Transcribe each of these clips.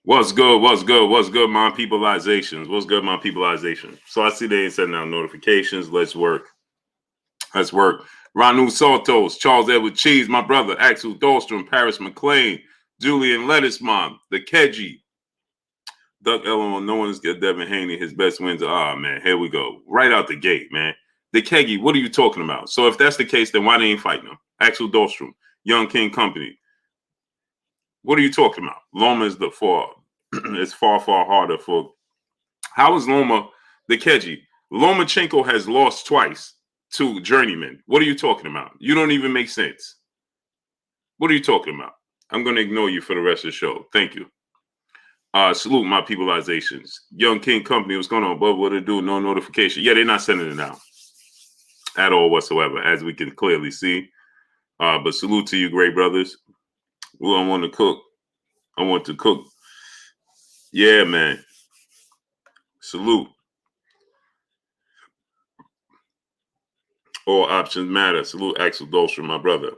What's good? What's good? What's good, my peopleizations? What's good, my peopleization? So I see they ain't sending out notifications. Let's work. Let's work. Ranu Santos, Charles Edward Cheese, my brother, Axel Dahlstrom, Paris McLean, Julian Lettuce Mom, the Keji, Doug Ellen, no one's got Devin Haney, his best wins. Ah, man, here we go. Right out the gate, man. The Kegi, what are you talking about? So if that's the case, then why they ain't fighting him? Axel Dahlstrom, Young King Company. What are you talking about? Loma is it's far harder for. How is Loma the Keji? Lomachenko has lost twice to journeyman. What are you talking about? You don't even make sense. What are you talking about? I'm going to ignore you for the rest of the show. Thank you. Salute my peopleizations. Young King Company, what's going on? But what it do? No notification. Yeah, they're not sending it out at all whatsoever, as we can clearly see. But salute to you, great brothers. Well, I want to cook. I want to cook. Yeah, man. Salute. All options matter. Salute Axel Dahlstrom, my brother.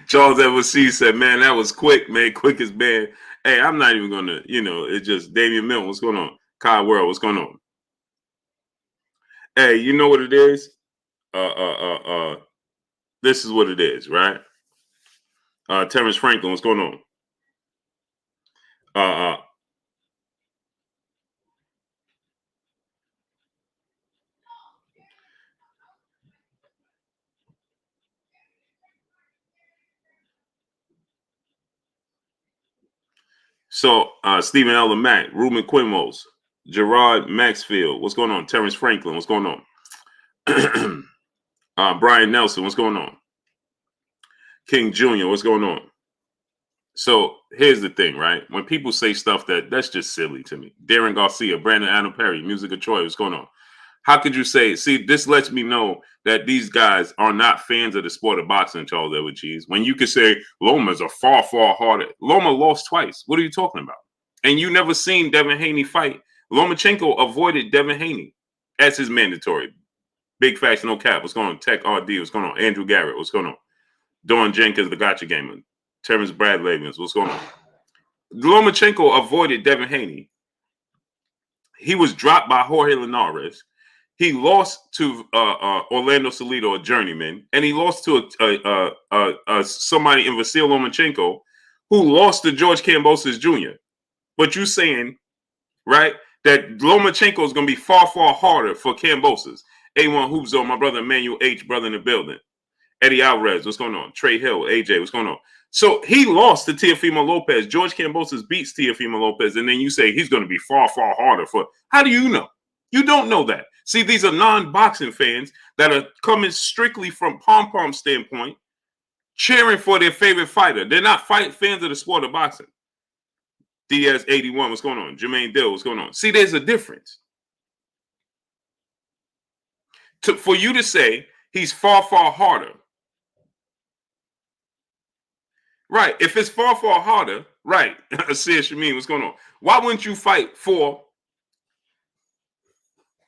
Charles Edward C said, man, that was quick, man. Quick as bad. Hey, I'm not even gonna, it's just Damian Milton. What's going on? Kyle World, what's going on? Hey, you know what it is? This is what it is, right? Terrence Franklin, what's going on? So Stephen L. Mack, Ruben Quimos, Gerard Maxfield, what's going on? Terrence Franklin, what's going on? Brian Nelson, what's going on? King Jr., what's going on? So here's the thing, right? When people say stuff that's just silly to me. Darren Garcia, Brandon Adam Perry, Music of Troy, what's going on? How could you say, see, this lets me know that these guys are not fans of the sport of boxing, Charles Edward Cheese. When you could say Loma's a far harder. Loma lost twice. What are you talking about? And you never seen Devin Haney fight. Lomachenko avoided Devin Haney as his mandatory. Big facts, no cap. What's going on? Tech RD, what's going on? Andrew Garrett, what's going on? Dawn Jenkins, the Gotcha Gamer. Terrence Bradley, what's going on? Lomachenko avoided Devin Haney. He was dropped by Jorge Linares. He lost to Orlando Salido, a journeyman, and he lost to somebody in Vasil Lomachenko who lost to George Kambosos Jr. But you saying, right, that Lomachenko is going to be far harder for Kambosos. A1 Hoop Zone, my brother Emmanuel H, brother in the building. Eddie Alvarez, what's going on? Trey Hill, AJ, what's going on? So he lost to Teofimo Lopez. George Kambosos beats Teofimo Lopez, and then you say he's going to be far harder for. How do you know? You don't know that. See, these are non-boxing fans that are coming strictly from pom-pom standpoint, cheering for their favorite fighter. They're not fans of the sport of boxing. Diaz 81, what's going on? Jermaine Dill, what's going on? See, there's a difference. For you to say he's far harder. Right. If it's far harder, right. Asir Shamin, what's going on? Why wouldn't you fight for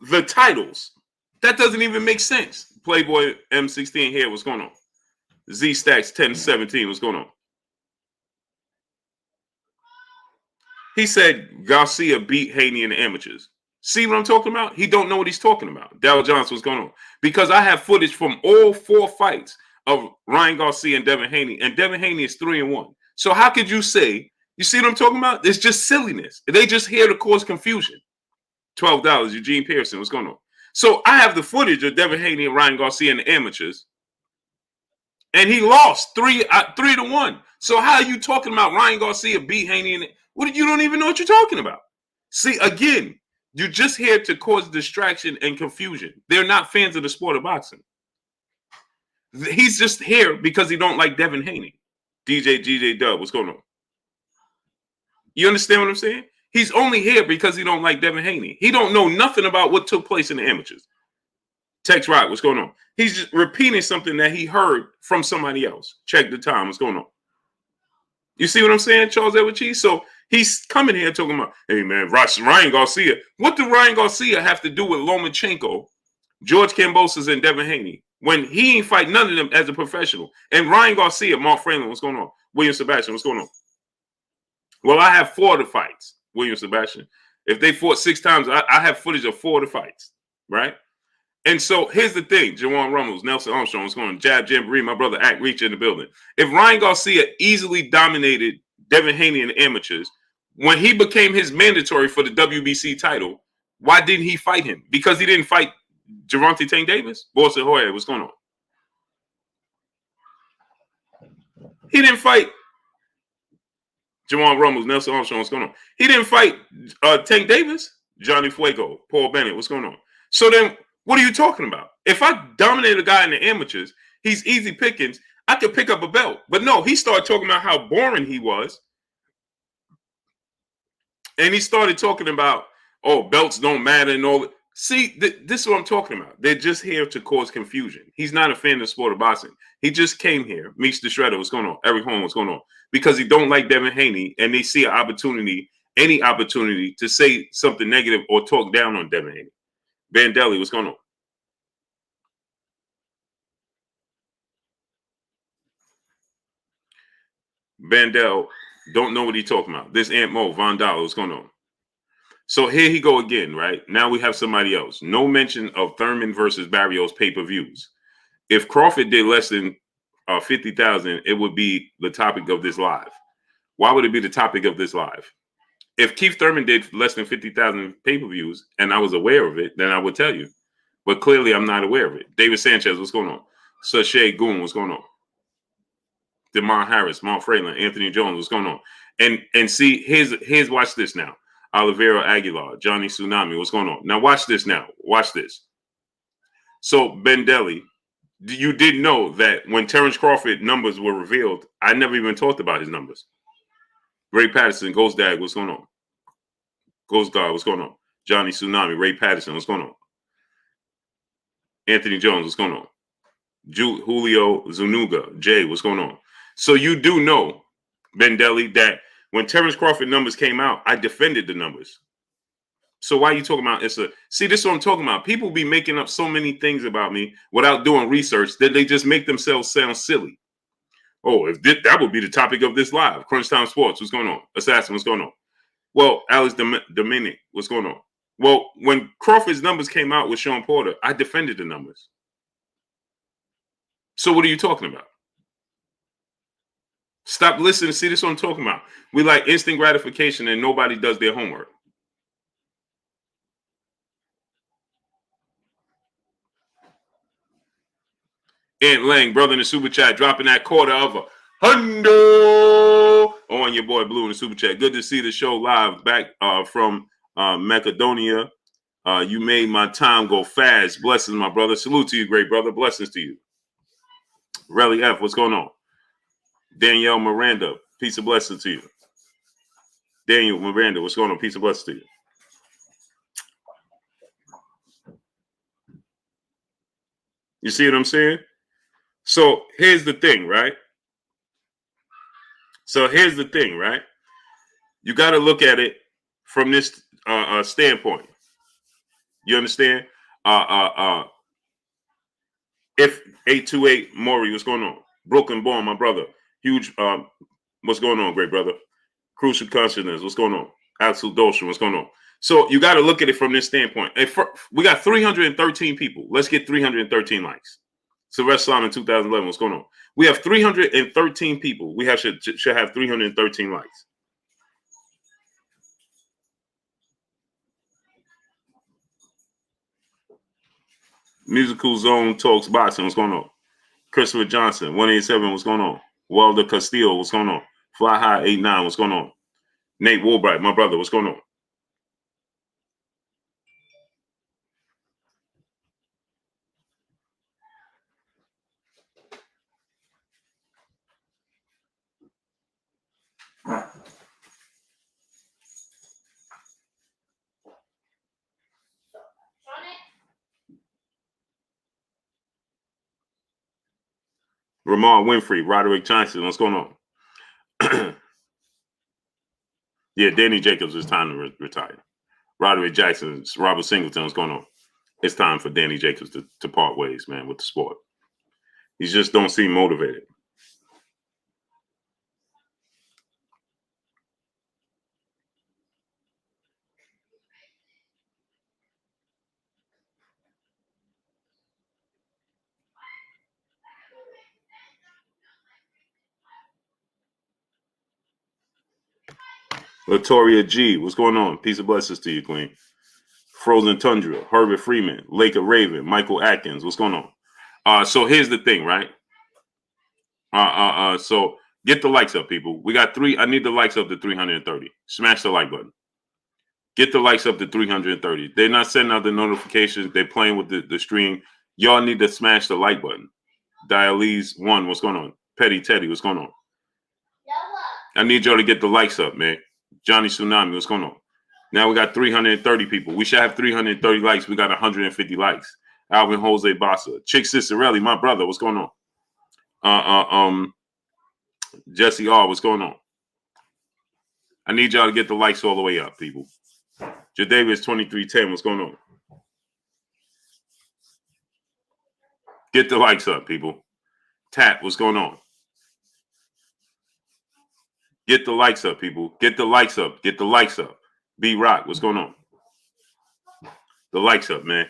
the titles? That doesn't even make sense. Playboy M16 here, what's going on? Z Stacks 1017, what's going on? He said Garcia beat Haney in the amateurs. See what I'm talking about? He don't know what he's talking about. Darryl Johnson, what's going on? Because I have footage from all 4 fights of Ryan Garcia and Devin Haney, and Devin Haney is 3-1. So how could you say, you see what I'm talking about? It's just silliness. They just here to cause confusion. $12, Eugene Pearson, what's going on? So I have the footage of Devin Haney and Ryan Garcia in the amateurs, and he lost 3-1. So how are you talking about Ryan Garcia beat Haney? You don't even know what you're talking about. See, again, you're just here to cause distraction and confusion. They're not fans of the sport of boxing. He's just here because he don't like Devin Haney. DJ Dub, what's going on? You understand what I'm saying? He's only here because he don't like Devin Haney. He don't know nothing about what took place in the amateurs. Tex Rock, what's going on? He's just repeating something that he heard from somebody else. Check the time, what's going on? You see what I'm saying, Charles Edward Cheese? So He's coming here talking about, hey man, Ryan Garcia. What do Ryan Garcia have to do with Lomachenko, George Kambosos, and Devin Haney when he ain't fight none of them as a professional? And Ryan Garcia, Mark Franklin, what's going on? William Sebastian, what's going on? Well, I have 4 of the fights, William Sebastian. If they fought 6 times, I have footage of 4 of the fights, right? And so here's the thing, Jaron Rummels, Nelson Armstrong, what's going on? Jab Jamboree, my brother Act Reach in the building. If Ryan Garcia easily dominated Devin Haney in the amateurs, when he became his mandatory for the WBC title, why didn't he fight him? Because he didn't fight Gervonta Tank Davis? Boston Hoyer, what's going on? He didn't fight Jawan Rummels, Nelson Armstrong, what's going on? He didn't fight Tank Davis, Johnny Fuego, Paul Bennett, what's going on? So then what are you talking about? If I dominate a guy in the amateurs, he's easy pickings, I could pick up a belt. But no, he started talking about how boring he was. And he started talking about, oh, belts don't matter and all that. See, this is what I'm talking about. They're just here to cause confusion. He's not a fan of the sport of boxing. He just came here, meets the shredder, what's going on? Eric Holmes, what's going on? Because he don't like Devin Haney, and they see an opportunity, any opportunity, to say something negative or talk down on Devin Haney. Vandelli, what's going on? Vandell, don't know what he's talking about. This Aunt Mo, Von Dollar, what's going on? So here he go again, right? Now we have somebody else. No mention of Thurman versus Barrios pay-per-views. If Crawford did less than 50,000, it would be the topic of this live. Why would it be the topic of this live? If Keith Thurman did less than 50,000 pay-per-views and I was aware of it, then I would tell you. But clearly I'm not aware of it. David Sanchez, what's going on? Sachet Goon, what's going on? Demond Harris, Mark Fralin, Anthony Jones, what's going on? And see, here's watch this now. Oliveira Aguilar, Johnny Tsunami, what's going on? Now watch this now. Watch this. So Bendelli, you did know that when Terrence Crawford numbers were revealed, I never even talked about his numbers. Ray Patterson, Ghost Dag, what's going on? Ghost God, what's going on? Johnny Tsunami, Ray Patterson, what's going on? Anthony Jones, what's going on? Julio Zuniga, Jay, what's going on? So you do know, Bendelli, that when Terrence Crawford numbers came out, I defended the numbers. So why are you talking about see, this is what I'm talking about. People be making up so many things about me without doing research that they just make themselves sound silly. Oh, if that would be the topic of this live. Crunch Time Sports, what's going on? Assassin, what's going on? Well, Alex Dominic, what's going on? Well, when Crawford's numbers came out with Sean Porter, I defended the numbers. So what are you talking about? Stop listening. See, this is what I'm talking about. We like instant gratification and nobody does their homework. Ant Lang, brother in the super chat, dropping that quarter of a hundo on your boy Blue in the super chat. Good to see the show live back from Macedonia. You made my time go fast. Blessings, my brother. Salute to you, great brother. Blessings to you. Relly F, what's going on? Danielle Miranda, peace of blessings to you. Daniel Miranda, what's going on? Peace of blessings to you. You see what I'm saying? So here's the thing, right? You got to look at it from this standpoint. You understand? If 828 Maury, what's going on? Brooklyn Born, my brother. Huge, what's going on, great brother? Crucial Consciousness, what's going on? Absolute Dolce, what's going on? So you got to look at it from this standpoint. We got 313 people. Let's get 313 likes. Sylvester Simon 2011, what's going on? We have 313 people. We should have 313 likes. Musical Zone Talks Boxing, what's going on? Christopher Johnson, 187, what's going on? Walter Castillo, what's going on? Fly High 89, what's going on? Nate Woolbright, my brother, what's going on? Ramon Winfrey, Roderick Johnson, what's going on? Yeah, Danny Jacobs, it's time to retire. Roderick Jackson, Robert Singleton, what's going on? It's time for Danny Jacobs to part ways, man, with the sport. He just don't seem motivated. Latoria G, what's going on? Peace and blessings to you, Queen. Frozen Tundra, Herbert Freeman, Lake of Raven, Michael Atkins, what's going on? So here's the thing, right? So get the likes up, people. We got I need the likes up to 330. Smash the like button. Get the likes up to 330. They're not sending out the notifications. They're playing with the stream. Y'all need to smash the like button. Dialese 1, what's going on? Petty Teddy, what's going on? I need y'all to get the likes up, man. Johnny Tsunami, what's going on? Now we got 330 people. We should have 330 likes. We got 150 likes. Alvin Jose Bassa. Chick Cicerelli, my brother, what's going on? Jesse R, what's going on? I need y'all to get the likes all the way up, people. Jadavius 2310, what's going on? Get the likes up, people. Tap, what's going on? Get the likes up, people. Get the likes up. Get the likes up. B Rock, what's going on? The likes up, man.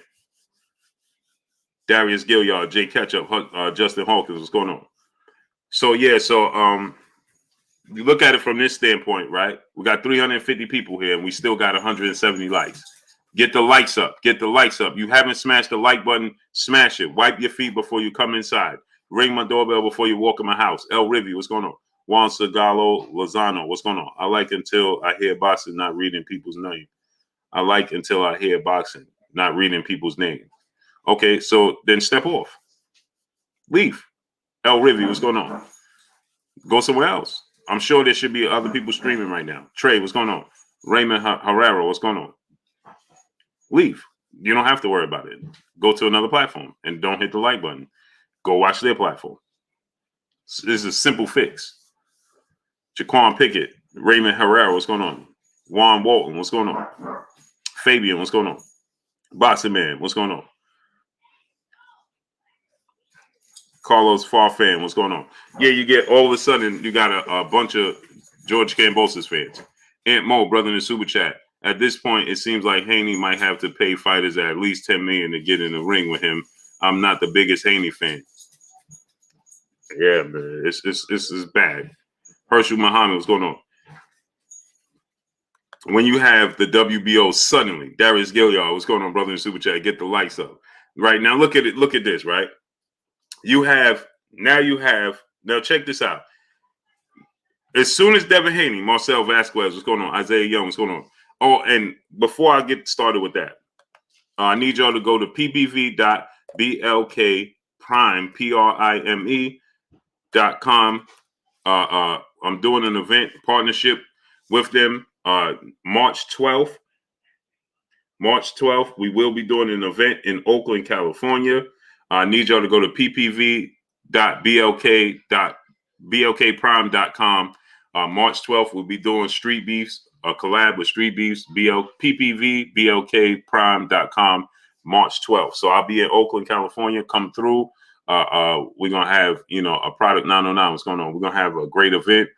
Darius Gilliard, Jay Ketchup, Justin Hawkins, what's going on? So yeah, you look at it from this standpoint, right? We got 350 people here, and we still got 170 likes. Get the likes up. Get the likes up. You haven't smashed the like button, smash it. Wipe your feet before you come inside. Ring my doorbell before you walk in my house. El Rivi, what's going on? Juan Segalo Lozano, what's going on? I like until I hear boxing, not reading people's name. I like until I hear boxing, not reading people's names. Okay, so then step off. Leave. El Rivi, what's going on? Go somewhere else. I'm sure there should be other people streaming right now. Trey, what's going on? Raymond Herrera, what's going on? Leave. You don't have to worry about it. Go to another platform and don't hit the like button. Go watch their platform. This is a simple fix. Jaquan Pickett, Raymond Herrera, what's going on? Juan Walton, what's going on? Fabian, what's going on? Boxing Man, what's going on? Carlos Farfan, what's going on? Yeah, you get all of a sudden, you got a bunch of George Kambosos fans. Aunt Mo, brother in the super chat. At this point, it seems like Haney might have to pay fighters at least $10 million to get in the ring with him. I'm not the biggest Haney fan. Yeah, man, this is bad. Herschel Muhammad, what's going on? When you have the WBO suddenly, Darius Gilliard, what's going on, brother in super chat? Get the likes up. Right now, look at it. Look at this, right? Now check this out. As soon as Devin Haney, Marcel Vasquez, what's going on? Isaiah Young, what's going on? Oh, and before I get started with that, I need y'all to go to pbv.blkprime, prime.com. I'm doing an event partnership with them March 12th. March 12th, we will be doing an event in Oakland, California. I need y'all to go to ppv.blkprime.com. March 12th, we'll be doing Street Beefs, a collab with Street Beefs, ppv.blkprime.com, March 12th. So I'll be in Oakland, California. Come through. We're going to have, a product 909. What's going on? We're going to have a great event.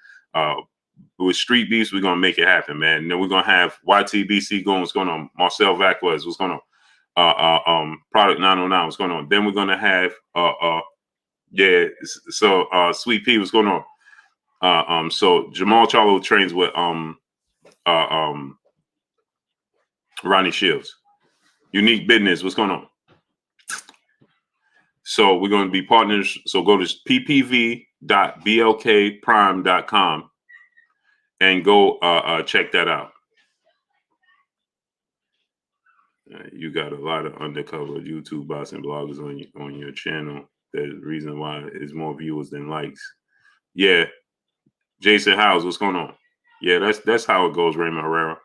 With Street Beefs, we're going to make it happen, man. And then we're going to have YTBC going. What's going on? Marcel Vasquez, what's going on? Product 909, what's going on? Then we're going to have, Sweet Pea, what's going on? So Jamal Charlo trains with Ronnie Shields. Unique Business, what's going on? So we're going to be partners. So go to ppv.blkprime.com and go check that out. You got a lot of undercover YouTube bots and bloggers on your channel. There's a reason why it's more viewers than likes. Yeah. Jason Howes, what's going on? Yeah, that's how it goes, Raymond Herrera.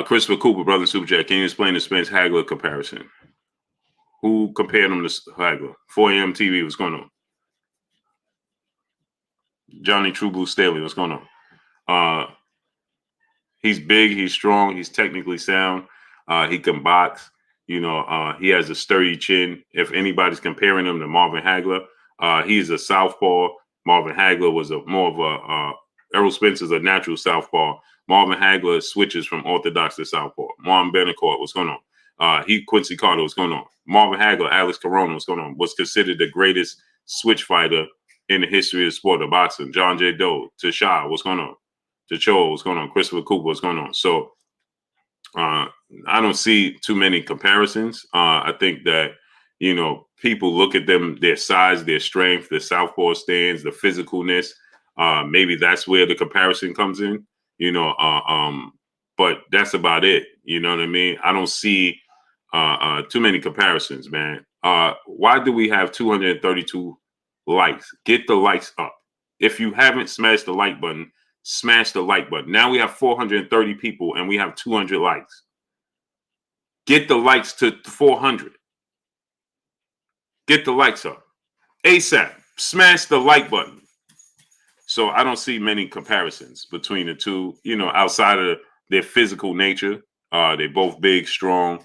Christopher Cooper, brother Super Chat, can you explain the Spence Hagler comparison? Who compared him to Hagler? 4 a.m. TV, what's going on? Johnny True Blue Staley, what's going on? He's big, he's strong, he's technically sound. He can box. He has a sturdy chin. If anybody's comparing him to Marvin Hagler, he's a southpaw. Marvin Hagler was more of a Errol Spence is a natural southpaw. Marvin Hagler switches from orthodox to southpaw. Marvin Benecourt, what's going on? Quincy Carter, what's going on? Marvin Hagler, Alex Corona, what's going on? Was considered the greatest switch fighter in the history of the sport of boxing. John J. Doe, Tasha, what's going on? Cho, what's going on? Christopher Cooper, what's going on? So I don't see too many comparisons. I think that, people look at them, their size, their strength, the southpaw stands, the physicalness. Maybe that's where the comparison comes in, but that's about it. You know what I mean? I don't see too many comparisons, man. Why do we have 232 likes? Get the likes up. If you haven't smashed the like button, smash the like button. Now we have 430 people and we have 200 likes. Get the likes to 400. Get the likes up. ASAP. Smash the like button. So I don't see many comparisons between the two, outside of their physical nature. They're both big, strong,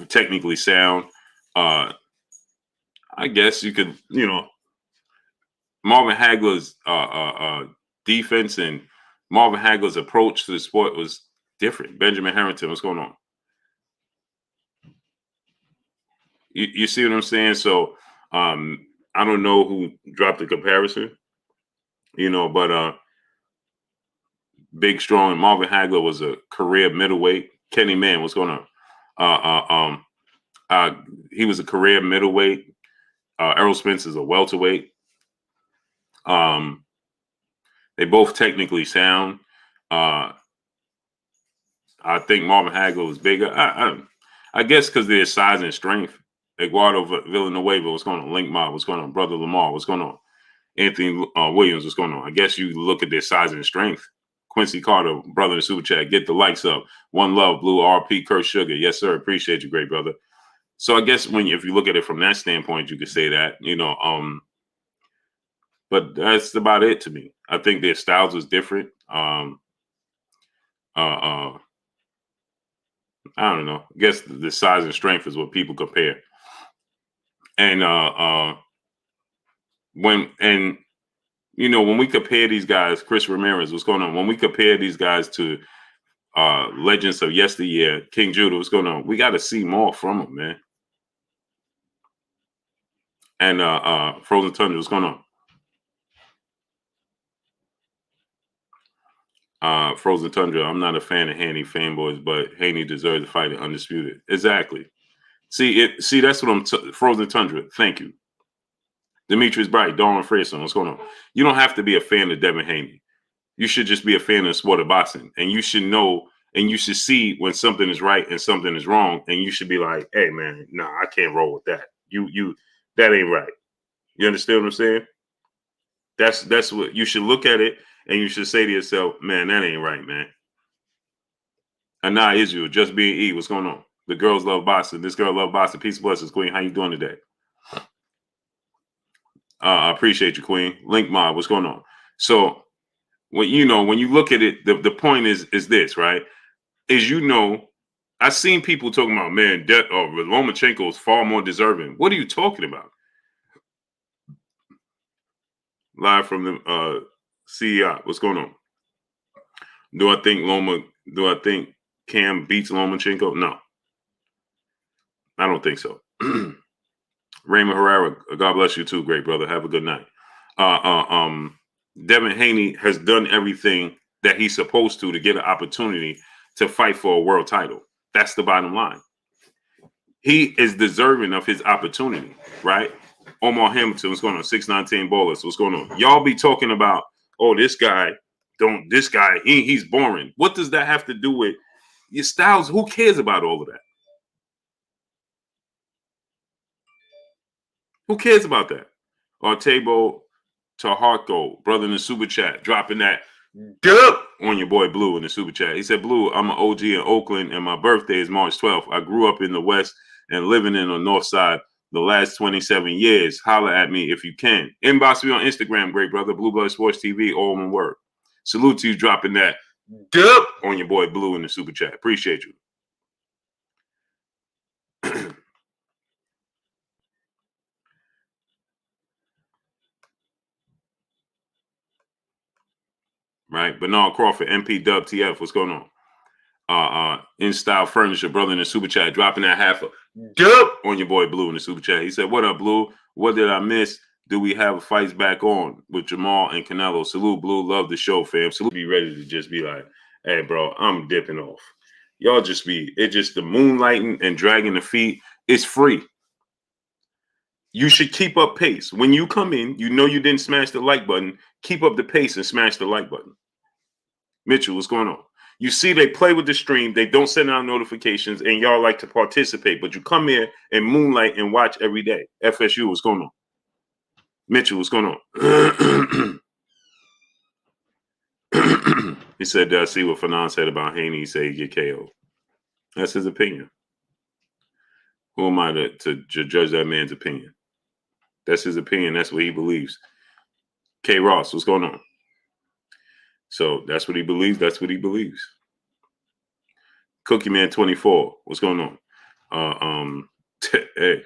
technically sound. I guess you could, Marvin Hagler's defense and Marvin Hagler's approach to the sport was different. Benjamin Harrington, what's going on? You see what I'm saying? So I don't know who dropped the comparison, but big, strong. Marvin Hagler was a career middleweight. Kenny Mann, what's going on? He was a career middleweight. Errol Spence is a welterweight. They both technically sound. I think Marvin Hagler was bigger. I guess because of their size and strength. Eduardo Villanueva, what's going on? Link Mob, what's going on? Brother Lamar, what's going on? Anthony Williams, what's going on? I guess you look at their size and strength. Quincy Carter, brother in the super chat, get the likes up. One love, Blue RP, Kurt Sugar. Yes, sir. Appreciate you, great brother. So I guess if you look at it from that standpoint, you could say that, but that's about it to me. I think their styles was different. I don't know. I guess the size and strength is what people compare. And when we compare these guys, Chris Ramirez, what's going on? When we compare these guys to legends of yesteryear, King Judah, what's going on? We got to see more from them, man. And Frozen Tundra, what's going on? Frozen Tundra, I'm not a fan of Haney fanboys, but Haney deserves to fight it undisputed. Exactly. See, that's what I'm Frozen Tundra. Thank you. Demetrius Bright, Darwin Frierson, what's going on? You don't have to be a fan of Devin Haney. You should just be a fan of the sport of boxing. And you should know and you should see when something is right and something is wrong. And you should be like, hey, man, nah, I can't roll with that. That ain't right. You understand what I'm saying? That's what you should look at it and you should say to yourself, man, that ain't right, man. Anna Israel, just being E, what's going on? The girls love boxing. This girl love boxing. Peace and blessings, Queen. How you doing today? I appreciate you, Queen. Link Mob, what's going on? So, when you look at it, the point is this, right? I've seen people talking about, man, Lomachenko is far more deserving. What are you talking about? Live from the CEI, what's going on? Do I think Cam beats Lomachenko? No. I don't think so. Raymond Herrera, God bless you too, great brother. Have a good night. Devin Haney has done everything that he's supposed to get an opportunity to fight for a world title. That's the bottom line. He is deserving of his opportunity, right? Omar Hamilton, what's going on? 619 Bowlers, what's going on? Y'all be talking about, this guy, he's boring. What does that have to do with your styles? Who cares about all of that? Who cares about that? Tabo Taharko, brother in the super chat, dropping that on your boy Blue in the super chat. He said, Blue, I'm an OG in Oakland and my birthday is March 12th. I grew up in the West and living in the North Side. the last 27 years. Holler at me if you can. Inbox me on Instagram, great brother. Blue Blood Sports TV, all one word. Salute to you dropping that dub on your boy Blue in the super chat. Appreciate you. Right, Bernard Crawford, MP Dub TF, what's going on? In Style Furniture, brother in the super chat, dropping that half a dub on your boy Blue in the super chat. He said, "What up, Blue? What did I miss? Do we have fights back on with Jermall and Canelo? Salute, Blue. Love the show, fam. Salute. Be ready to just be like, hey, bro, I'm dipping off. Y'all just be the moonlighting and dragging the feet. It's free. You should keep up pace. When you come in, you know you didn't smash the like button. Keep up the pace and smash the like button." Mitchell, what's going on? You see, they play with the stream. They don't send out notifications, and y'all like to participate. But you come here and moonlight and watch every day. FSU, what's going on? Mitchell, what's going on? He said, see what Fanon said about Haney. He said he get KO. That's his opinion. Who am I to judge that man's opinion? That's his opinion. That's what he believes. K. Ross, what's going on? So that's what he believes. That's what he believes. Cookie Man 24, what's going on? Hey,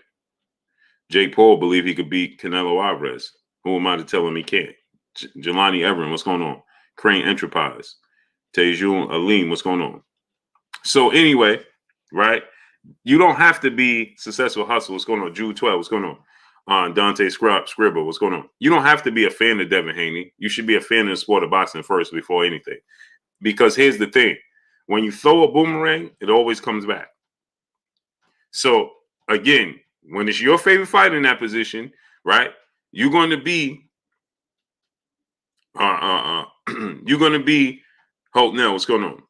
Jake Paul believe he could beat Canelo Alvarez. Who am I to tell him he can't? Jelani Everin, what's going on? Crane Enterprise. Tejun Alim, what's going on? So anyway, right? You don't have to be Successful Hustle. What's going on? Jude 12, what's going on? Dante Scribble, what's going on? You don't have to be a fan of Devin Haney. You should be a fan of the sport of boxing first before anything. Because here's the thing. When you throw a boomerang, it always comes back. So, again, when it's your favorite fighter in that position, right, you're going to be you're going to be Holt Nell, what's going on?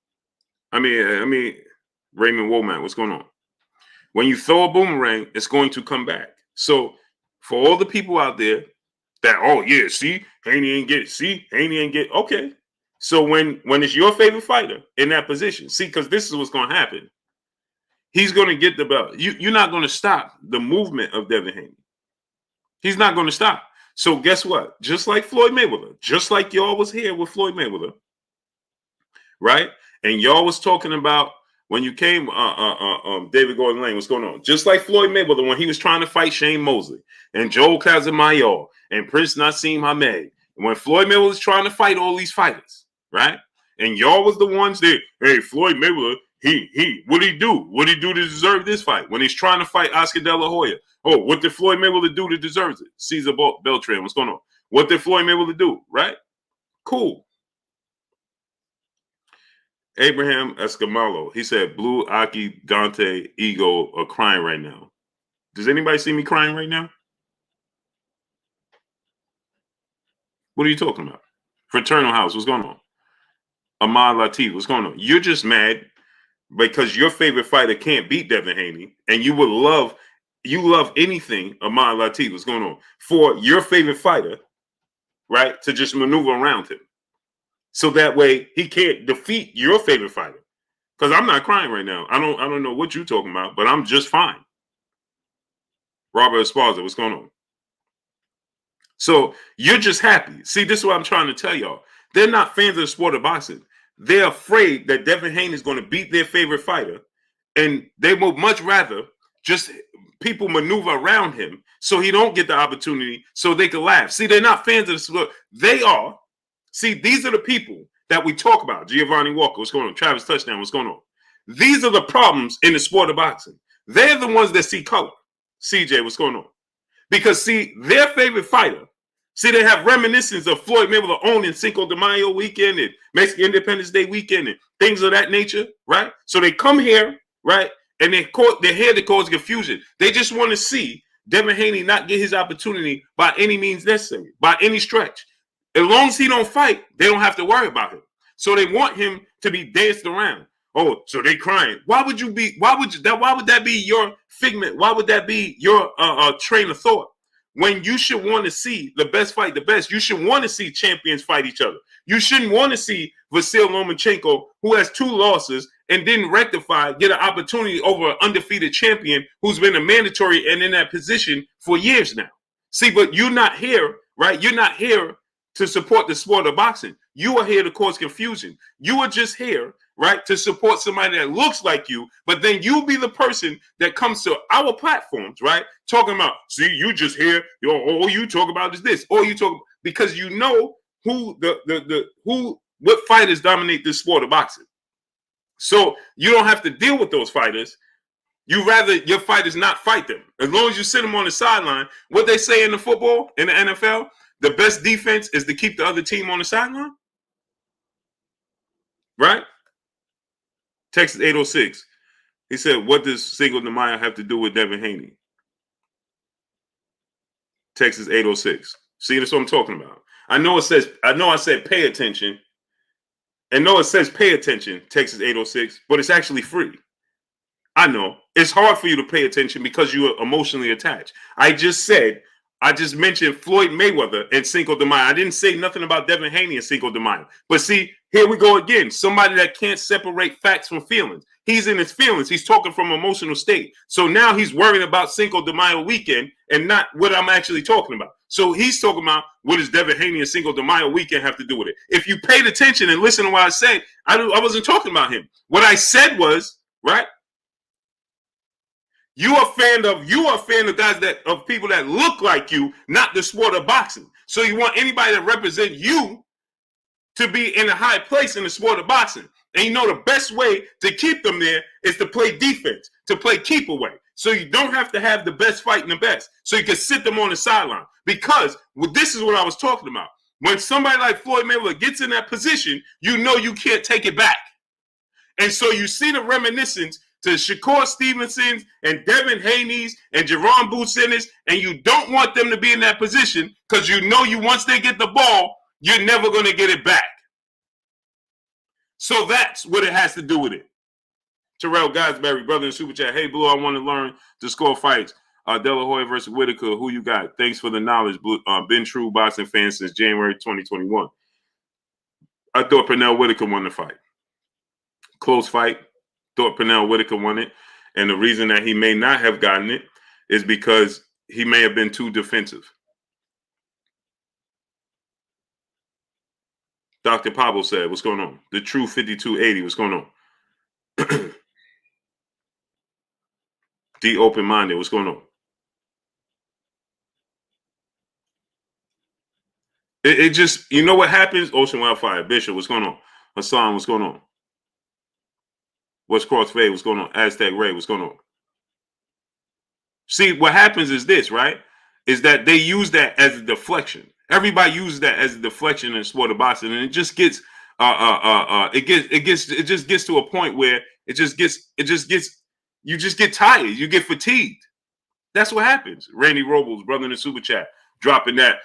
I mean, Raymond Womack, what's going on? When you throw a boomerang, it's going to come back. So, for all the people out there that, oh, yeah, see, Haney ain't get it. See, Haney ain't get it. Okay. So when it's your favorite fighter in that position, see, because this is what's going to happen. He's going to get the belt. You're not going to stop the movement of Devin Haney. He's not going to stop. So guess what? Just like Floyd Mayweather, just like y'all was here with Floyd Mayweather, right? And y'all was talking about when you came, David Gordon Lane, what's going on? Just like Floyd Mayweather when he was trying to fight Shane Mosley and Joel Casamayor and Prince Nassim Hamed. When Floyd Mayweather was trying to fight all these fighters, right? And y'all was the ones that, hey, Floyd Mayweather, what'd he do? What'd he do to deserve this fight? When he's trying to fight Oscar De La Hoya. Oh, what did Floyd Mayweather do to deserve it? Cesar Beltran, what's going on? What did Floyd Mayweather do, right? Cool. Abraham Escamalo, he said, Blue, Aki, Dante, Ego are crying right now. Does anybody see me crying right now? What are you talking about? Fraternal House, what's going on? Ahmad Latif, what's going on? You're just mad because your favorite fighter can't beat Devin Haney, and you love anything, Ahmad Latif, what's going on, for your favorite fighter, right, to just maneuver around him. So that way he can't defeat your favorite fighter. Because I'm not crying right now. I don't know what you're talking about, but I'm just fine. Robert Esparza, what's going on? So you're just happy. See, this is what I'm trying to tell y'all. They're not fans of the sport of boxing. They're afraid that Devin Haney is going to beat their favorite fighter, and they would much rather just people maneuver around him so he don't get the opportunity so they can laugh. See, they're not fans of the sport. They are. See, these are the people that we talk about. Giovanni Walker, what's going on? Travis Touchdown, what's going on? These are the problems in the sport of boxing. They're the ones that see color. CJ, what's going on? Because, see, their favorite fighter, see, they have reminiscence of Floyd Mayweather owning Cinco de Mayo weekend and Mexican Independence Day weekend and things of that nature, right? So they come here, right, and they're here to cause confusion. They just want to see Devin Haney not get his opportunity by any means necessary, by any stretch. As long as he don't fight, they don't have to worry about him. So they want him to be danced around. Oh, so they crying. Why would that be your figment? Why would that be your train of thought? When you should want to see the best fight the best. You should want to see champions fight each other. You shouldn't want to see Vasyl Lomachenko, who has 2 losses and didn't rectify, get an opportunity over an undefeated champion who's been a mandatory and in that position for years now. See, but you're not here, right? You're not here to support the sport of boxing. You are here to cause confusion. You are just here, right, to support somebody that looks like you, but then you be the person that comes to our platforms, right, talking about, see, you just here, all you talk about is this, all you talk, because you know who what fighters dominate this sport of boxing. So you don't have to deal with those fighters. You rather your fighters not fight them. As long as you sit them on the sideline, what they say in the football, in the NFL, the best defense is to keep the other team on the sideline. Right? Texas 806. He said, what does Cinco de Mayo have to do with Devin Haney? Texas 806. See, that's what I'm talking about. I know I said pay attention. And no, it says pay attention, Texas 806, but it's actually free. I know. It's hard for you to pay attention because you are emotionally attached. I just mentioned Floyd Mayweather and Cinco de Mayo. I didn't say nothing about Devin Haney and Cinco de Mayo. But see, here we go again. Somebody that can't separate facts from feelings. He's in his feelings. He's talking from emotional state. So now he's worrying about Cinco de Mayo weekend and not what I'm actually talking about. So he's talking about what does Devin Haney and Cinco de Mayo weekend have to do with it? If you paid attention and listened to what I said, I wasn't talking about him. What I said was, right? You are a fan of guys of people that look like you, not the sport of boxing. So you want anybody that represent you to be in a high place in the sport of boxing. And you know the best way to keep them there is to play defense, to play keep away. So you don't have to have the best fighting the best. So you can sit them on the sideline. Because this is what I was talking about. When somebody like Floyd Mayweather gets in that position, you know you can't take it back. And so you see the reminiscence to Shakur Stevenson's and Devin Haney's and Jaron Ennis, and you don't want them to be in that position because you know once they get the ball, you're never going to get it back. So that's what it has to do with it. Terrell Gosberry, brother in Super Chat. Hey, Blue, I want to learn to score fights. De La Hoya versus Whitaker. Who you got? Thanks for the knowledge, Blue. Been true boxing fan since January 2021. I thought Pernell Whitaker won the fight. Close fight. Thought Pernell Whitaker won it. And the reason that he may not have gotten it is because he may have been too defensive. Dr. Pablo said, what's going on? The true 5280, what's going on? D open-minded, what's going on? It just, you know what happens? Ocean Wildfire, Bishop, what's going on? Hassan, what's going on? What's Crossfade, what's going on? Aztec Ray, what's going on? See, what happens is this, right? Is that they use that as a deflection. Everybody uses that as a deflection in the sport of boxing, and it just gets it just gets to a point where you just get tired, you get fatigued. That's what happens. Randy Robles, brother in the Super Chat, dropping that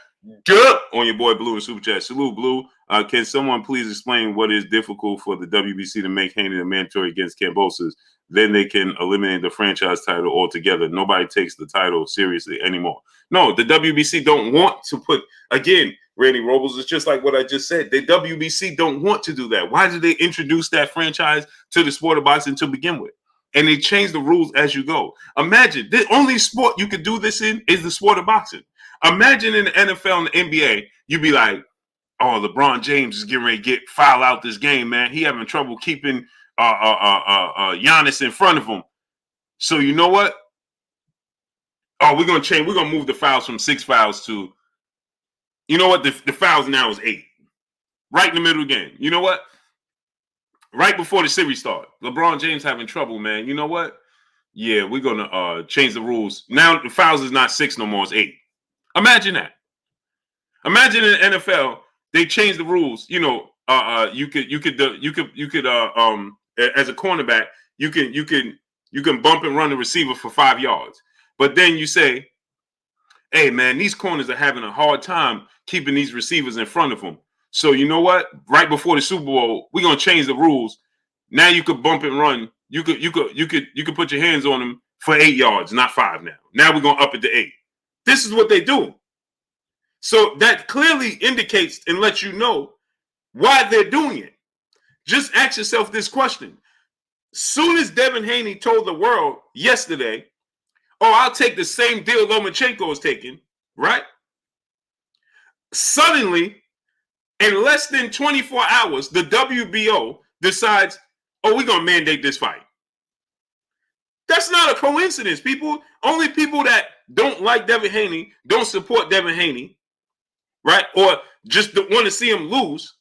on your boy Blue in Super Chat. Salute, Blue. Can someone please explain what is difficult for the WBC to make Haney a mandatory against Kambosos? Then they can eliminate the franchise title altogether. Nobody takes the title seriously anymore. No, the WBC don't want to put, again, Randy Robles, it's just like what I just said. The WBC don't want to do that. Why did they introduce that franchise to the sport of boxing to begin with? And they change the rules as you go. Imagine, the only sport you could do this in is the sport of boxing. Imagine in the NFL and the NBA, you'd be like, oh, LeBron James is getting ready to foul out this game, man. He having trouble keeping Giannis in front of him. So you know what? Oh, we're going to change. We're going to move the fouls from 6 fouls to, you know what? The fouls now is 8. Right in the middle of the game. You know what? Right before the series starts. LeBron James having trouble, man. You know what? Yeah, we're going to change the rules. Now the fouls is not 6 no more. It's 8. Imagine that. Imagine in the NFL, they change the rules. You know, you could as a cornerback, you can bump and run the receiver for 5 yards. But then you say, hey, man, these corners are having a hard time keeping these receivers in front of them. So you know what? Right before the Super Bowl, we're gonna change the rules. Now you could bump and run. You could put your hands on them for 8 yards, not 5 now. Now we're gonna up it to 8. This is what they do. So that clearly indicates and lets you know why they're doing it. Just ask yourself this question. Soon as Devin Haney told the world yesterday, oh, I'll take the same deal Lomachenko was taking, right? Suddenly, in less than 24 hours, the WBO decides, oh, we're going to mandate this fight. That's not a coincidence, people. Only people that don't like Devin Haney, don't support Devin Haney, right? Or just want to see him lose,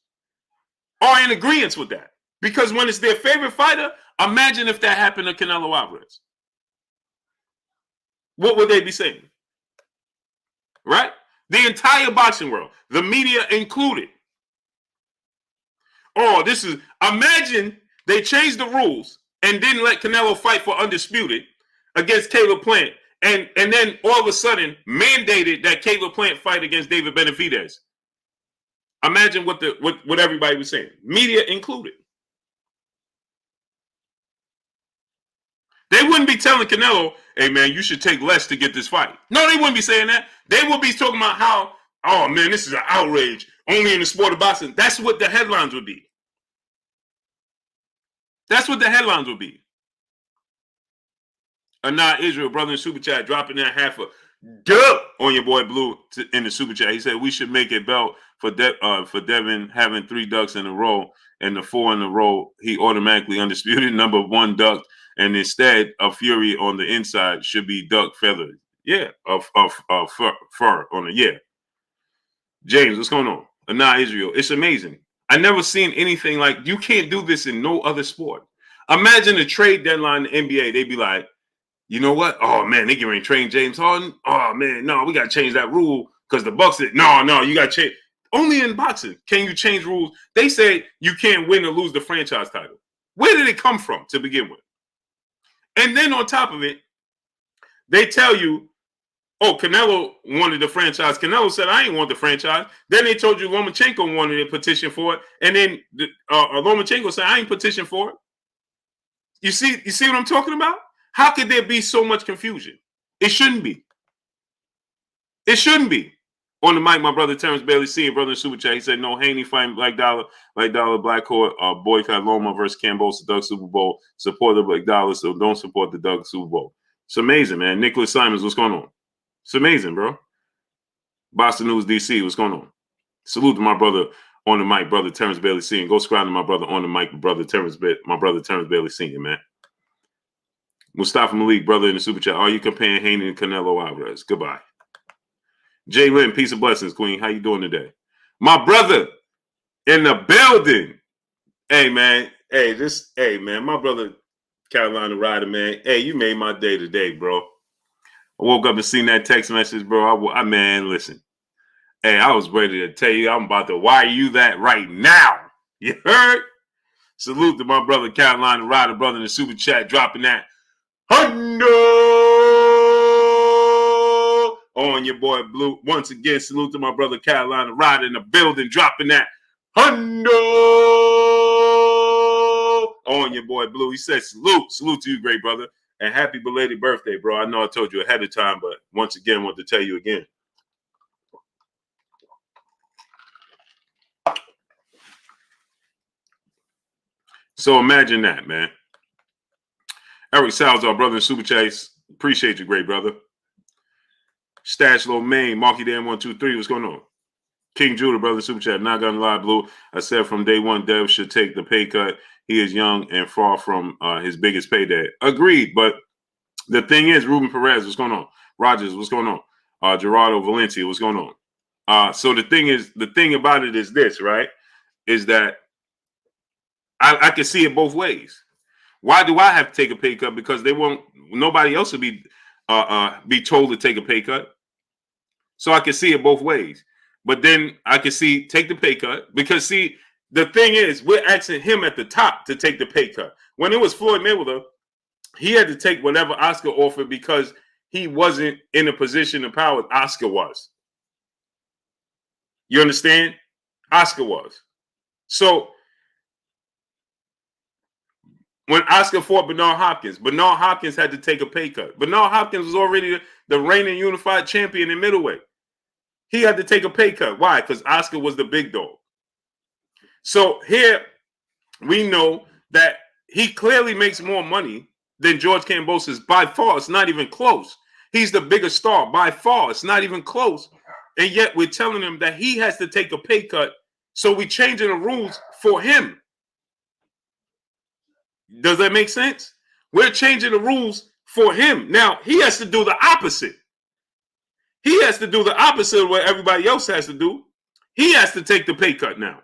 are in agreement with that. Because when it's their favorite fighter, imagine if that happened to Canelo Alvarez. What would they be saying? Right? The entire boxing world, the media included. Oh, this is, imagine they changed the rules and didn't let Canelo fight for undisputed against Caleb Plant. And then all of a sudden mandated that Caleb Plant fight against David Benavidez. Imagine what everybody was saying, media included. They wouldn't be telling Canelo, hey, man, you should take less to get this fight. No, they wouldn't be saying that. They would be talking about how, oh, man, this is an outrage. Only in the sport of boxing. That's what the headlines would be. That's what the headlines would be. Anah Israel, brother in Super Chat, dropping that half a dub on your boy Blue in the Super Chat. He said, we should make a belt for Devin having 3 ducks in a row, and the 4 in a row, he automatically undisputed number 1 duck. And instead, a Fury on the inside should be duck feathered. Yeah, of fur on it. Yeah. James, what's going on? Anah Israel. It's amazing. I never seen anything like, you can't do this in no other sport. Imagine a trade deadline in the NBA. They'd be like, you know what? Oh, man, they getting ready to train James Harden. Oh, man, no, we got to change that rule because the Bucks said, no, you got to change. Only in boxing can you change rules. They say you can't win or lose the franchise title. Where did it come from to begin with? And then on top of it, they tell you, oh, Canelo wanted the franchise. Canelo said, I ain't want the franchise. Then they told you Lomachenko wanted a petition for it. And then Lomachenko said, I ain't petition for it. You see what I'm talking about? How could there be so much confusion? It shouldn't be. It shouldn't be. On the mic, my brother Terrence Bailey Sr., brother in Super Chat, he said, no, Haney fighting Black Dollar, Black Court, boycott Loma versus Cambosa, Doug Super Bowl, support the Black Dollar, so don't support the Doug Super Bowl. It's amazing, man. Nicholas Simons, what's going on? It's amazing, bro. Boston News DC, what's going on? Salute to my brother on the mic, brother Terrence Bailey Sr. Go subscribe to my brother on the mic, my brother Terrence Bailey Sr., man. Mustafa Malik, brother in the Super Chat, are you comparing Haney and Canelo Alvarez? Goodbye. Jay Lynn, peace and blessings, Queen. How you doing today? My brother in the building. Hey, man. Hey, man. My brother, Carolina Ryder, man. Hey, you made my day today, bro. I woke up and seen that text message, bro. Man, listen. Hey, I was ready to tell you I'm about to wire you that right now. You heard? Salute to my brother, Carolina Ryder, brother in the Super Chat, dropping that Hundo on your boy Blue. Once again, salute to my brother Carolina Ryder in the building, dropping that Hundo on your boy Blue. He said salute to you, great brother, and happy belated birthday, bro. I know I told you ahead of time, but once again, I want to tell you again. So imagine that, man. Eric Salazar, brother in Super Chase. Appreciate you, great brother. Stash Low Main, Marky Dan 123. What's going on? King Judah, brother in Super Chat. Not gonna lie, Blue. I said from day one, Dev should take the pay cut. He is young and far from his biggest payday. Agreed, but the thing is, Ruben Perez, what's going on? Rogers, what's going on? Gerardo Valencia, what's going on? So the thing about it is this, right? Is that I can see it both ways. Why do I have to take a pay cut? Because nobody else will be told to take a pay cut. So I can see it both ways. But then I can see take the pay cut because see, the thing is, we're asking him at the top to take the pay cut. When it was Floyd Mayweather, he had to take whatever Oscar offered because he wasn't in a position of power Oscar was. You understand? Oscar was. So when Oscar fought Bernard Hopkins had to take a pay cut. Bernard Hopkins was already the reigning unified champion in middleweight. He had to take a pay cut. Why? Because Oscar was the big dog. So here we know that he clearly makes more money than George Kambosos by far. It's not even close. He's the biggest star by far. It's not even close. And yet we're telling him that he has to take a pay cut. So we're changing the rules for him. Does that make sense? We're changing the rules for him. Now, he has to do the opposite. He has to do the opposite of what everybody else has to do. He has to take the pay cut now.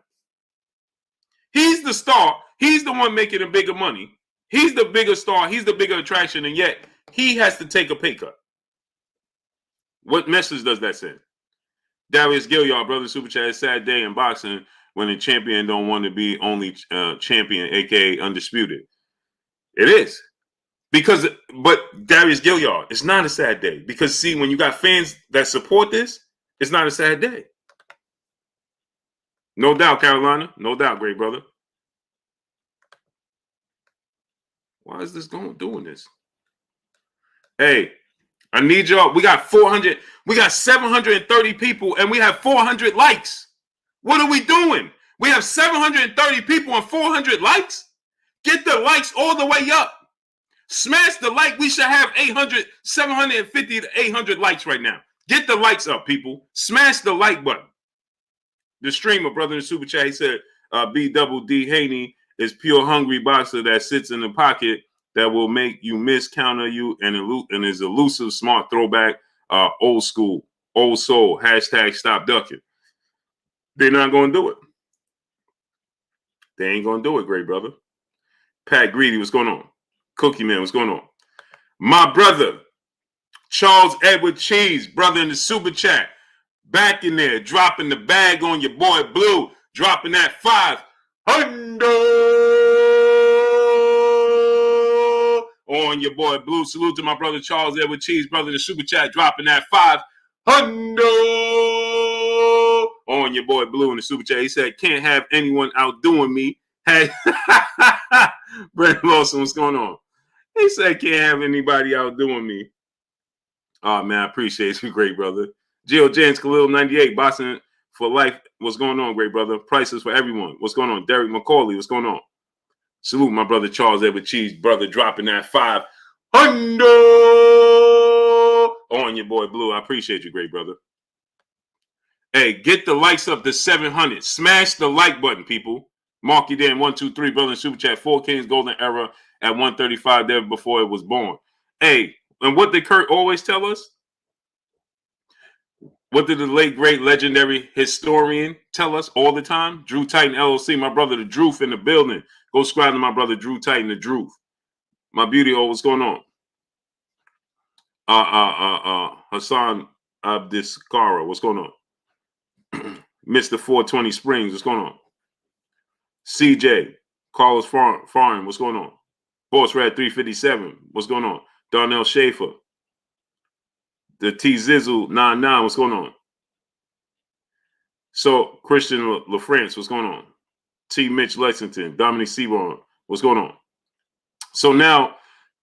He's the star. He's the one making the bigger money. He's the bigger star. He's the bigger attraction. And yet, he has to take a pay cut. What message does that send? Darius Gilliard, brother, super chat, sad day in boxing when the champion don't want to be only champion, a.k.a. undisputed. It is. But Darius Gilliard, it's not a sad day. Because, see, when you got fans that support this, it's not a sad day. No doubt, Carolina. No doubt, great brother. Why is this doing this? Hey, I need y'all. We got 400. We got 730 people, and we have 400 likes. What are we doing? We have 730 people and 400 likes. Get the likes all the way up. Smash the like. We should have 750 to 800 likes right now. Get the likes up, people. Smash the like button. The streamer, brother in the super chat, he said, B double D Haney is pure hungry boxer that sits in the pocket that will make you miss, counter you, and is elusive, smart throwback, old school, old soul, hashtag stop ducking. They're not going to do it. They ain't going to do it, great brother. Pat Greedy, what's going on? Cookie Man, what's going on? My brother, Charles Edward Cheese, brother in the super chat, back in there, dropping the bag on your boy Blue, dropping that 500 on your boy Blue. Salute to my brother Charles Edward Cheese, brother in the super chat, dropping that 500 on your boy Blue in the super chat. He said, can't have anyone outdoing me. Hey, Brandon Lawson, what's going on? He said, can't have anybody outdoing me. Oh, man, I appreciate you, great brother. Gio James, Khalil 98, boxing for life. What's going on, great brother? Prices for everyone. What's going on? Derek McCauley, what's going on? Salute my brother Charles Edward Cheese, brother, dropping that 500 on your boy Blue. I appreciate you, great brother. Hey, get the likes up to 700. Smash the like button, people. Mark you in 123, brother in super chat. 4 Kings golden era at 135 there before it was born. Hey, and what did Kurt always tell us? What did the late, great, legendary historian tell us all the time? Drew Titan LLC, my brother, the Droof in the building. Go subscribe to my brother, Drew Titan, the Droof. My beauty, what's going on? Hassan Abdiskara, what's going on? Mr. 420 Springs, what's going on? CJ, Carlos Foreign, what's going on? Boss Red 357, what's going on? Darnell Schaefer. The T Zizzle 99, what's going on? So Christian LaFrance, what's going on? T Mitch Lexington, Dominic Seaborn, what's going on? So now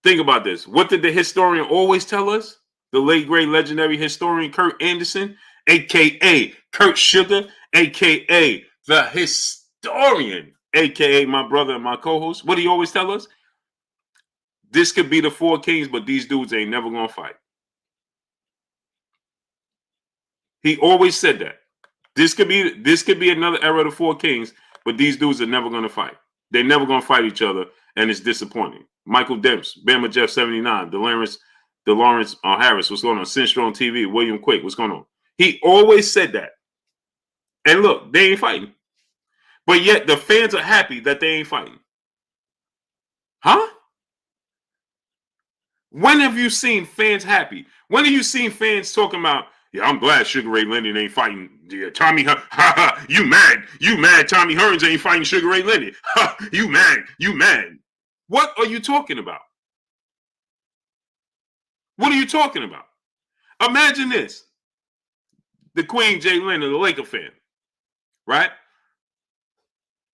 think about this. What did the historian always tell us? The late great legendary historian Kurt Anderson, aka Kurt Sugar, aka the historian, aka my brother and my co-host. What do you always tell us? This could be the 4 Kings, but these dudes ain't never gonna fight. He always said that. This could be another era of the 4 Kings, but these dudes are never going to fight. They're never going to fight each other, and it's disappointing. Michael Demps, Bama Jeff 79, DeLawrence Harris, what's going on? Sinstrong TV, William Quick, what's going on? He always said that. And look, they ain't fighting. But yet the fans are happy that they ain't fighting. Huh? When have you seen fans happy? When have you seen fans talking about, yeah, I'm glad Sugar Ray Leonard ain't fighting. Yeah, Tommy, you mad? You mad? Tommy Hearns ain't fighting Sugar Ray Leonard. You mad? You mad? What are you talking about? What are you talking about? Imagine this: the Queen Jay Leonard, the Laker fan, right?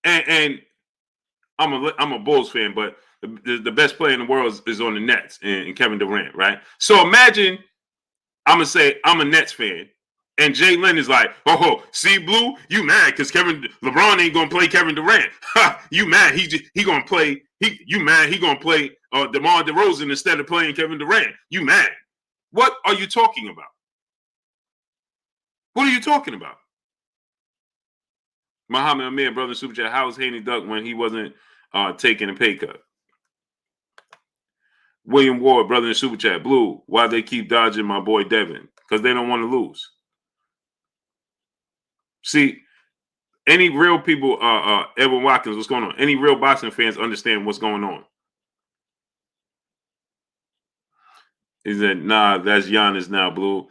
And I'm a Bulls fan, but the best player in the world is on the Nets and Kevin Durant, right? So imagine, I'm gonna say I'm a Nets fan, And Jay Lynn is like, oh, see, Blue, you mad because LeBron ain't gonna play Kevin Durant. Ha, you mad? He gonna play. You mad? He gonna play DeMar DeRozan instead of playing Kevin Durant. You mad? What are you talking about? What are you talking about? Muhammad Amir, brother Super Chat, how was Haney duck when he wasn't taking a pay cut? William Ward, brother in Super Chat, Blue, why they keep dodging my boy Devin? Because they don't want to lose. See, any real people, Edwin Watkins, what's going on? Any real boxing fans understand what's going on. He said, nah, that's Giannis now, Blue.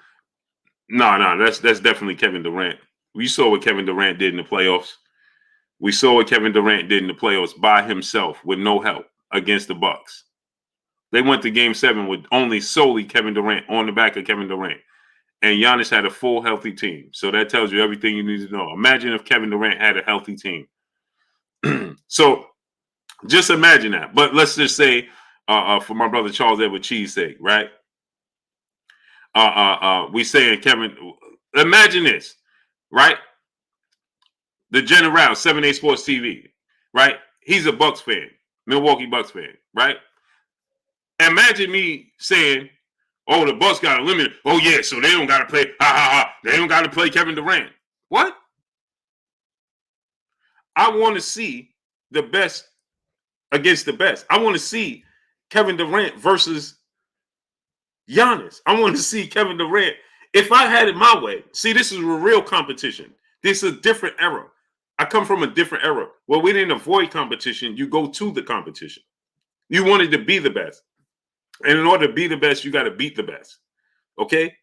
No, that's definitely Kevin Durant. We saw what Kevin Durant did in the playoffs. We saw what Kevin Durant did in the playoffs by himself with no help against the Bucks. They went to Game 7 with only solely Kevin Durant on the back of Kevin Durant. And Giannis had a full healthy team. So that tells you everything you need to know. Imagine if Kevin Durant had a healthy team. So just imagine that. But let's just say, for my brother Charles Edward Cheese sake, right? We saying Kevin, imagine this, right? The General, 7A Sports TV, right? He's a Bucks fan, Milwaukee Bucks fan, right? Imagine me saying, oh, the Bucks got eliminated. Oh, yeah, so they don't got to play. They don't got to play Kevin Durant. What? I want to see the best against the best. I want to see Kevin Durant versus Giannis. I want to see Kevin Durant. If I had it my way, see, this is a real competition. This is a different era. I come from a different era where we didn't avoid competition. You go to the competition. You wanted to be the best. And in order to be the best, you got to beat the best. Okay?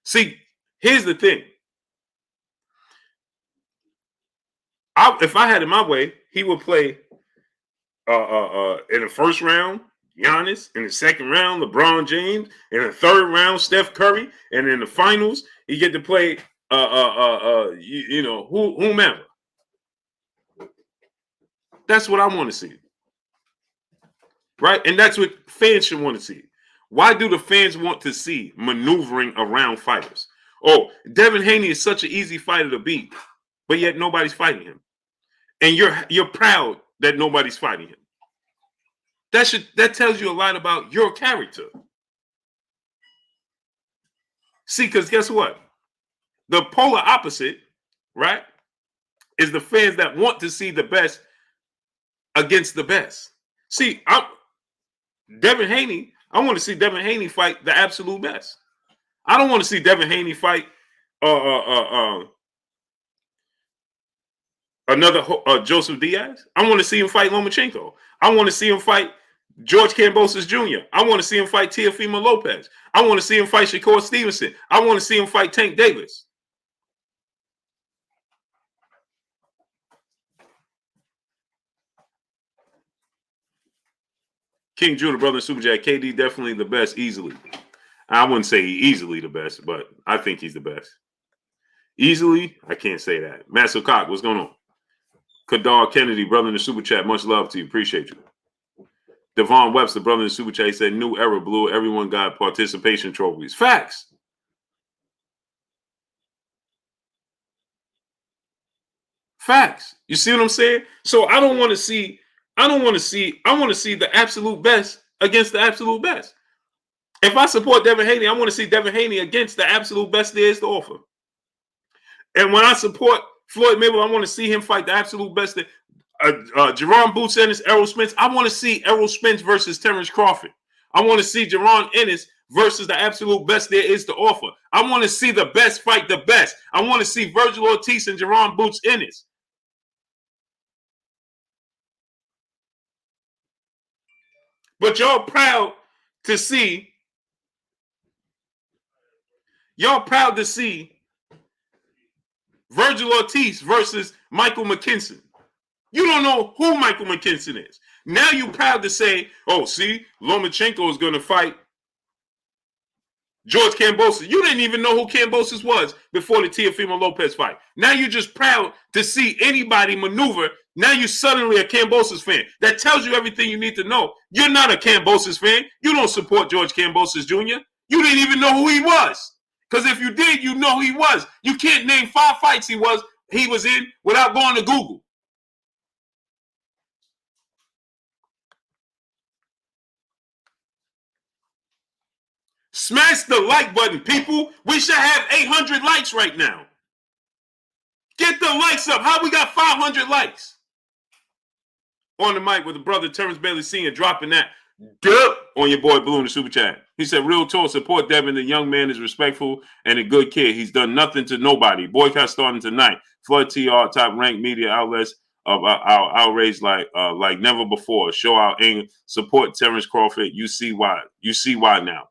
See, here's the thing. If I had it my way, he would play in the first round, Giannis. In the second round, LeBron James. In the third round, Steph Curry. And in the finals, you get to play, whomever. That's what I want to see. Right? And that's what fans should want to see. Why do the fans want to see maneuvering around fighters? Oh, Devin Haney is such an easy fighter to beat, but yet nobody's fighting him. And you're proud that nobody's fighting him. That tells you a lot about your character. See, because guess what? The polar opposite, right, is the fans that want to see the best against the best. See, Devin Haney, I want to see Devin Haney fight the absolute best. I don't want to see Devin Haney fight another Joseph Diaz. I want to see him fight Lomachenko. I want to see him fight George Kambosos Jr. I want to see him fight Teofimo Lopez. I want to see him fight Shakur Stevenson. I want to see him fight Tank Davis. King Judah, brother Super Jack, KD definitely the best easily. I wouldn't say easily the best, but I think he's the best. Easily, I can't say that. Master Cock, what's going on? Kadar Kennedy, brother in the Super Chat, much love to you. Appreciate you. Devon Webster, brother in the Super Chat, he said, new era, Blue. Everyone got participation trophies. Facts. Facts. You see what I'm saying? So I want to see the absolute best against the absolute best. If I support Devin Haney, I want to see Devin Haney against the absolute best there is to offer. And when I support Floyd Mayweather, I want to see him fight the absolute best. Jaron Boots Ennis, Errol Spence. I want to see Errol Spence versus Terrence Crawford. I want to see Jaron Ennis versus the absolute best there is to offer. I want to see the best fight the best. I want to see Virgil Ortiz and Jaron Boots Ennis. But y'all proud to see Virgil Ortiz versus Michael McKinson. You don't know who Michael McKinson is. Now you proud to say, oh, see, Lomachenko is going to fight George Kambosos. You didn't even know who Kambosos was before the Teofimo Lopez fight. Now you're just proud to see anybody maneuver. Now you're suddenly a Kambosos fan. That tells you everything you need to know. You're not a Kambosos fan. You don't support George Kambosos Jr. You didn't even know who he was. Because if you did, you know who he was. You can't name 5 fights he was in without going to Google. Smash the like button, people. We should have 800 likes right now. Get the likes up. How we got 500 likes? On the mic with the brother Terrence Bailey Sr. dropping that on your boy Blue in the super chat. He said, real talk, support Devin. The young man is respectful and a good kid. He's done nothing to nobody. Boycott starting tonight. Flood TR, top ranked media outlets of our outrage like never before. Show our anger. Support Terrence Crawford. You see why. You see why now.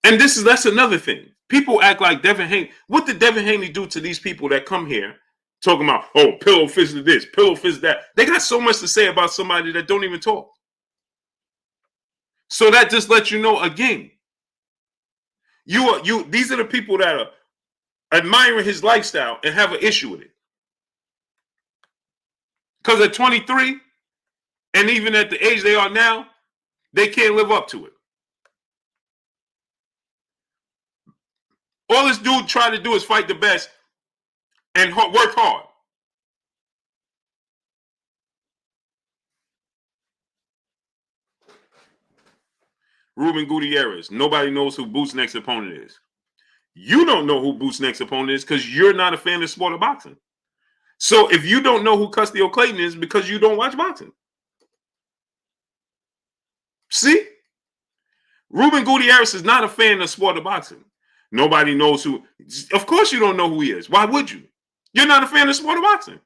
And that's another thing. People act like Devin Haney. What did Devin Haney do to these people that come here talking about, oh, pillow fist this, pillow fist that? They got so much to say about somebody that don't even talk. So that just lets you know again. These are the people that are admiring his lifestyle and have an issue with it. Because at 23, and even at the age they are now, they can't live up to it. All this dude tried to do is fight the best and work hard. Ruben Gutierrez. Nobody knows who Boots' next opponent is. You don't know who Boots' next opponent is because you're not a fan of the sport of boxing. So if you don't know who Castano Clayton is because you don't watch boxing. See? Ruben Gutierrez is not a fan of the sport of boxing. Nobody knows who. Of course you don't know who he is. Why would you? You're not a fan of the sport of boxing.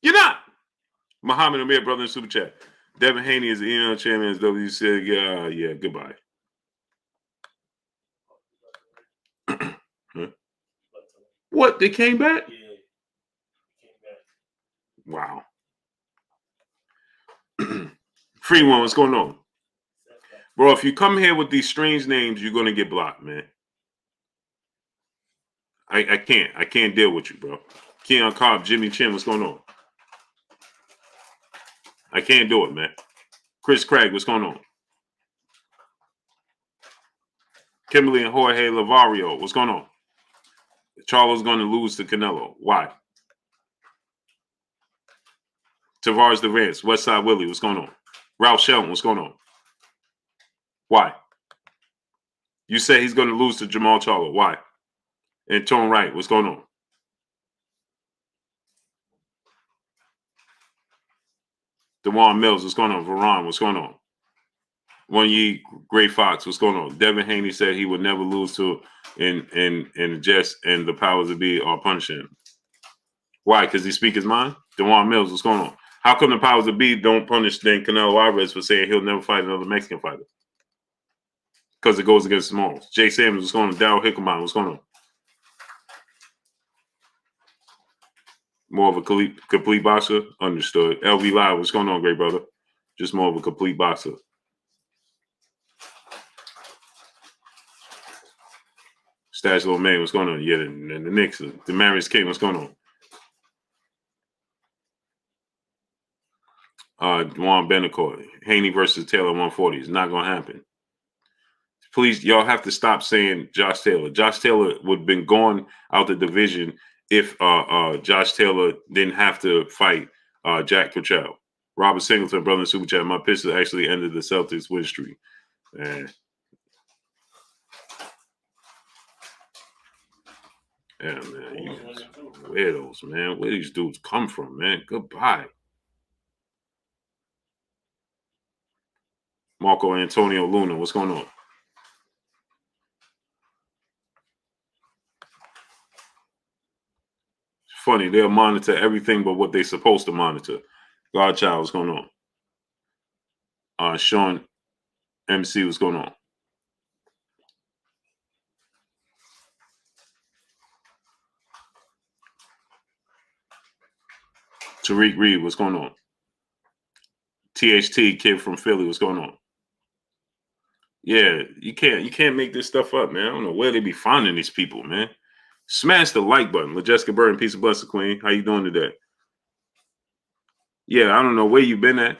You're not. Muhammad Amir, brother in super chat. Devin Haney is the email chairman. WC. Yeah, goodbye. Huh? What? They came back? Yeah. Wow. Free one, what's going on? Bro, if you come here with these strange names, you're going to get blocked, man. I can't deal with you, bro. Keon Cobb, Jimmy Chin, what's going on? I can't do it, man. Chris Craig, what's going on? Kimberly and Jorge Lavario, what's going on? Charlo's going to lose to Canelo. Why? Tavares Durant, Westside Willie, what's going on? Ralph Shelton, what's going on? Why? You say he's going to lose to Jermall Charlo. Why? And Tone Wright, what's going on? DeJuan Mills, what's going on? Veron, what's going on? One Ye Gray Fox, what's going on? Devin Haney said he would never lose to in Jets and the powers that be are punishing him. Why? Because he speak his mind? DeJuan Mills, what's going on? How come the powers that be don't punish then Canelo Alvarez for saying he'll never fight another Mexican fighter? Because it goes against Smalls. Jay Samuels, what's going on? Darryl Hickelman, what's going on? More of a complete boxer? Understood. LV Live, what's going on, great brother? Just more of a complete boxer. Stash Little Man, what's going on? Yeah, and the Knicks, the Marius King, what's going on? Juan Benacourt, Haney versus Taylor 140 is not going to happen. Please, y'all have to stop saying Josh Taylor. Josh Taylor would have been gone out the division if Josh Taylor didn't have to fight Jack Cottrell. Robert Singleton, brother in super chat. My pistol actually ended the Celtics win streak. Man. Yeah, man. You guys weirdos, man. Where these dudes come from, man? Goodbye. Marco Antonio Luna, what's going on? It's funny, they'll monitor everything but what they're supposed to monitor. Godchild, what's going on? Sean MC, what's going on? Tariq Reed, what's going on? THT kid from Philly, what's going on? Yeah, you can't make this stuff up, man. I don't know where they be finding these people, man. Smash the like button. LaJessica Burton, peace of blessing, Queen. How you doing today? Yeah, I don't know where you been at.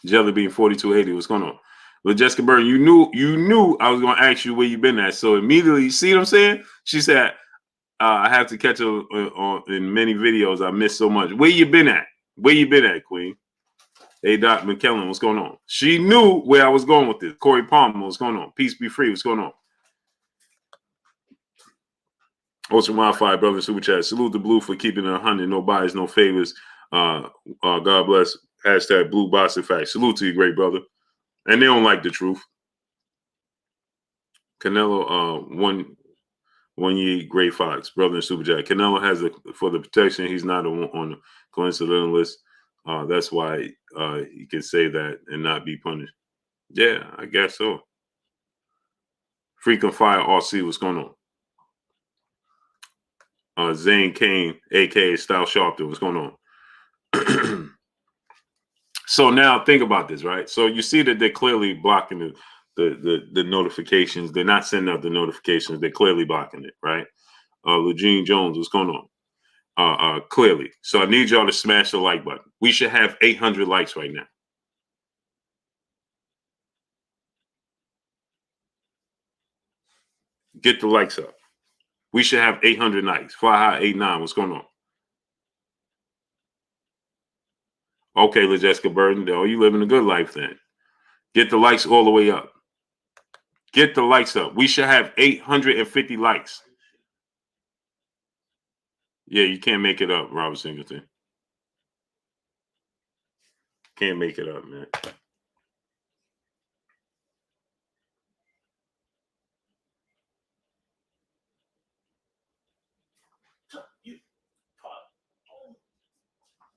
Jelly Bean 4280. What's going on? Well, Jessica Byrne, you knew I was going to ask you where you been at. So immediately, you see what I'm saying? She said, I have to catch her in many videos. I missed so much. Where you been at? Where you been at, Queen? Hey, Doc McKellen, what's going on? She knew where I was going with this. Corey Palmer, what's going on? Peace be free, what's going on? Ocean Wildfire, brother, super chat. Salute the Blue for keeping it 100. No bias, no favors. God bless. Hashtag Blue Boxing Facts. Salute to you, great brother. And they don't like the truth. Canelo, one year, Gray Fox, brother in Super Jack. Canelo has for the protection. He's not on the coincidental list. That's why he can say that and not be punished. Yeah, I guess so. Freaking Fire RC, what's going on? Zane Kane, aka Style Sharpton, what's going on? So now think about this, right? So you see that they're clearly blocking the notifications. They're not sending out the notifications. They're clearly blocking it, right? Eugene Jones, what's going on? Clearly. So I need y'all to smash the like button. We should have 800 likes right now. Get the likes up. We should have 800 likes. Fly high 89. What's going on? Okay, LaJessica Burden. Oh, you living a good life then. Get the likes all the way up. Get the likes up. We should have 850 likes. Yeah, you can't make it up, Robert Singleton. Can't make it up, man.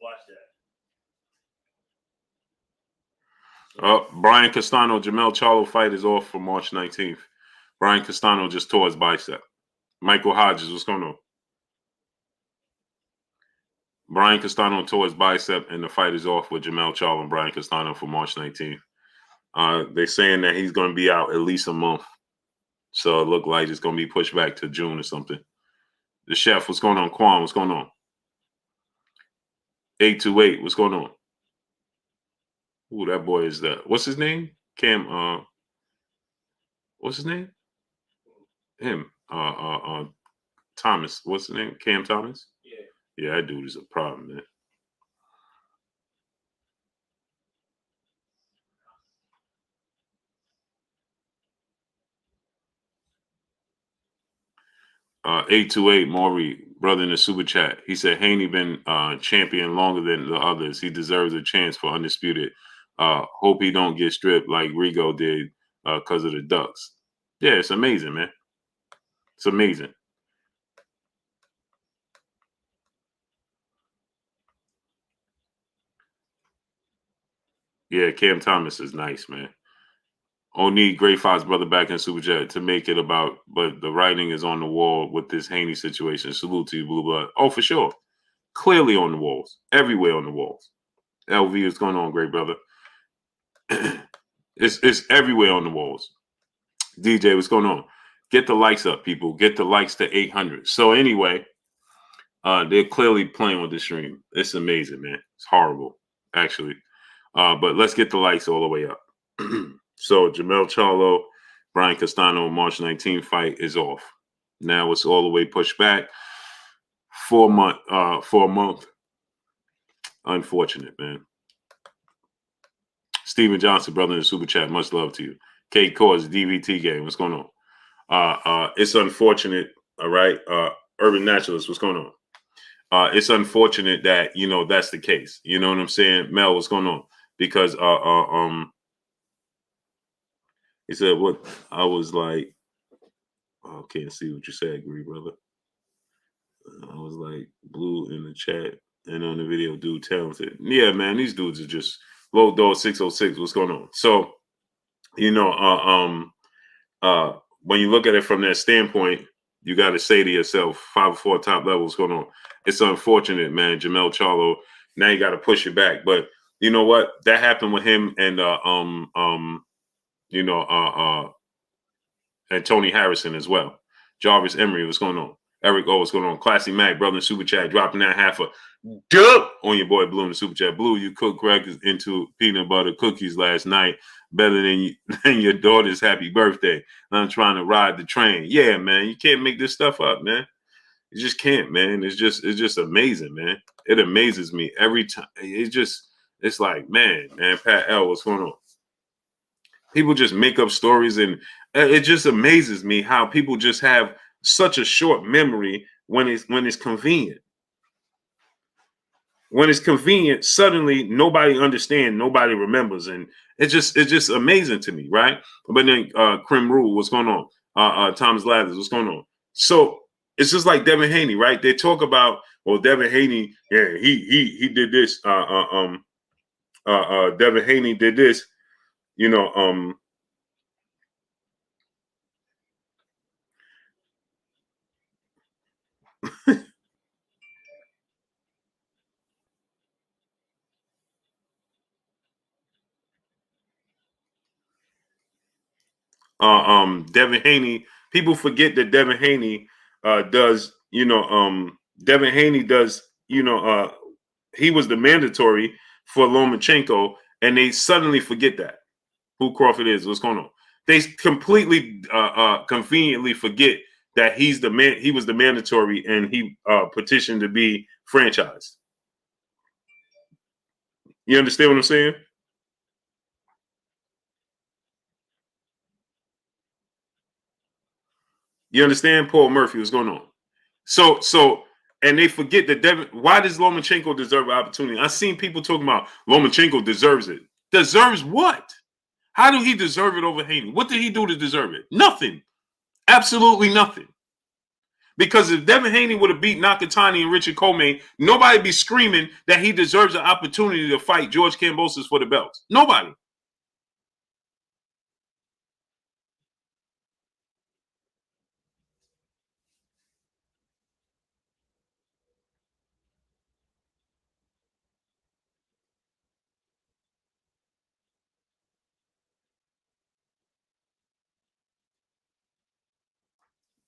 Watch that. Brian Castano, Jamel Charlo fight is off for March 19th. Brian Castano just tore his bicep. Michael Hodges, what's going on? Brian Castano tore his bicep, and the fight is off with Jamel Charlo and Brian Castano for March 19th. They're saying that he's going to be out at least a month. So it looked like it's going to be pushed back to June or something. The chef, what's going on? Quan, what's going on? 828, what's going on? Ooh, that boy is what's his name? Cam, what's his name? Him. Thomas. What's his name? Cam Thomas? Yeah. Yeah, that dude is a problem, man. Uh, 828, Maury, brother in the super chat. He said Haney been champion longer than the others. He deserves a chance for undisputed. Hope he don't get stripped like Rigo did because of the Ducks. Yeah, it's amazing, man. It's amazing. Yeah, Cam Thomas is nice, man. Need Great Fox brother back in Super Chat to make it about, but the writing is on the wall with this Haney situation. Salute to you, Blue Blood. Oh, for sure. Clearly on the walls. Everywhere on the walls. LV is going on, great brother. It's everywhere on the walls. DJ, what's going on? Get the likes up, people. Get the likes to 800. So anyway, they're clearly playing with the stream. It's amazing, man. It's horrible, actually. But let's get the likes all the way up. So Jamel Charlo, Brian Castano, March 19th fight is off. Now it's all the way pushed back for a month. Unfortunate, man. Steven Johnson, brother in the super chat, much love to you. Kate Coors, DVT game, what's going on? It's unfortunate, all right? Urban Naturalist, what's going on? It's unfortunate that, that's the case. You know what I'm saying? Mel, what's going on? Because he said, what? I was like, I can't see what you said, agree, brother. I was like, Blue in the chat and on the video, dude, talented. Yeah, man, these dudes are just low dog 606. What's going on? So, when you look at it from that standpoint, you got to say to yourself, 5-4 top level, what's going on? It's unfortunate, man. Jamel Charlo, now you got to push it back. But you know what? That happened with him and and Tony Harrison as well. Jarvis Emery, what's going on? Eric, oh, what's going on? Classy Mac, brother, in super chat, dropping that half a dub on your boy Blue in the super chat. Blue, you cooked crackers into peanut butter cookies last night, better than your daughter's happy birthday. I'm trying to ride the train. Yeah, man, you can't make this stuff up, man. You just can't, man. It's just amazing, man. It amazes me every time. It's like, man, Pat L, what's going on? People just make up stories, and it just amazes me how people just have such a short memory when it's convenient. When it's convenient, suddenly nobody understands, nobody remembers, and it's just amazing to me, right? But then Krim Rule, what's going on? Thomas Lathers, what's going on? So it's just like Devin Haney, right? They talk about, well, Devin Haney, yeah, he did this. Devin Haney did this, you know. Devin Haney. People forget that Devin Haney does. Devin Haney does. He was the mandatory for Lomachenko, and they suddenly forget that who Crawford is. What's going on? They completely, conveniently forget that he's the man. He was the mandatory, and he petitioned to be franchised. You understand what I'm saying? You understand? Paul Murphy, what's going on? So, and they forget that Devin. Why does Lomachenko deserve an opportunity? I've seen people talking about Lomachenko deserves it. Deserves what? How do he deserve it over Haney? What did he do to deserve it? Nothing. Absolutely nothing. Because if Devin Haney would have beat Nakatani and Richard Coleman, nobody be screaming that he deserves an opportunity to fight George Kambosos for the belts. Nobody.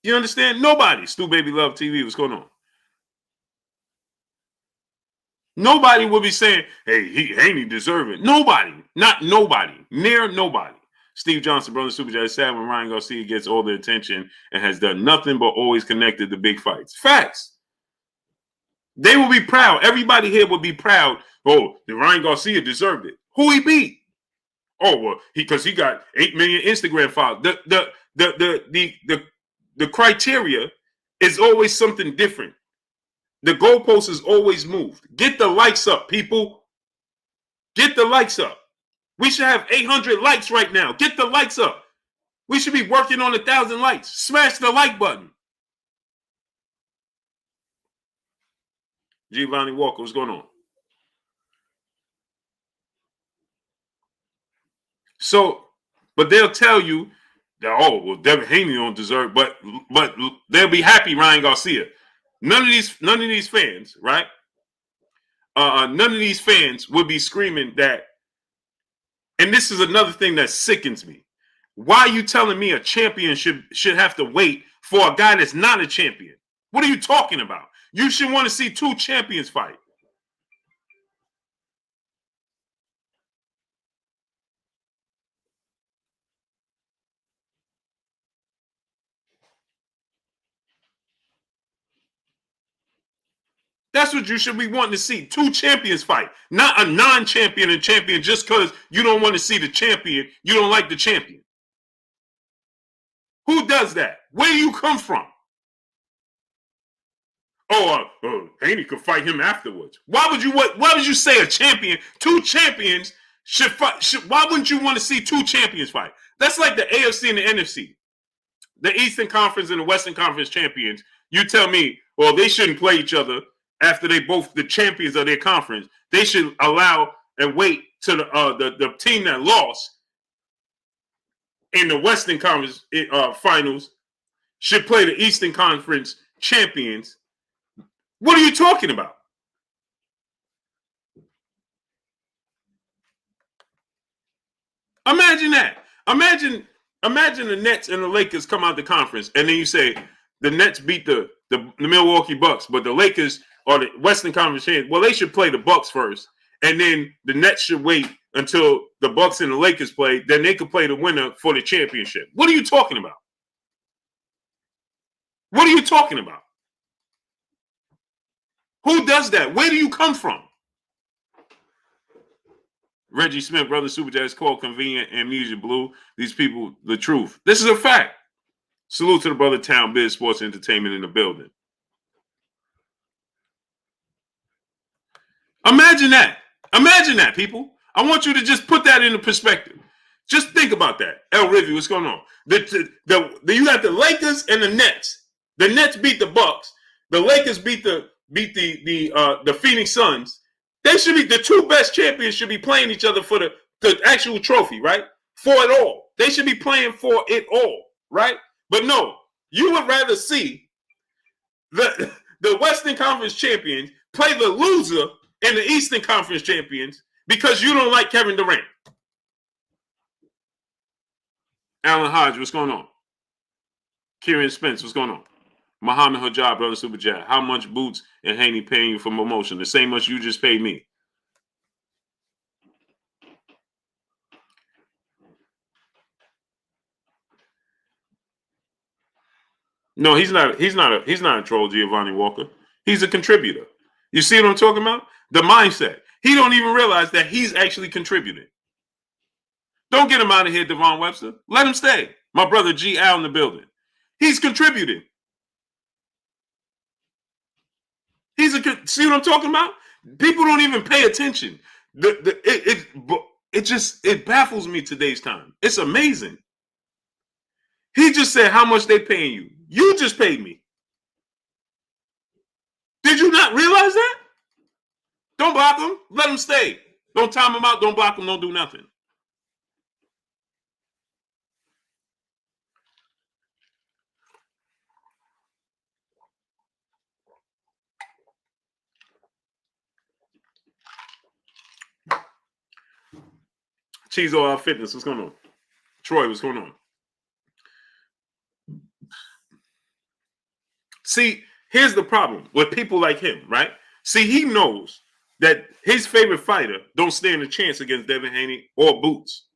You understand? Nobody. Stu Baby Love TV, what's going on? Nobody will be saying, hey, Haney deserve it. Nobody. Not nobody. Near nobody. Steve Johnson, brother super chat, sad when Ryan Garcia gets all the attention and has done nothing but always connected to big fights. Facts. They will be proud. Everybody here will be proud. Oh, the Ryan Garcia deserved it. Who he beat? Oh, well, because he got 8 million Instagram followers. The criteria is always something different. The goalpost is always moved. Get the likes up, people. Get the likes up. We should have 800 likes right now. Get the likes up. We should be working on 1,000 likes. Smash the like button. Giovanni Walker, what's going on? So, but they'll tell you that, oh, well, Devin Haney don't deserve, but they'll be happy Ryan Garcia. None of these fans, right? None of these fans would be screaming that. And this is another thing that sickens me. Why are you telling me a champion should have to wait for a guy that's not a champion? What are you talking about? You should want to see two champions fight. That's what you should be wanting to see. Two champions fight, not a non-champion and champion just because you don't want to see the champion. You don't like the champion. Who does that? Where do you come from? Haney could fight him afterwards. Why would you say a champion? Two champions should fight. Why wouldn't you want to see two champions fight? That's like the AFC and the NFC, the Eastern Conference and the Western Conference champions. You tell me, well, they shouldn't play each other after they both the champions of their conference. They should allow and wait to the team that lost in the Western Conference finals should play the Eastern Conference champions. What are you talking about? Imagine that. Imagine the Nets and the Lakers come out the conference, and then you say the Nets beat the the Milwaukee Bucks, but the Lakers are the Western Conference champions. Well, they should play the Bucks first, and then the Nets should wait until the Bucks and the Lakers play. Then they could play the winner for the championship. What are you talking about? What are you talking about? Who does that? Where do you come from? Reggie Smith, brother Super Jazz, called convenient amnesia blue. These people, the truth. This is a fact. Salute to the brother Town Biz Sports Entertainment in the building. Imagine that. Imagine that, people. I want you to just put that into perspective. Just think about that. El Rivy, what's going on? You got the Lakers and the Nets. The Nets beat the Bucks. The Lakers beat the Phoenix Suns. They should be the two best champions. Should be playing each other for the actual trophy, right? For it all. They should be playing for it all, right? But no, you would rather see the Western Conference champions play the loser in the Eastern Conference champions because you don't like Kevin Durant. Alan Hodge, what's going on? Kieran Spence, what's going on? Muhammad Hajab, brother Super Jazz. How much Boots and Haney paying you for promotion? The same much you just paid me. No, he's not a troll, Giovanni Walker. He's a contributor. You see what I'm talking about? The mindset. He don't even realize that he's actually contributing. Don't get him out of here, Devon Webster. Let him stay. My brother G. Al in the building. He's contributing. See what I'm talking about? People don't even pay attention. It baffles me today's time. It's amazing. He just said how much they paying you. You just paid me. Did you not realize that? Don't block him. Let him stay. Don't time him out. Don't block him. Don't do nothing. Cheese Oil Fitness, what's going on? Troy, what's going on? See, here's the problem with people like him, right? See, he knows that his favorite fighter don't stand a chance against Devin Haney or Boots.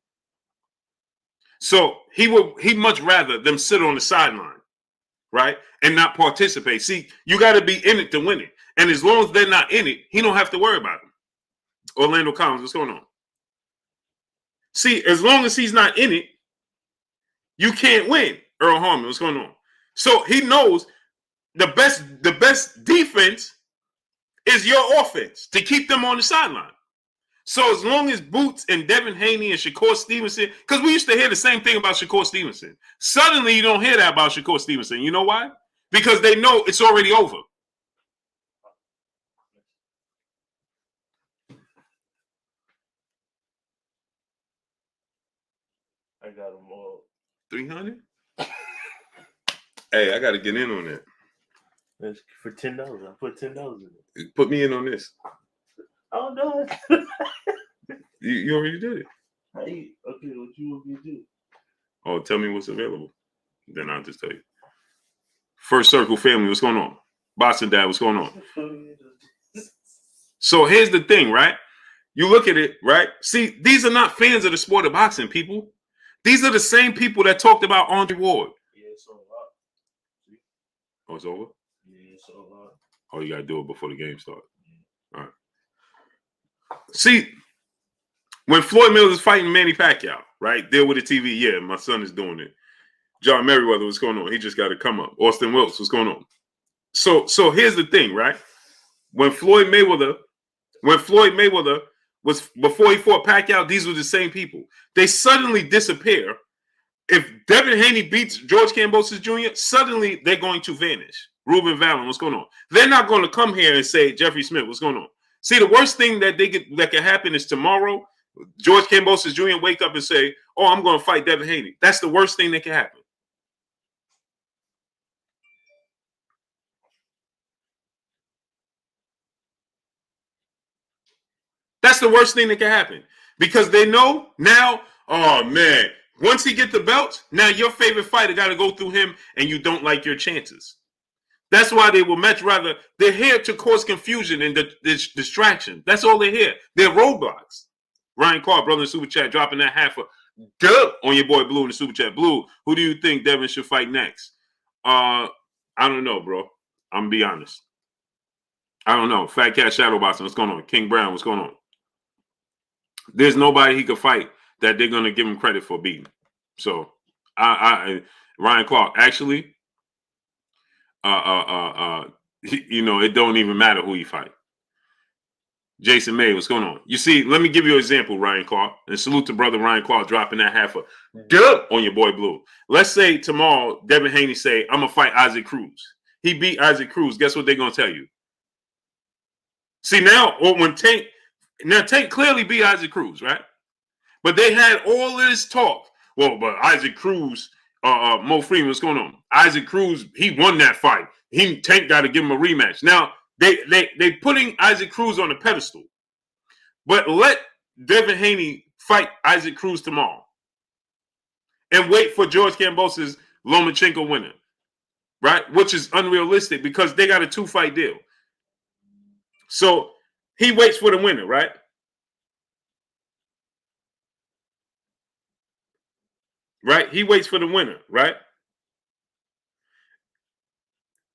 So he'd much rather them sit on the sideline, right? And not participate. See, you got to be in it to win it. And as long as they're not in it, he don't have to worry about them. Orlando Collins, what's going on? See, as long as he's not in it, you can't win. Earl Harmon, what's going on? So he knows the best defense is your offense to keep them on the sideline. So as long as Boots and Devin Haney and Shakur Stevenson, because we used to hear the same thing about Shakur Stevenson. Suddenly you don't hear that about Shakur Stevenson. You know why? Because they know it's already over. I got them all. 300? Hey, I got to get in on that. That's for $10. I put $10 in it. Put me in on this. Oh no! You already did it. Hey, okay, what you want me to do? Oh, tell me what's available. Then I'll just tell you. First Circle family, what's going on? Boston Dad, what's going on? So here's the thing, right? You look at it, right? See, these are not fans of the sport of boxing, people. These are the same people that talked about Andre Ward. Yeah, it's over. Oh, it's over? Yeah, it's over. Oh, you got to do it before the game starts. All right. See, when Floyd Mayweather is fighting Manny Pacquiao, right? Deal with the TV. Yeah, my son is doing it. John Merriweather, what's going on? He just got to come up. Austin Wilkes, what's going on? So here's the thing, right? When Floyd Mayweather was, before he fought Pacquiao, these were the same people. They suddenly disappear. If Devin Haney beats George Kambosos Jr., suddenly they're going to vanish. Ruben Vallon, what's going on? They're not going to come here and say, Jeffrey Smith, what's going on? See, the worst thing that can happen is tomorrow, George Kambosos Jr. wake up and say, oh, I'm going to fight Devin Haney. That's the worst thing that can happen. That's the worst thing that can happen. Because they know now, oh, man, once he gets the belts, now your favorite fighter got to go through him and you don't like your chances. That's why they will much rather, they're here to cause confusion and distraction. That's all they're here. They're roadblocks. Ryan Clark, brother in Super Chat, dropping that half a dub on your boy Blue in the Super Chat. Blue, who do you think Devin should fight next? I don't know, bro. I'm going to be honest. I don't know. Fat Cat Shadowboxing, what's going on? King Brown, what's going on? There's nobody he could fight that they're going to give him credit for beating. So, Ryan Clark, actually, it don't even matter who you fight. Jason May, what's going on? You see, let me give you an example, Ryan Clark, and salute to brother Ryan Clark dropping that half a dub on your boy Blue. Let's say tomorrow Devin Haney say, I'm going to fight Isaac Cruz. He beat Isaac Cruz. Guess what they're going to tell you? See, now, when Tank clearly beat Isaac Cruz, right? But they had all this talk. Well, but Isaac Cruz, Mo Freeman, what's going on? Isaac Cruz, he won that fight. Tank got to give him a rematch. Now, they putting Isaac Cruz on a pedestal. But let Devin Haney fight Isaac Cruz tomorrow. And wait for George Kambosos' Lomachenko winner. Right? Which is unrealistic because they got a 2-fight deal. So he waits for the winner, right? Right? He waits for the winner, right?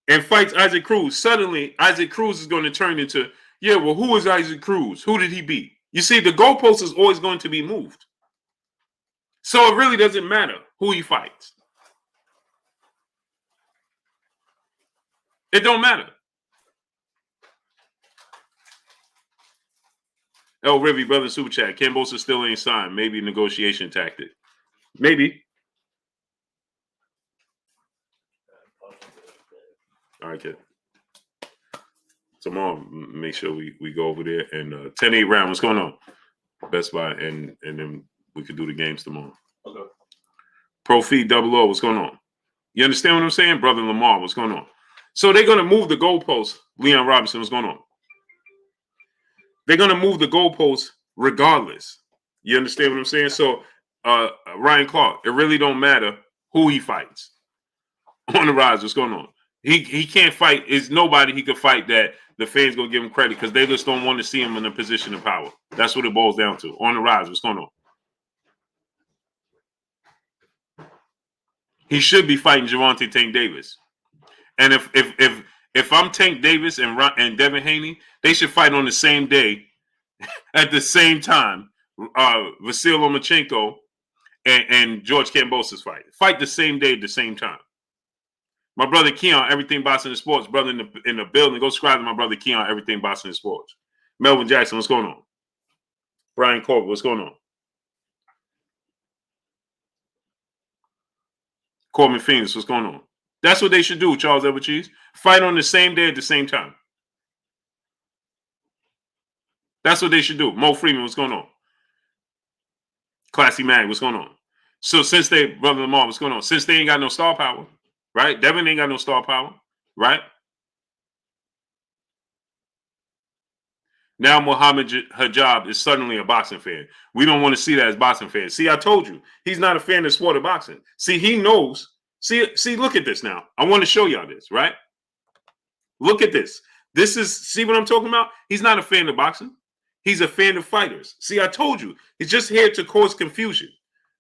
And fights Isaac Cruz. Suddenly, Isaac Cruz is going to turn into, yeah, well, who is Isaac Cruz? Who did he beat? You see, the goalpost is always going to be moved. So it really doesn't matter who he fights. It don't matter. El Rivy, brother, super chat. Kambosos still ain't signed. Maybe a negotiation tactic. Maybe. All right, kid. Tomorrow, make sure we go over there and 10-8 round. What's going on? Best Buy, and then we could do the games tomorrow. Okay. Pro Feed 00, what's going on? You understand what I'm saying? Brother Lamar, what's going on? So they're going to move the goalposts. Leon Robinson, what's going on? They're going to move the goalposts regardless. You understand what I'm saying? So Ryan Clark, it really don't matter who he fights. On the rise, what's going on? He can't fight. It's nobody he could fight that the fans going to give him credit because they just don't want to see him in a position of power. That's what it boils down to. On the rise, what's going on? He should be fighting Gervonta Tank Davis. And if I'm Tank Davis and Devin Haney, they should fight on the same day at the same time. Vasyl Lomachenko and George Kambosos fight the same day at the same time. My brother Keon, Everything Boxing and Sports, brother in the building. Go subscribe to my brother Keon, Everything Boxing and Sports. Melvin Jackson, what's going on? Brian Corbett, what's going on? Corbin Phoenix, what's going on? That's what they should do, Charles Edward Cheese. Fight on the same day at the same time. That's what they should do. Mo Freeman, what's going on? Classy Mag, what's going on? So since Brother Lamar, what's going on? Since they ain't got no star power, right? Devin ain't got no star power, right? Now Muhammad Hijab is suddenly a boxing fan. We don't want to see that as boxing fans. See, I told you, he's not a fan of the sport of boxing. See, he knows. See, look at this now. I want to show y'all this, right? Look at this. See what I'm talking about? He's not a fan of boxing. He's a fan of fighters. See, I told you, he's just here to cause confusion.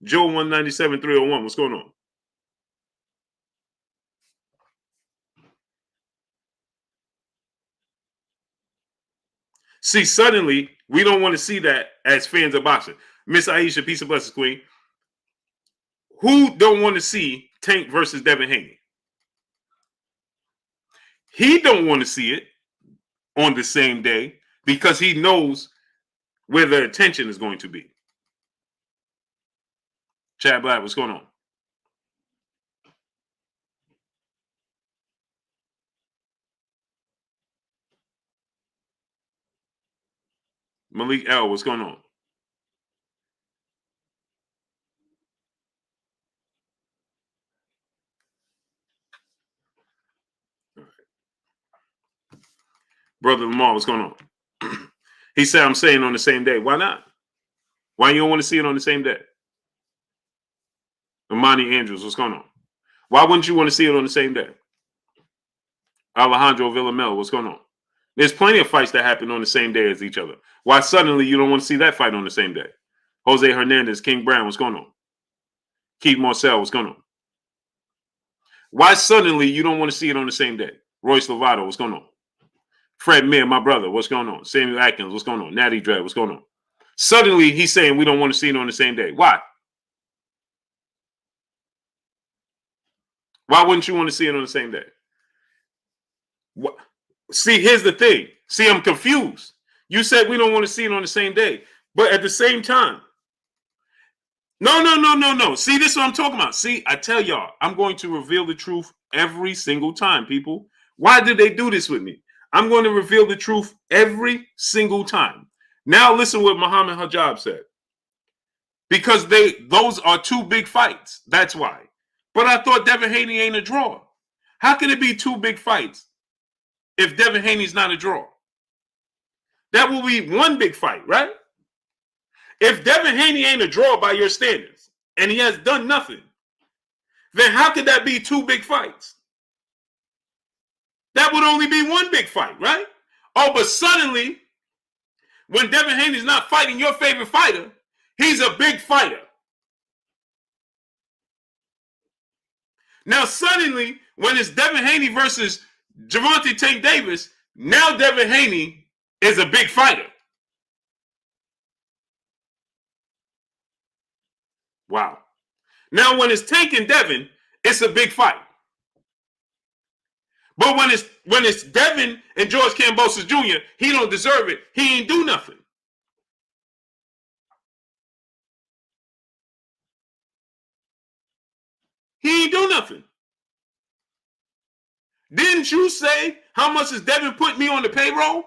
Joe 197-301, what's going on? See, suddenly, we don't want to see that as fans of boxing. Miss Aisha, peace and blessings, queen. Who don't want to see Tank versus Devin Haney? He don't want to see it on the same day because he knows where the attention is going to be. Chad Black, what's going on? Malik L, what's going on? Brother Lamar, what's going on? He said, I'm saying on the same day. Why not? Why you don't want to see it on the same day? Imani Andrews, what's going on? Why wouldn't you want to see it on the same day? Alejandro Villamel, what's going on? There's plenty of fights that happen on the same day as each other. Why suddenly you don't want to see that fight on the same day? Jose Hernandez, King Brown, what's going on? Keith Marcel, what's going on? Why suddenly you don't want to see it on the same day? Royce Lovato, what's going on? Fred Mir, my brother, what's going on? Samuel Atkins, what's going on? Natty Dread, what's going on? Suddenly he's saying we don't want to see it on the same day. Why? Why wouldn't you want to see it on the same day? What? See, here's the thing. See, I'm confused. You said we don't want to see it on the same day, but at the same time, no. See, this is what I'm talking about. See, I tell y'all, I'm going to reveal the truth every single time, people. Why did they do this with me? I'm going to reveal the truth every single time. Now listen what Muhammad Hajab said. Because those are two big fights. That's why. But I thought Devin Haney ain't a draw. How can it be two big fights if Devin Haney's not a draw? That will be one big fight, right? If Devin Haney ain't a draw by your standards and he has done nothing, then how could that be two big fights? That would only be one big fight, right? Oh, but suddenly, when Devin Haney's not fighting your favorite fighter, he's a big fighter. Now, suddenly, when it's Devin Haney versus Gervonta Tank Davis, now Devin Haney is a big fighter. Wow. Now, when it's Tank and Devin, it's a big fight. But when it's Devin and George Kambosos Jr., he don't deserve it. He ain't do nothing. He ain't do nothing. Didn't you say how much does Devin put me on the payroll?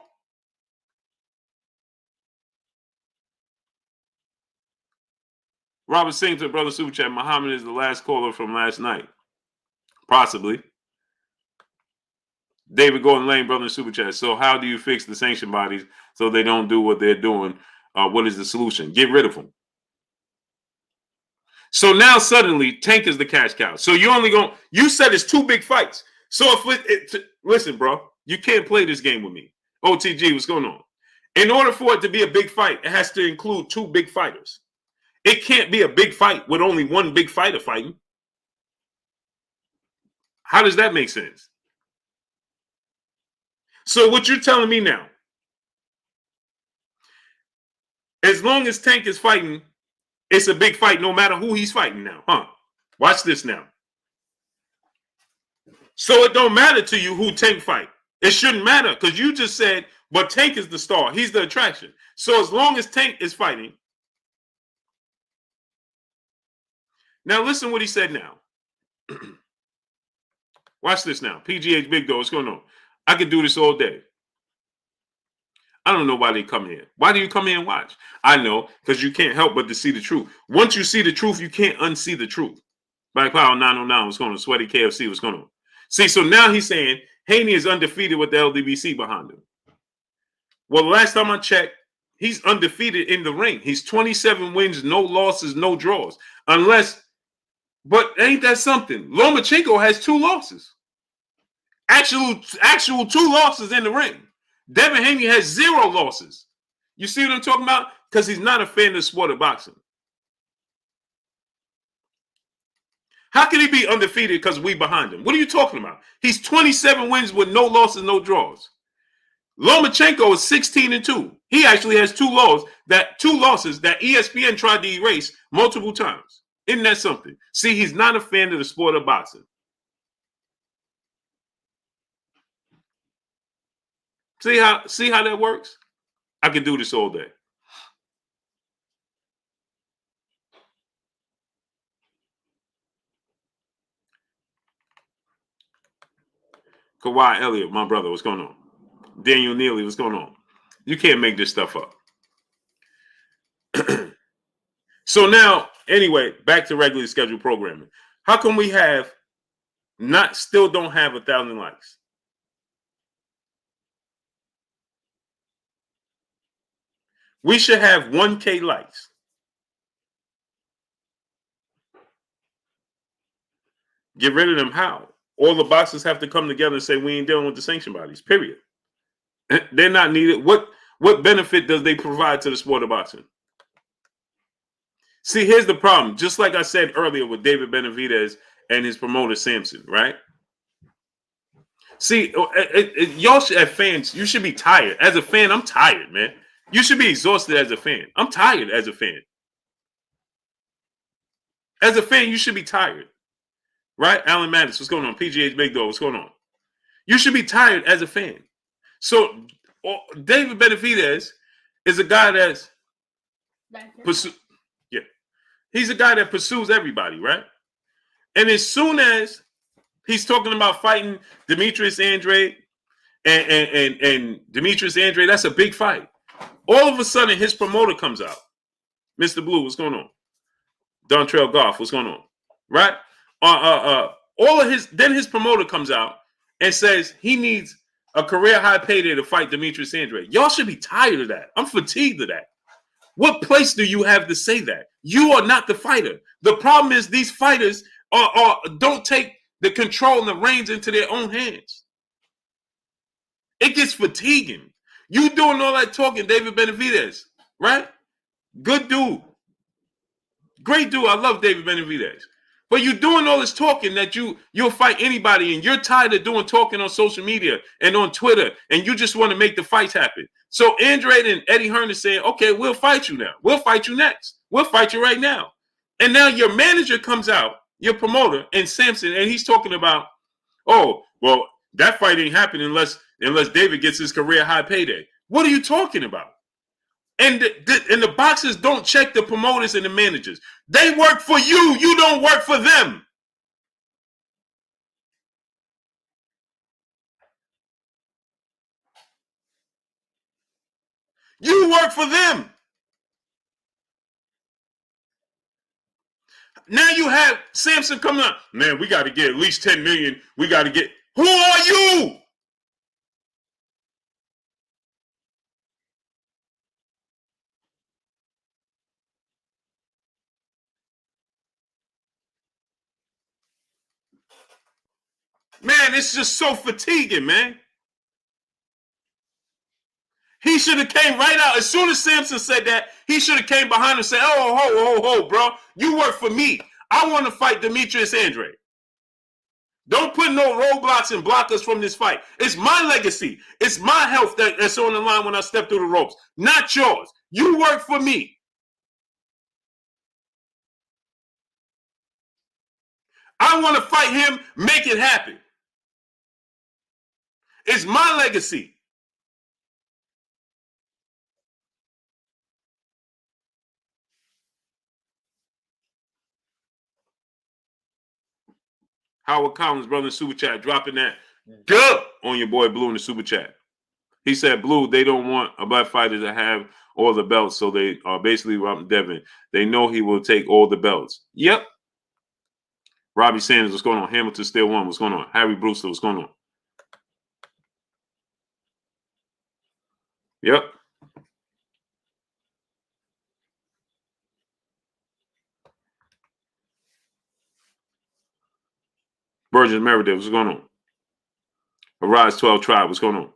Robert Singleton, brother super chat. Muhammad is the last caller from last night. Possibly. David Gordon Lane, brother in super chat. So how do you fix the sanction bodies so they don't do what they're doing? What is the solution? Get rid of them. So now suddenly Tank is the cash cow. So you said it's two big fights. So listen, bro, you can't play this game with me. OTG, what's going on? In order for it to be a big fight, it has to include two big fighters. It can't be a big fight with only one big fighter fighting. How does that make sense? So what you're telling me now, as long as Tank is fighting, it's a big fight no matter who he's fighting now, huh? Watch this now. So it don't matter to you who Tank fight. It shouldn't matter because you just said, but Tank is the star. He's the attraction. So as long as Tank is fighting. Now listen what he said now. Watch this now. PGH Big Dog, what's going on? I could do this all day. I don't know why they come here. Why do you come here and watch? I know, because you can't help but to see the truth. Once you see the truth, you can't unsee the truth. Black Power 909, what's going on? Sweaty KFC, what's going on? See, so now he's saying Haney is undefeated with the LDBC behind him. Well, last time I checked, he's undefeated in the ring. He's 27 wins, no losses, no draws. But ain't that something? Lomachenko has 2 losses. Actual 2 losses in the ring. Devin Haney has 0 losses. You see what I'm talking about? Because he's not a fan of the sport of boxing. How can he be undefeated because we behind him? What are you talking about? He's 27 wins with no losses, no draws. Lomachenko is 16-2. He actually has 2 losses that ESPN tried to erase multiple times. Isn't that something? See, he's not a fan of the sport of boxing. See how that works? I could do this all day. Kawhi Elliott, my brother, what's going on? Daniel Neely, what's going on? You can't make this stuff up. So now, anyway, back to regularly scheduled programming. How come we still don't have 1,000 likes? We should have 1K likes. Get rid of them how? all the boxers have to come together and say we ain't dealing with the sanction bodies. Period. They're not needed. What benefit does they provide to the sport of boxing? See, here's the problem. Just like I said earlier with David Benavidez and his promoter Sampson, right? See, y'all as fans, you should be tired. As a fan, I'm tired, man. You should be exhausted as a fan. I'm tired as a fan. As a fan, you should be tired. Right? Alan Mattis, what's going on? PGH Big Dog, what's going on? You should be tired as a fan. So, David Benavidez is a guy that's he's a guy that pursues everybody, right? And as soon as he's talking about fighting Demetrius Andrade and Demetrius Andrade, that's a big fight. All of a sudden, his promoter comes out. Mr. Blue, what's going on? Dontrell Goff, what's going on? Right? Then his promoter comes out and says he needs a career high payday to fight Demetrius Andrade. Y'all should be tired of that. I'm fatigued of that. What place do you have to say that? You are not the fighter. The problem is these fighters don't take the control and the reins into their own hands. It gets fatiguing. You doing all that talking, David Benavidez, right? Good dude. Great dude. I love David Benavidez. But you're doing all this talking that you'll fight anybody, and you're tired of doing talking on social media and on Twitter, and you just want to make the fights happen. So Andrade and Eddie Hearn is saying, okay, we'll fight you now. We'll fight you next. We'll fight you right now. And now your manager comes out, your promoter, and Sampson, and he's talking about, oh, well, that fight ain't happening unless David gets his career high payday. What are you talking about? And the boxers don't check the promoters and the managers. They work for you. You don't work for them. You work for them. Now you have Sampson coming up. Man, we got to get at least 10 million. We got to get. Who are you? Man, it's just so fatiguing, man. He should have came right out. As soon as Sampson said that, he should have came behind him and said, oh, ho, bro. You work for me. I want to fight Demetrius Andrade. Don't put no roadblocks and block us from this fight. It's my legacy. It's my health that's on the line when I step through the ropes, not yours. You work for me. I want to fight him, make it happen. It's my legacy. Howard Collins, brother, in super chat, dropping that duh on your boy Blue in the super chat. He said, Blue, they don't want a black fighter to have all the belts, so they are basically robbing Devin. They know he will take all the belts. Yep. Robbie Sanders, what's going on? Hamilton still won. What's going on? Harry Brewster, what's going on? Yep. Virgin Meredith, what's going on? Arise 12 Tribe, what's going on?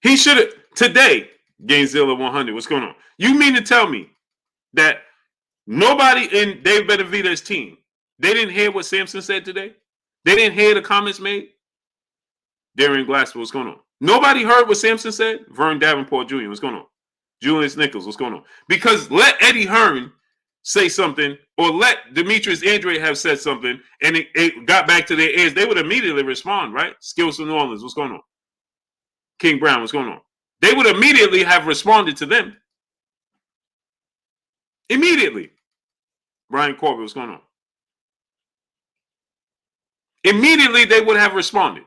He should have, today, Gainzilla 100, what's going on? You mean to tell me that nobody in Dave Benavidez's team, they didn't hear what Sampson said today? They didn't hear the comments made? Darian Glasper, what's going on? Nobody heard what Sampson said? Vern Davenport Jr., what's going on? Julius Nichols, what's going on? Because let Eddie Hearn say something, or let Demetrius Andrade have said something, and it got back to their ears, they would immediately respond, right? Skills from New Orleans, what's going on? King Brown, what's going on? They would immediately have responded to them. Immediately. Brian Corbett, what's going on? Immediately, they would have responded.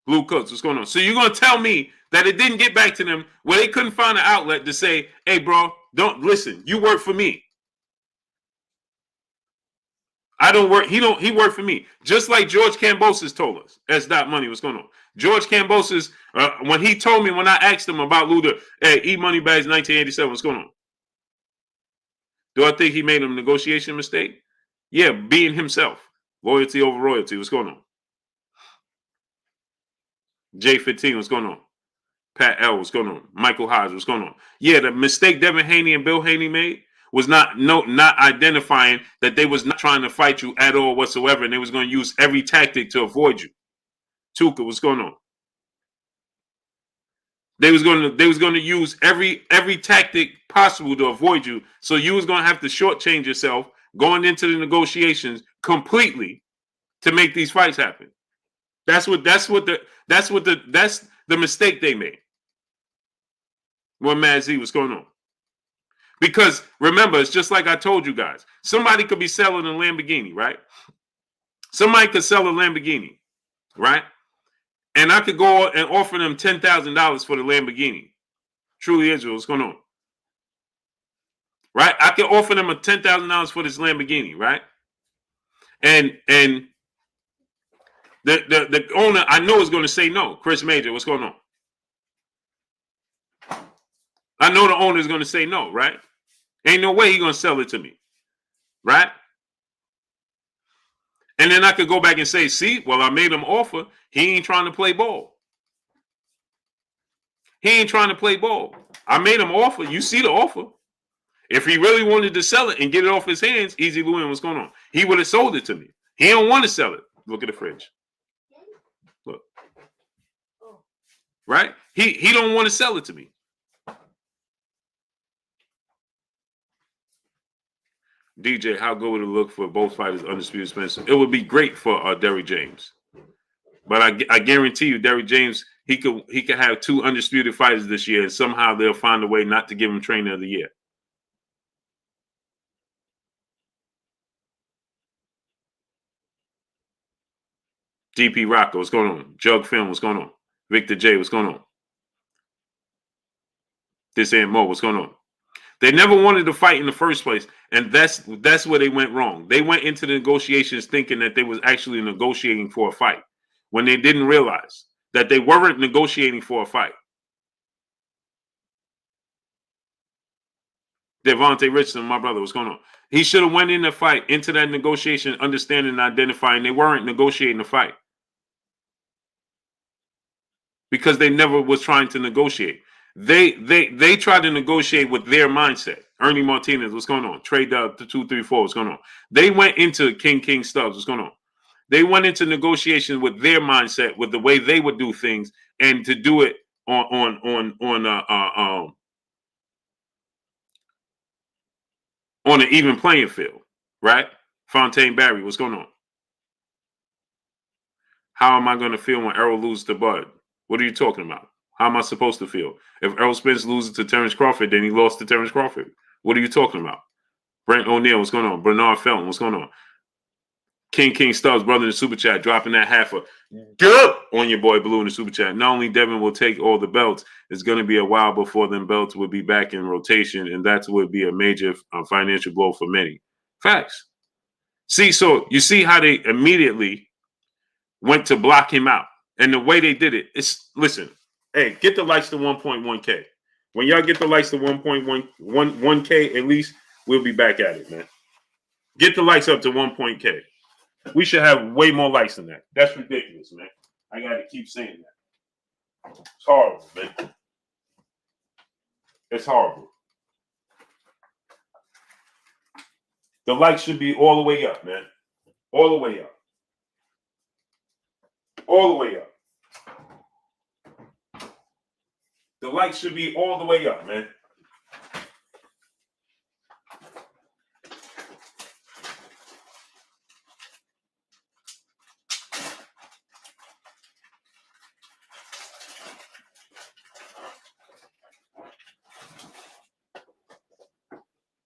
Blue Cooks, what's going on? So you're going to tell me that it didn't get back to them where they couldn't find an outlet to say, hey, bro, don't listen. You work for me. I don't work. He worked for me. Just like George Kambosos told us. That's not money. What's going on? George Kambosos, when he told me, when I asked him about Luda, hey, E-Money Bags 1987, what's going on? Do I think he made a negotiation mistake? Yeah, being himself. Loyalty over royalty. What's going on? J15, what's going on? Pat L, what's going on? Michael Hodge, what's going on? Yeah, the mistake Devin Haney and Bill Haney made was not identifying that they was not trying to fight you at all whatsoever, and they was going to use every tactic to avoid you. Tuka, what's going on? They was going to use every tactic possible to avoid you. So you was going to have to shortchange yourself going into the negotiations completely to make these fights happen. That's the mistake they made. What Mad Z, what's going on? Because remember, it's just like I told you guys. Somebody could be selling a Lamborghini, right? Somebody could sell a Lamborghini, right? And I could go and offer them $10,000 for the Lamborghini. Truly Israel, what's going on? Right? I could offer them a $10,000 for this Lamborghini, right? And the owner, I know, is going to say no. Chris Major, what's going on? I know the owner is going to say no, right? Ain't no way he's going to sell it to me, right? And then I could go back and say, see, well, I made him offer. He ain't trying to play ball. He ain't trying to play ball. I made him offer. You see the offer. If he really wanted to sell it and get it off his hands, easy win. What's going on? He would have sold it to me. He don't want to sell it. Look at the fridge. Look. Right? He don't want to sell it to me. DJ, how good would it look for both fighters, undisputed Spence? It would be great for Derrick James. But I guarantee you, Derrick James, he could have 2 undisputed fighters this year, and somehow they'll find a way not to give him trainer of the year. DP Rocco, what's going on? Jug Film, what's going on? Victor J, what's going on? This ain't Mo, what's going on? They never wanted to fight in the first place, and that's where they went wrong. They went into the negotiations thinking that they was actually negotiating for a fight, when they didn't realize that they weren't negotiating for a fight. Devontae Richardson, my brother, what's going on? He should have went in the fight, into that negotiation, understanding and identifying they weren't negotiating the fight, because they never was trying to negotiate. They tried to negotiate with their mindset. Ernie Martinez, what's going on? Trade up to 234, what's going on? They went into King Stubbs, what's going on? They went into negotiations with their mindset, with the way they would do things, and to do it on an even playing field, right? Fontaine Barry, what's going on? How am I going to feel when Errol loses to Bud? What are you talking about? How am I supposed to feel? If Errol Spence loses to Terrence Crawford, then he lost to Terrence Crawford. What are you talking about? Brent O'Neill, what's going on? Bernard Felton, what's going on? King Stubbs, brother in the super chat, dropping that half a dip on your boy Blue in the super chat. Not only Devin will take all the belts, it's going to be a while before them belts will be back in rotation, and that would be a major financial blow for many. Facts. See, so you see how they immediately went to block him out, and the way they did it, it's, listen, hey, get the likes to 1.1K. When y'all get the likes to 1.1K at least, we'll be back at it, man. Get the likes up to 1.K. We should have way more likes than that. That's ridiculous, man. I got to keep saying that. It's horrible, man. It's horrible. The likes should be all the way up, man. All the way up. All the way up. The likes should be all the way up, man.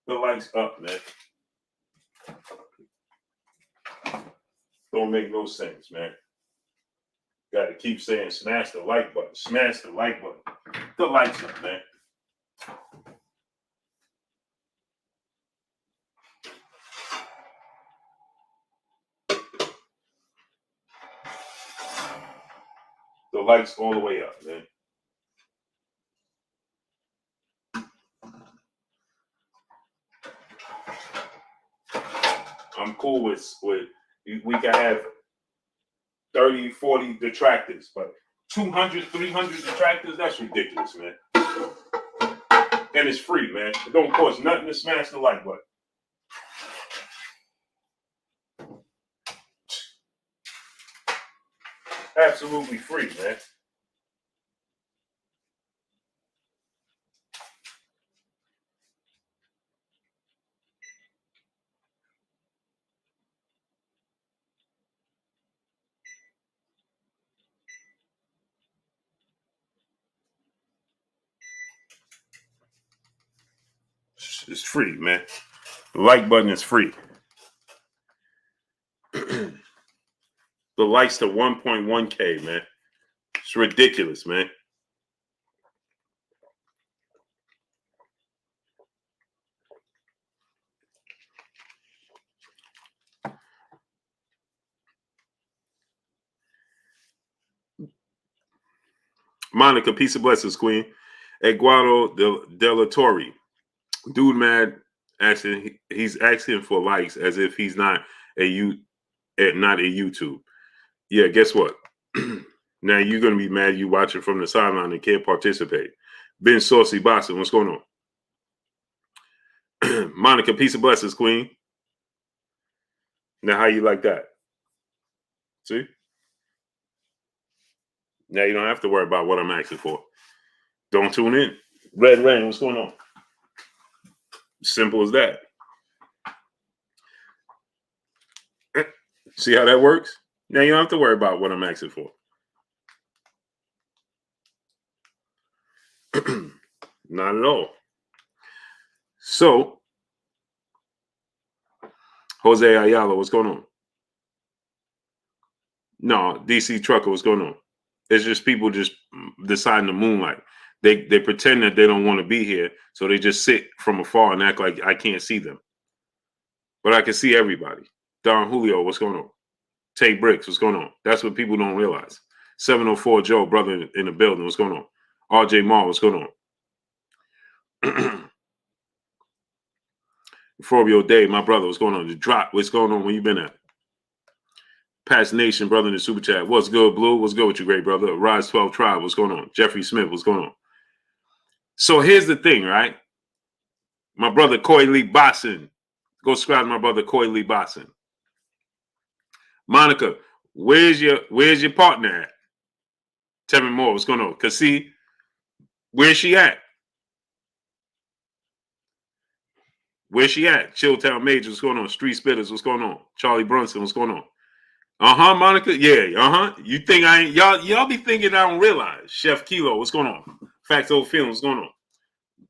The likes up, man. Don't make no sense, man. Got to keep saying smash the like button. Smash the like button. The likes up, man. The likes all the way up, man. I'm cool with we can have 30, 40 detractors, but 200, 300 detractors. That's ridiculous, man. And it's free, man. It don't cost nothing to smash the like button. Absolutely free, man. It's free, man. The like button is free. The likes to 1.1K, man. It's ridiculous, man. Monica, peace and blessings, Queen. Eduardo Della Torre. Dude, man, he's asking for likes as if he's not a YouTube. Yeah, guess what? Now you're gonna be mad you watching from the sideline and can't participate. Ben Saucy Boston, what's going on? Monica, peace and blessings, Queen. Now how you like that? See? Now you don't have to worry about what I'm asking for. Don't tune in. Red Rain, what's going on? Simple as that. See how that works? Now you don't have to worry about what I'm asking for. Not at all. So, Jose Ayala, what's going on? No, DC Trucker, what's going on? It's just people just deciding to moonlight. They pretend that they don't want to be here, so they just sit from afar and act like I can't see them. But I can see everybody. Don Julio, what's going on? Tay Bricks, what's going on? That's what people don't realize. 704 Joe, brother in the building, what's going on? RJ Mall, what's going on? Fabio Day, my brother, what's going on? The drop, what's going on? Where you been at? Past Nation, brother in the super chat. What's good, Blue? What's good with you, great brother? Rise 12 Tribe, what's going on? Jeffrey Smith, what's going on? So here's the thing, right? My brother Coy Lee Bosson. Go subscribe to my brother Coy Lee Bosson. Monica, where's your partner at? Tell me more. What's going on? Cause see, where's she at? Where's she at? Chilltown Major, what's going on? Street Spitters, what's going on? Charlie Brunson, what's going on? Monica. Yeah, You think I ain't y'all be thinking I don't realize. Chef Kilo, what's going on? Facts Old Film, what's going on?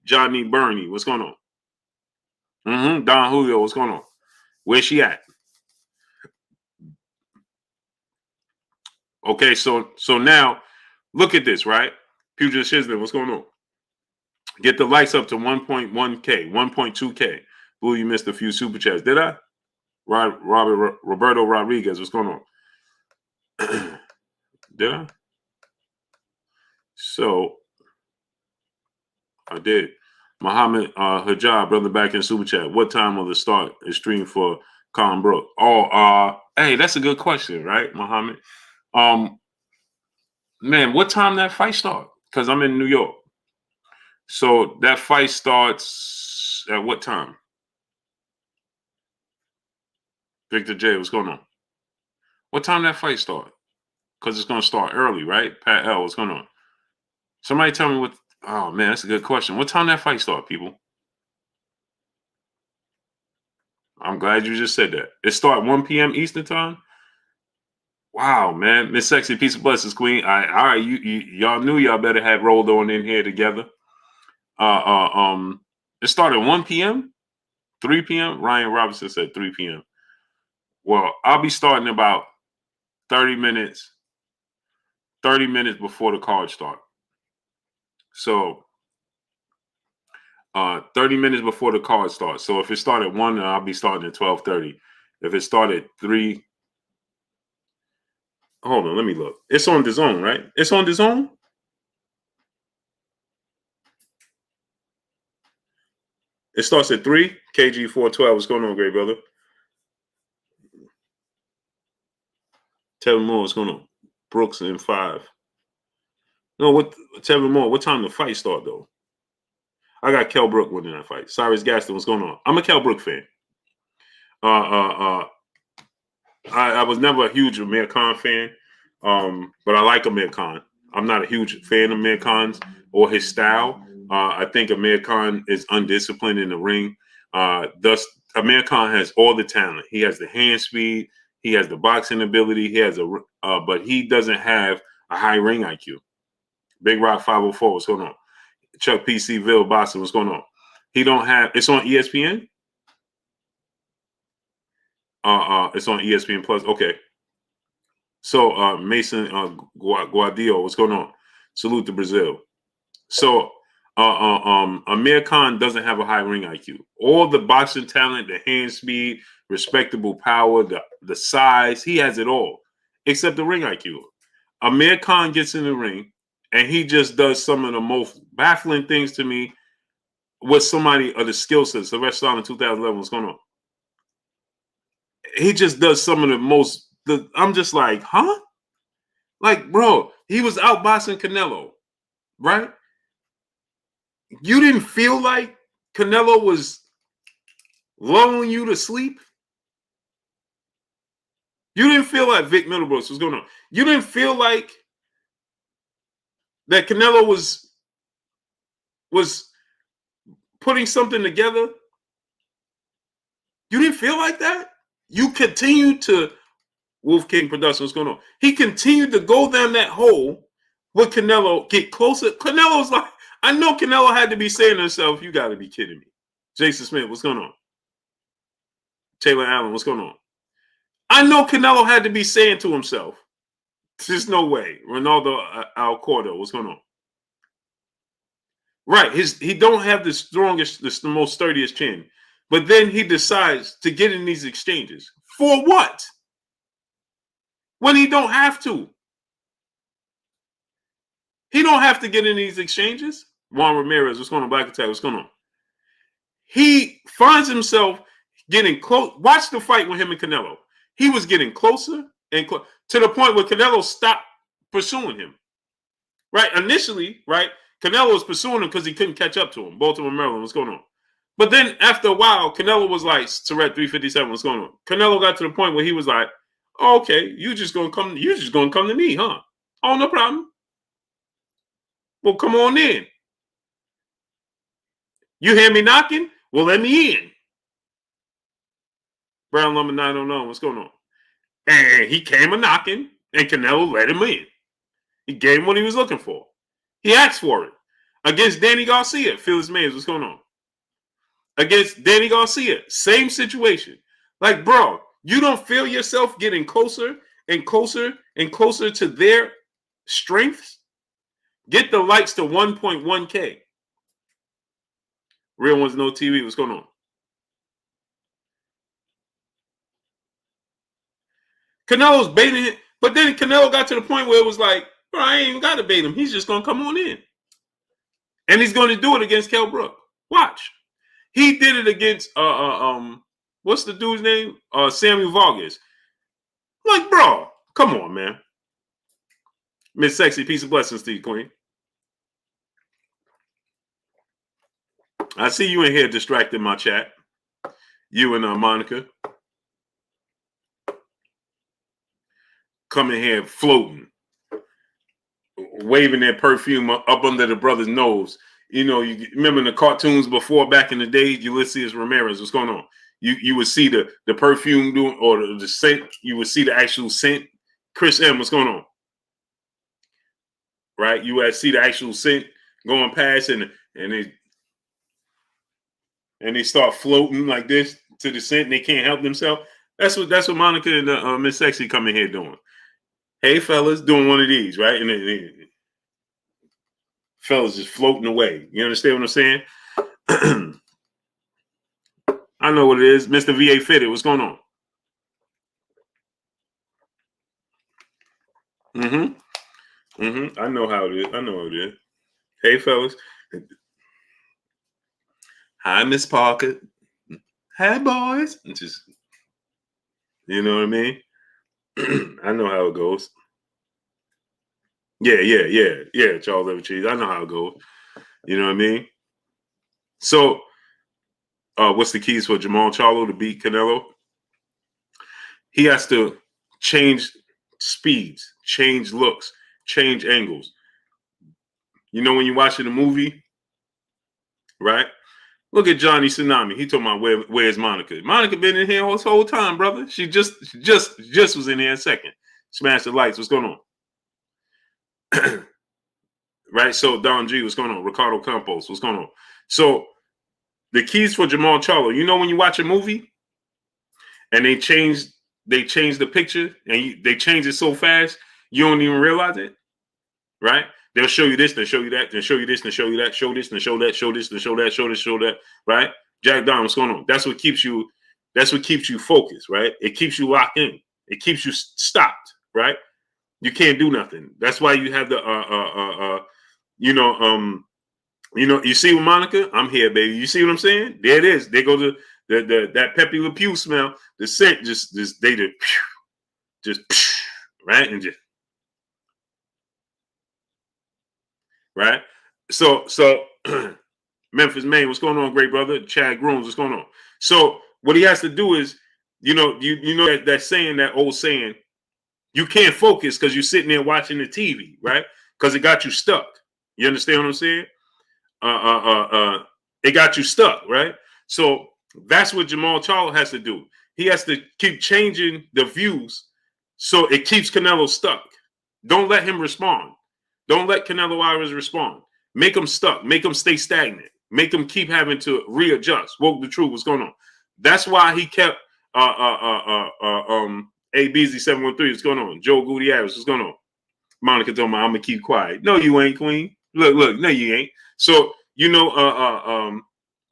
Johnny Burney, what's going on? Don Julio, what's going on? Where's she at? Okay, so now look at this, right? Puget Shisley, what's going on? Get the likes up to 1.1K, 1.2K. Blue, you missed a few super chats. Did I? Roberto Rodriguez, what's going on? Did I? So I did. Muhammad Hajab, brother, back in super chat. What time will the start is stream for Colin Brook? Hey, that's a good question, right, Muhammad? Man, what time that fight start? Because I'm in New York. So that fight starts at what time? Victor J, what's going on? What time that fight start? Because it's going to start early, right? Pat L, what's going on? Somebody tell me what. Oh, man, that's a good question. What time that fight start, people? I'm glad you just said that. It start 1 p.m. Eastern time? Wow, man. Miss Sexy, peace of blessings, Queen. All right, y'all knew y'all better have rolled on in here together. It started 1 p.m., 3 p.m. Ryan Robinson said 3 p.m. Well, I'll be starting about 30 minutes before the card start. So 30 minutes before the card starts. So if it started 1, I'll be starting at 12:30. If it started 3, hold on, let me look. It's on DAZN, right? It's on DAZN? It starts at 3. KG 412. What's going on, great brother? Tell me more. What's going on? Brooks in 5. No, what Tevin Moore? What time the fight start though? I got Kell Brook winning that fight. Cyrus Gaston, what's going on? I'm a Kell Brook fan. I was never a huge Amir Khan fan, but I like Amir Khan. I'm not a huge fan of Amir Khan's or his style. I think Amir Khan is undisciplined in the ring. Thus, Amir Khan has all the talent. He has the hand speed. He has the boxing ability. He has but he doesn't have a high ring IQ. Big Rock 504, what's going on? Chuck PC Ville Boston, what's going on? He don't have. It's on ESPN. It's on ESPN Plus. Okay. So Mason Guardiola, what's going on? Salute to Brazil. So Amir Khan doesn't have a high ring IQ. All the boxing talent, the hand speed, respectable power, the size, he has it all, except the ring IQ. Amir Khan gets in the ring and he just does some of the most baffling things to me with somebody of the skill set. Sylvester Stallone in 2011, what's going on? He just does some of the most. I'm just like, huh? Like, bro, he was outboxing Canelo, right? You didn't feel like Canelo was lulling you to sleep? You didn't feel like Vic Middlebrooks was going on. You didn't feel like that Canelo was putting something together? You didn't feel like that? You continued to Wolf King Production, what's going on? He continued to go down that hole with Canelo, get closer. Canelo's like, I know Canelo had to be saying to himself, you got to be kidding me. Jason Smith, what's going on? Taylor Allen, what's going on? I know Canelo had to be saying to himself, there's no way. Ronaldo Alcordo, what's going on? Right, he don't have the strongest, the most sturdiest chin. But then he decides to get in these exchanges. For what? When he don't have to. He don't have to get in these exchanges. Juan Ramirez, what's going on? Black Attack, what's going on? He finds himself getting close. Watch the fight with him and Canelo. He was getting closer and to the point where Canelo stopped pursuing him. Right? Initially, right? Canelo was pursuing him because he couldn't catch up to him. Baltimore, Maryland, what's going on? But then after a while, Canelo was like, Tourette 357, what's going on? Canelo got to the point where he was like, oh, okay, you're just gonna come to me, huh? Oh, no problem. Well, come on in. You hear me knocking? Well, let me in. Brown Lumber 909, what's going on? And he came a knocking, and Canelo let him in. He gave him what he was looking for. He asked for it. Against Danny Garcia, Phyllis Mayes, what's going on? Against Danny Garcia, same situation. Like, bro, you don't feel yourself getting closer and closer and closer to their strengths? Get the likes to 1.1K. Real Ones No TV, what's going on? Canelo's baiting it, but then Canelo got to the point where it was like, bro, I ain't even got to bait him. He's just going to come on in. And he's going to do it against Kell Brook. Watch. He did it against, what's the dude's name? Samuel Vargas. Like, bro, come on, man. Miss Sexy, peace of blessings to you, Queen. I see you in here distracting my chat. You and Monica. Coming here floating. Waving their perfume up under the brother's nose. You know, you remember the cartoons before back in the day, Ulysses Ramirez, what's going on? You would see the perfume doing, or the scent, you would see the actual scent. Chris M, what's going on? Right? You would see the actual scent going past and they start floating like this to the scent and they can't help themselves. That's what Monica and Miss Sexy come in here doing. Hey fellas, doing one of these, right? And fellas just floating away. You understand what I'm saying? I know what it is. Mr. VA Fitted, what's going on? I know how it is. I know what it is. Hey, fellas. Hi, Miss Parker. Hi, boys. Just, you know what I mean? I know how it goes. Yeah, Charles Ever Cheese. I know how it goes. You know what I mean? So, what's the keys for Jermall Charlo to beat Canelo? He has to change speeds, change looks, change angles. You know, when you're watching a movie, right? Look at Johnny Tsunami. He talking about where's Monica? Monica been in here this whole time, brother. She just was in here a second. Smash the lights. What's going on? Right? So Don G, what's going on? Ricardo Campos, what's going on? So the keys for Jermall Charlo. You know when you watch a movie and they change the picture and they change it so fast you don't even realize it, right? They'll show you this, they'll show you that, they'll show you this, they'll show you that, show this, and show that, show this, and show that, show this, show that, right? Jack Don, what's going on? That's what keeps you focused, right? It keeps you locked in. It keeps you stopped, right? You can't do nothing. That's why you have the you see with Monica, I'm here, baby. You see what I'm saying? There it is. There goes that Pepe Le Pew smell. The scent just right, and just right. So Memphis, Maine, what's going on, great brother? Chad Grooms, what's going on? So what he has to do is, you know that saying, that old saying, you can't focus because you're sitting there watching the TV, right? Because it got you stuck. You understand what I'm saying? It got you stuck, right? So that's what Jermall Charlo has to do. He has to keep changing the views so it keeps Canelo stuck. Don't let him respond. Don't let Canelo Alvarez respond. Make him stuck. Make him stay stagnant. Make him keep having to readjust. Woke the truth. What's going on? That's why he kept ABZ713. What's going on? Joe Gutierrez. What's going on? Monica told me I'm gonna keep quiet. No, you ain't, Queen. Look. No, you ain't. So you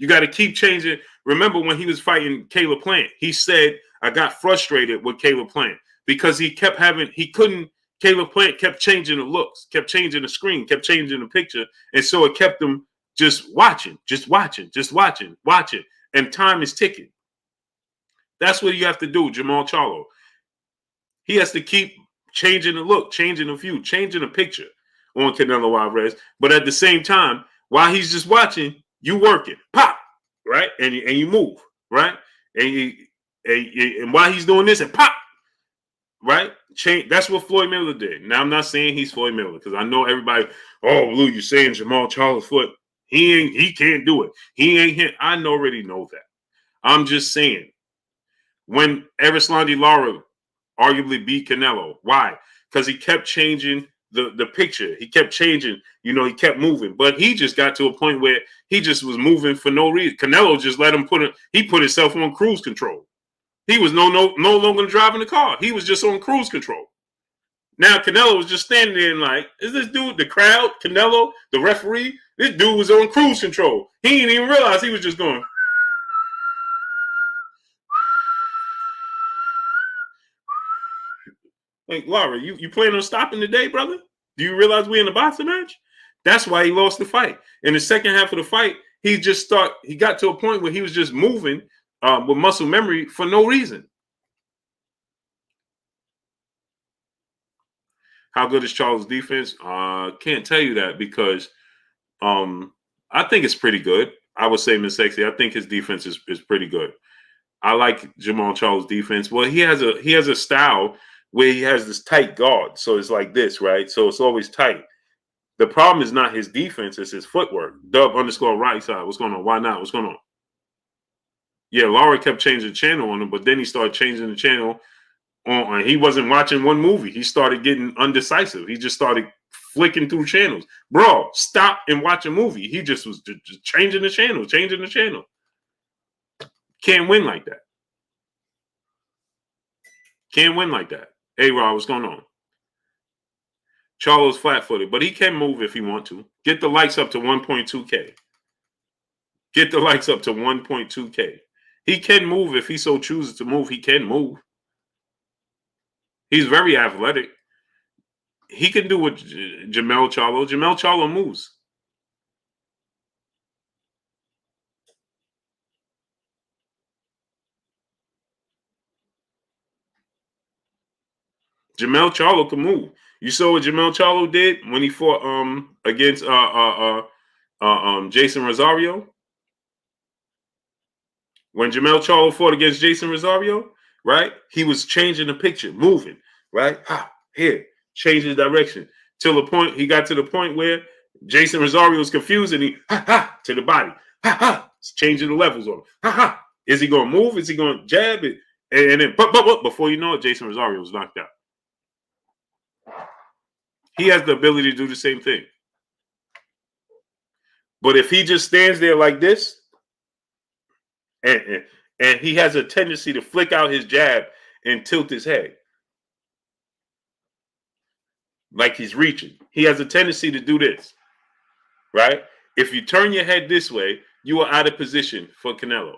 got to keep changing. Remember when he was fighting Caleb Plant, he said, I got frustrated with Caleb Plant because Caleb Plant kept changing the looks, kept changing the screen, kept changing the picture. And so it kept him just watching. And time is ticking. That's what you have to do, Jermall Charlo. He has to keep changing the look, changing the view, changing the picture on Canelo Alvarez. But at the same time, while he's just watching, you working, pop, right, and you move, right, and while he's doing this, and pop, right, change. That's what Floyd Mayweather did. Now I'm not saying he's Floyd Mayweather because I know everybody. Oh, Lou, you're saying Jermall Charlo's foot. He can't do it. He ain't hit. I already know that. I'm just saying when Erislandy Lara arguably beat Canelo, why? Because he kept changing the picture. He kept changing, he kept moving. But he just got to a point where he just was moving for no reason. Canelo just let him put himself on cruise control. He was no longer driving the car. He was just on cruise control. Now Canelo was just standing there and like, is this dude, the crowd, Canelo, the referee? This dude was on cruise control. He didn't even realize he was just going. Like, Laura, you planning on stopping today, brother? Do you realize we're in a boxing match? That's why he lost the fight. In the second half of the fight, he got to a point where he was just moving with muscle memory for no reason. How good is Charles' defense? Can't tell you that because I think it's pretty good. I would say, Miss Sexy, I think his defense is pretty good. I like Jermall Charles' defense. Well, he has a style where he has this tight guard. So it's like this, right? So it's always tight. The problem is not his defense, it's his footwork. Dub_right side. What's going on? Why not? What's going on? Yeah, Laura kept changing the channel on him, but then he started changing the channel on. He wasn't watching one movie. He started getting undecisive. He just started flicking through channels. Bro, stop and watch a movie. He just was just changing the channel. Can't win like that. Hey, Rob, what's going on? Charlo's flat-footed, but he can move if he want to. Get the likes up to 1.2K. Get the likes up to 1.2K. He can move if he so chooses to move. He can move. He's very athletic. He can do what Jamel Charlo moves. Jamel Charlo can move. You saw what Jamel Charlo did when he fought against Jason Rosario? When Jamel Charlo fought against Jason Rosario, right? He was changing the picture, moving, right? Ha, here, changing direction. Till the point, he got to the point where Jason Rosario was confused and he, ha, ha, to the body. Ha, ha, changing the levels on him. Ha, ha. Is he going to move? Is he going to jab it? And then, before you know it, Jason Rosario was knocked out. He has the ability to do the same thing. But if he just stands there like this, and he has a tendency to flick out his jab and tilt his head like he's reaching. He has a tendency to do this, right? If you turn your head this way, you are out of position for Canelo.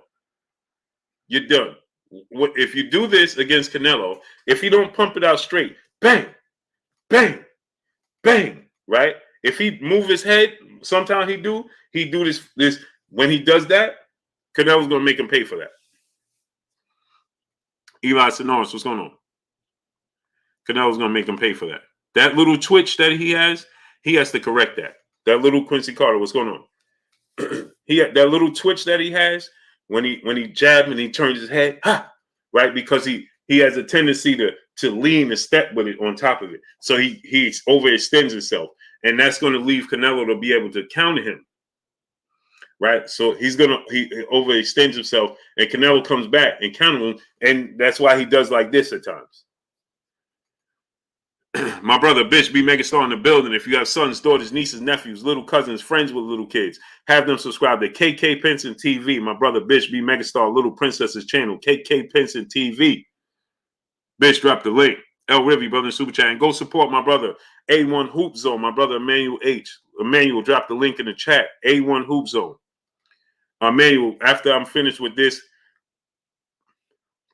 You're done. If you do this against Canelo, if you don't pump it out straight, bang, bang, bang, right? If he move his head, sometimes he do this. When he does that, Canelo's going to make him pay for that. Eli Sonoris, what's going on? Canelo's going to make him pay for that. That little twitch that he has to correct that. That little Quincy Carter, what's going on? That little twitch that he has when he jabs and he turns his head, ha, right? Because he has a tendency to lean and step with it on top of it. So he overextends himself. And that's going to leave Canelo to be able to counter him. Right, so he overextends himself, and Canelo comes back and counters him, and that's why he does like this at times. My brother, Bitch, be Megastar in the building. If you have sons, daughters, nieces, nephews, little cousins, friends with little kids, have them subscribe to KK Penson TV. My brother, Bitch, be Megastar, Little Princess's channel, KK Penson TV. Bitch, drop the link. El Rivy, brother, in Super Chat, and go support my brother A1 Hoop Zone. My brother Emmanuel H. Emmanuel, drop the link in the chat. A1 Hoop Zone. Emmanuel, after I'm finished with this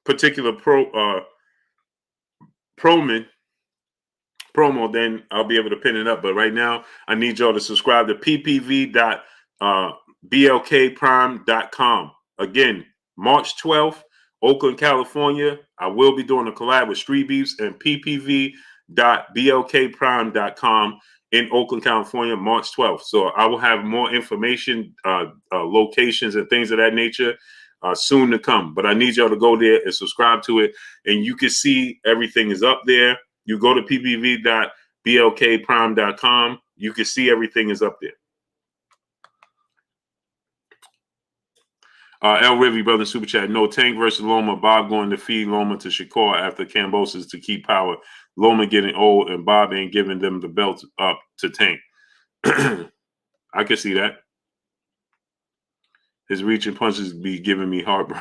particular promo, then I'll be able to pin it up. But right now, I need y'all to subscribe to ppv.blkprime.com. Again, March 12th, Oakland, California. I will be doing a collab with Street Beefs and ppv.blkprime.com in Oakland, California, March 12th. So I will have more information, locations and things of that nature soon to come. But I need y'all to go there and subscribe to it. And you can see everything is up there. You go to ppv.blkprime.com. You can see everything is up there. El Rivy, brother, Super Chat. No, Tank versus Loma. Bob going to feed Loma to Shakur after Cambosis to keep power. Loma getting old and Bob ain't giving them the belt up to Tank. I can see that. His reaching punches be giving me heartburn.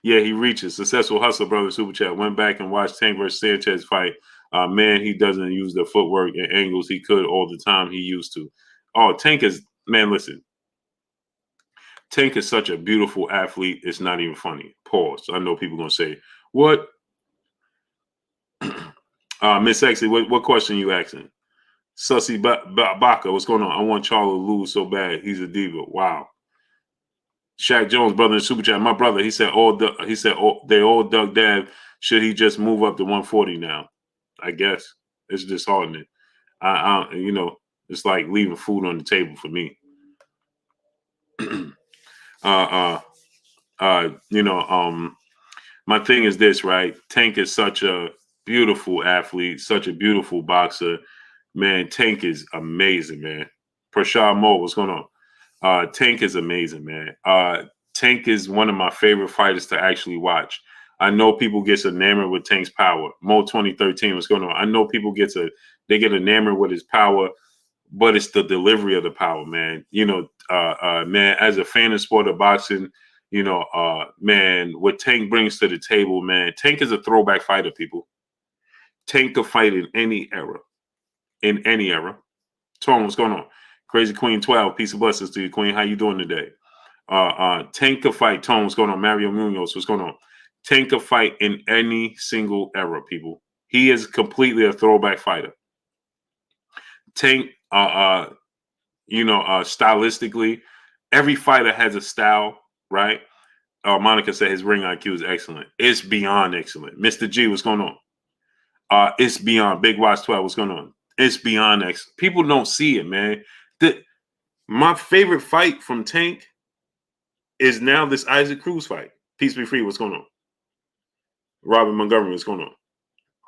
Yeah, he reaches. Successful hustler, brother, Super Chat. Went back and watched Tank versus Sanchez fight. Man, he doesn't use the footwork and angles he could all the time he used to. Oh, Tank is, man, listen. Tank is such a beautiful athlete. It's not even funny. Pause. I know people going to say, what? Miss Sexy, what question you asking? Sussy Baka, what's going on? I want Charlo to lose so bad. He's a diva. Wow. Shaq Jones, brother in Super Chat. My brother, he said they all dug Dad. Should he just move up to 140 now? I guess it's disheartening. It's like leaving food on the table for me. My thing is this, right? Tank is such a beautiful athlete, such a beautiful boxer. Man, Tank is amazing, man. Prashad Moore, what's going on? Tank is amazing, man. Tank is one of my favorite fighters to actually watch. I know people get enamored with Tank's power. Mo 2013, what's going on? I know people get enamored with his power, but it's the delivery of the power, man. Man, as a fan of sport of boxing, man, what Tank brings to the table, man. Tank is a throwback fighter, people. Tank could fight in any era. In any era. Tom, what's going on? Crazy Queen 12, peace and blessings to you, Queen. How you doing today? Tank could fight. Tom, what's going on? Mario Munoz, what's going on? Tank could fight in any single era, people. He is completely a throwback fighter. Tank, stylistically, every fighter has a style, right? Monica said his ring IQ is excellent. It's beyond excellent. Mr. G, what's going on? It's beyond. Big Watch 12. What's going on? It's beyond X. People don't see it, man. My favorite fight from Tank is now this Isaac Cruz fight. Peace be free. What's going on? Robert Montgomery. What's going on?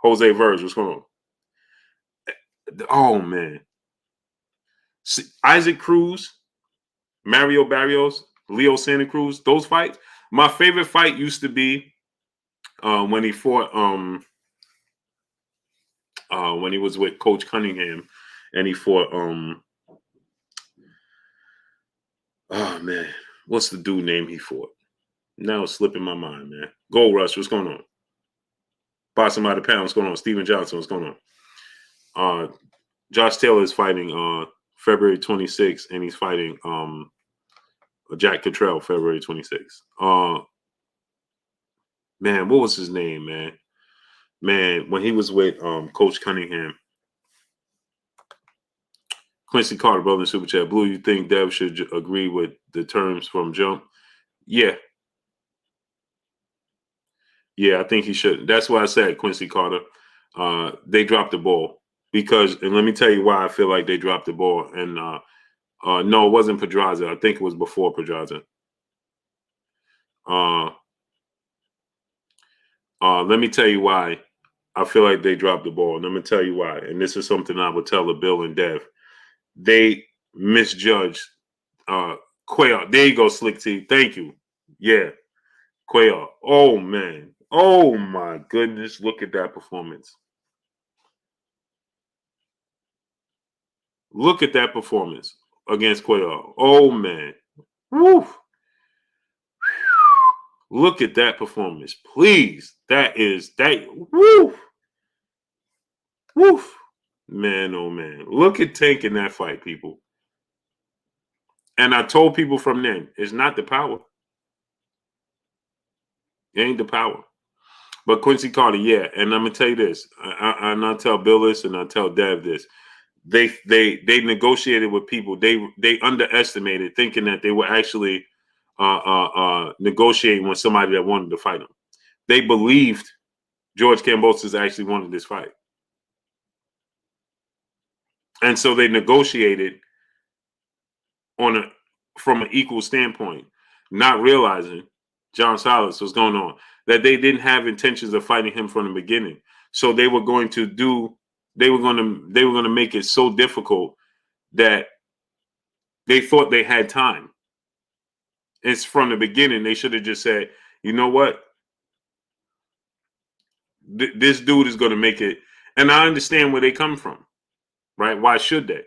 Jose Verge. What's going on? Oh, man. See, Isaac Cruz, Mario Barrios, Leo Santa Cruz, those fights. My favorite fight used to be when he fought when he was with Coach Cunningham, and he fought oh man, what's the dude name he fought? Now it's slipping my mind, man. Gold Rush, what's going on? Boxing by the pound, what's going on? Steven Johnson, what's going on? Josh Taylor is fighting February 26th, and he's fighting Jack Cottrell February 26th. Man, what was his name, man? Man, when he was with Coach Cunningham. Quincy Carter, brother in Super Chat. Blue, you think Dev should agree with the terms from jump? Yeah. Yeah, I think he should. That's why I said Quincy Carter. They dropped the ball. And let me tell you why I feel like they dropped the ball. And no, it wasn't Pedraza. I think it was before Pedraza. Let me tell you why I feel like they dropped the ball. And let me tell you why. And this is something I would tell the Bill and Dev. They misjudged Quayle. There you go, Slick T. Thank you. Yeah. Quayle. Oh, man. Oh, my goodness. Look at that performance. Look at that performance against Quayle. Oh, man. Woo. Look at that performance. Please. That. Woo. Woo. Man, oh, man. Look at Tank in that fight, people. And I told people from then, it's not the power. It ain't the power. But Quincy Carter, yeah. And I'm going to tell you this. And I'll tell Bill this, and I'll tell Dev this. They negotiated with people. They underestimated, thinking that they were actually negotiating with somebody that wanted to fight them. They believed George Kambosos actually wanted this fight. And so they negotiated from an equal standpoint, not realizing John Silas was going on, that they didn't have intentions of fighting him from the beginning. So they were going to make it so difficult that they thought they had time. It's from the beginning. They should have just said, you know what? This dude is going to make it. And I understand where they come from, right? Why should they?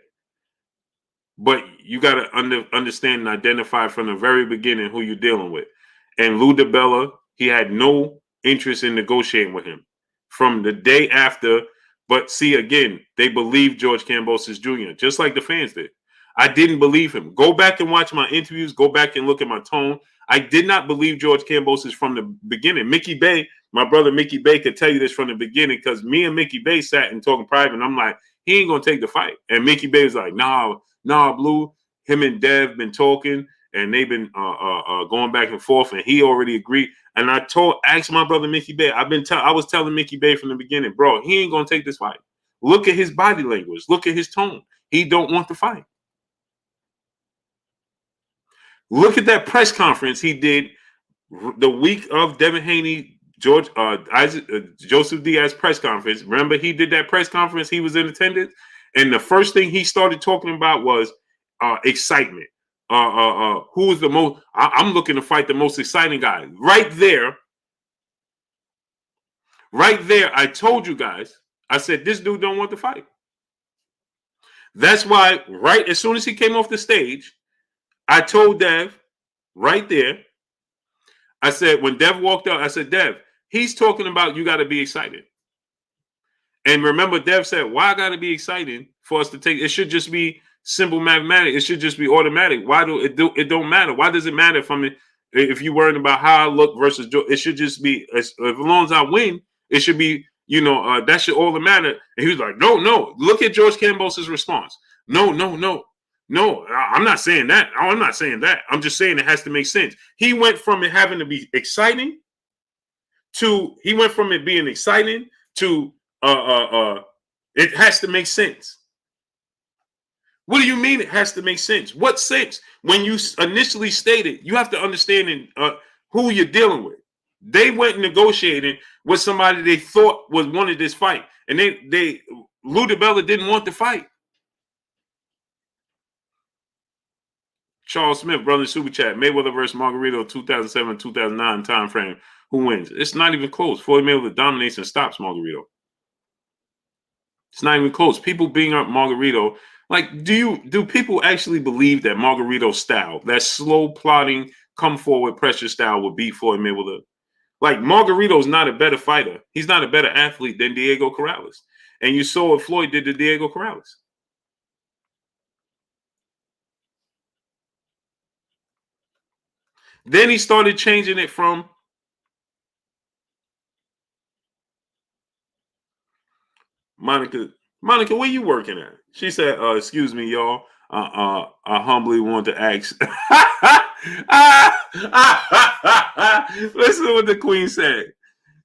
But you got to understand and identify from the very beginning who you're dealing with. And Lou DiBella, he had no interest in negotiating with him from the day after. But see, again, they believed George Kambosos Jr., just like the fans did. I didn't believe him. Go back and watch my interviews. Go back and look at my tone. I did not believe George Kambosos from the beginning. Mickey Bay, my brother Mickey Bay, could tell you this from the beginning, because me and Mickey Bay sat and talking private, and I'm like, he ain't going to take the fight. And Mickey Bay was like, nah, Blue. Him and Dev been talking, and they've been going back and forth, and he already agreed. And I asked my brother Mickey Bay. I was telling Mickey Bay from the beginning, bro, he ain't gonna take this fight. Look at his body language. Look at his tone. He don't want to fight. Look at that press conference he did the week of Devin Haney, Joseph Diaz press conference. Remember, he did that press conference. He was in attendance, and the first thing he started talking about was excitement. Who is the most? I'm looking to fight the most exciting guy. Right there. I told you guys. I said this dude don't want to fight. That's why. Right as soon as he came off the stage, I told Dev right there. I said when Dev walked out, I said, Dev, he's talking about you got to be excited. And remember, Dev said, why I got to be excited for us to take? It should just be simple mathematics. It should just be automatic. Why it don't matter? Why does it matter if you're worrying about how I look versus Joe? It should just be as long as I win. It should be, that should all that matter. And he was like, no. Look at George Kambosos' response. No. I'm not saying that. I'm not saying that. I'm just saying it has to make sense. He went from it having to be exciting to being exciting to It has to make sense. What do you mean it has to make sense? What sense? When you initially stated, you have to understand who you're dealing with. They went negotiating with somebody they thought wanted this fight, and Lou DiBella didn't want the fight. Charles Smith, brother, super chat. Mayweather versus Margarito, 2007-2009 time frame. Who wins? It's not even close. Floyd Mayweather dominates and stops Margarito. It's not even close. People being up Margarito. Like, do people actually believe that Margarito's style, that slow plotting, come forward pressure style, would beat Floyd Mayweather? Like, Margarito's not a better fighter. He's not a better athlete than Diego Corrales. And you saw what Floyd did to Diego Corrales. Then he started changing it from Monica, where you working at? She said, excuse me, y'all. I humbly want to ask. Listen to what the queen said.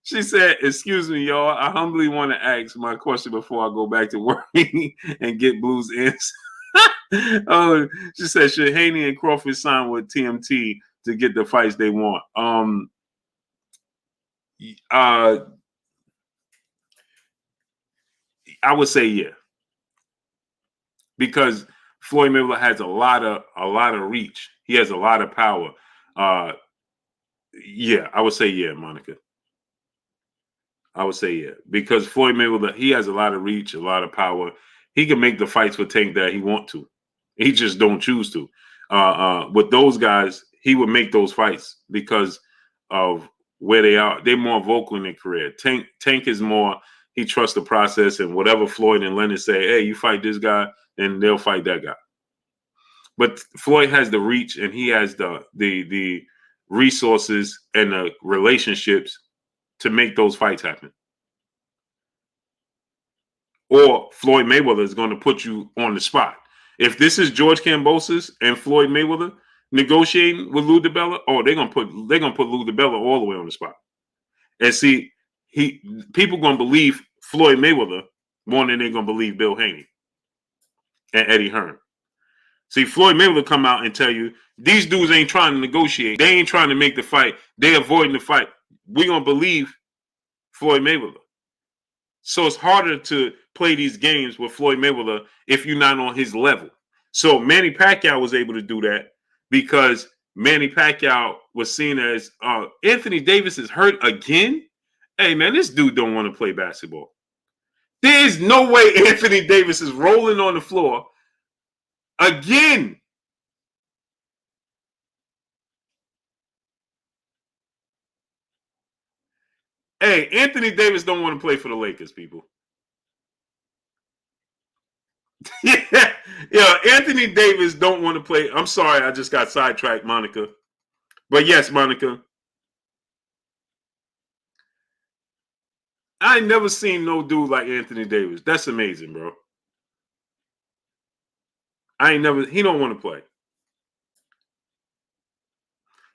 She said, excuse me, y'all. I humbly want to ask my question before I go back to work and get Blues ends. Oh, she said, should Haney and Crawford sign with TMT to get the fights they want? I would say yeah, because Floyd Mayweather has a lot of reach. He has a lot of power. Yeah, I would say yeah, Monica. I would say yeah, because Floyd Mayweather, he has a lot of reach, a lot of power. He can make the fights with Tank that he want to. He just don't choose to. With those guys, he would make those fights because of where they are. They're more vocal in their career. Tank is more, he trusts the process, and whatever Floyd and Leonard say, hey, you fight this guy, then they'll fight that guy. But Floyd has the reach, and he has the resources and the relationships to make those fights happen. Or Floyd Mayweather is going to put you on the spot. If this is George Kambosos and Floyd Mayweather negotiating with Lou DiBella, they're gonna put Lou DiBella all the way on the spot. And see, people gonna believe Floyd Mayweather more than they're gonna believe Bill Haney and Eddie Hearn. See, Floyd Mayweather come out and tell you these dudes ain't trying to negotiate. They ain't trying to make the fight. They avoiding the fight. We gonna believe Floyd Mayweather. So it's harder to play these games with Floyd Mayweather if you're not on his level. So Manny Pacquiao was able to do that because Manny Pacquiao was seen as Anthony Davis is hurt again. Hey, man, this dude don't want to play basketball. There is no way Anthony Davis is rolling on the floor again. Hey, Anthony Davis don't want to play for the Lakers, people. Yeah, Anthony Davis don't want to play. I'm sorry, I just got sidetracked, Monica. But yes, Monica. I ain't never seen no dude like Anthony Davis. That's amazing, bro. He don't want to play.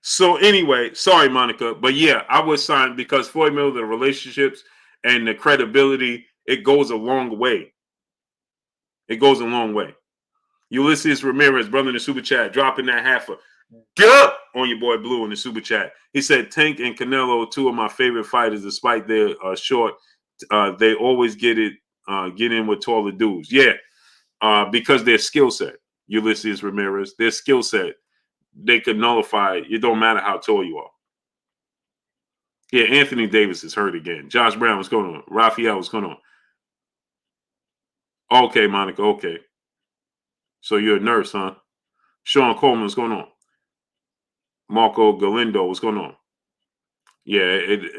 So anyway, sorry, Monica. But yeah, I would sign because Floyd Mayweather, the relationships and the credibility, it goes a long way. It goes a long way. Ulysses Ramirez, brother in the super chat, dropping that half a duh on your boy Blue in the super chat. He said Tank and Canelo, two of my favorite fighters, despite their short, they always get in with taller dudes. Yeah, because their skill set, Ulysses Ramirez, their skill set, they could nullify. It don't matter how tall you are. Yeah, Anthony Davis is hurt again. Josh Brown, what's going on? Raphael, what's going on? Okay, Monica, okay. So you're a nurse, huh? Sean Coleman, what's going on? Marco Galindo, what's going on? Yeah,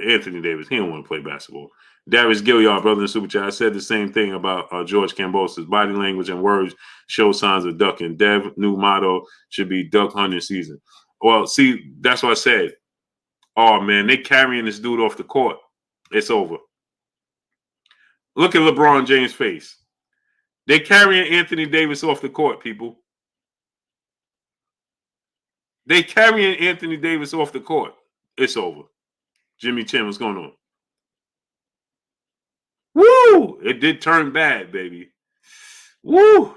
Anthony Davis, he don't want to play basketball. Darius Gilliard, brother in super chat, I said the same thing about George Kambosos. Body language and words show signs of ducking. Dev, new motto should be duck hunting season. Well, see, that's what I said. Oh, man, they carrying this dude off the court. It's over. Look at LeBron James' face. They're carrying Anthony Davis off the court, people. They carrying Anthony Davis off the court. It's over. Jimmy Chin, what's going on? Woo! It did turn bad, baby. Woo!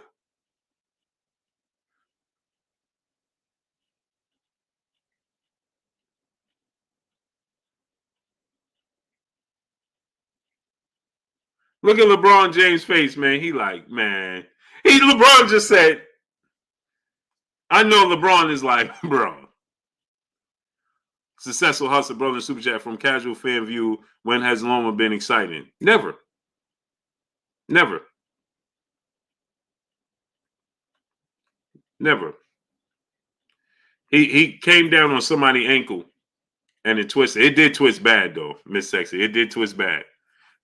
Look at LeBron James' face, man. He like, man. LeBron just said, I know LeBron is like, bro. Successful hustle, brother, super chat from casual fan view. When has Loma been exciting? Never. Never. Never. He came down on somebody's ankle and it twisted. It did twist bad though, Miss Sexy. It did twist bad.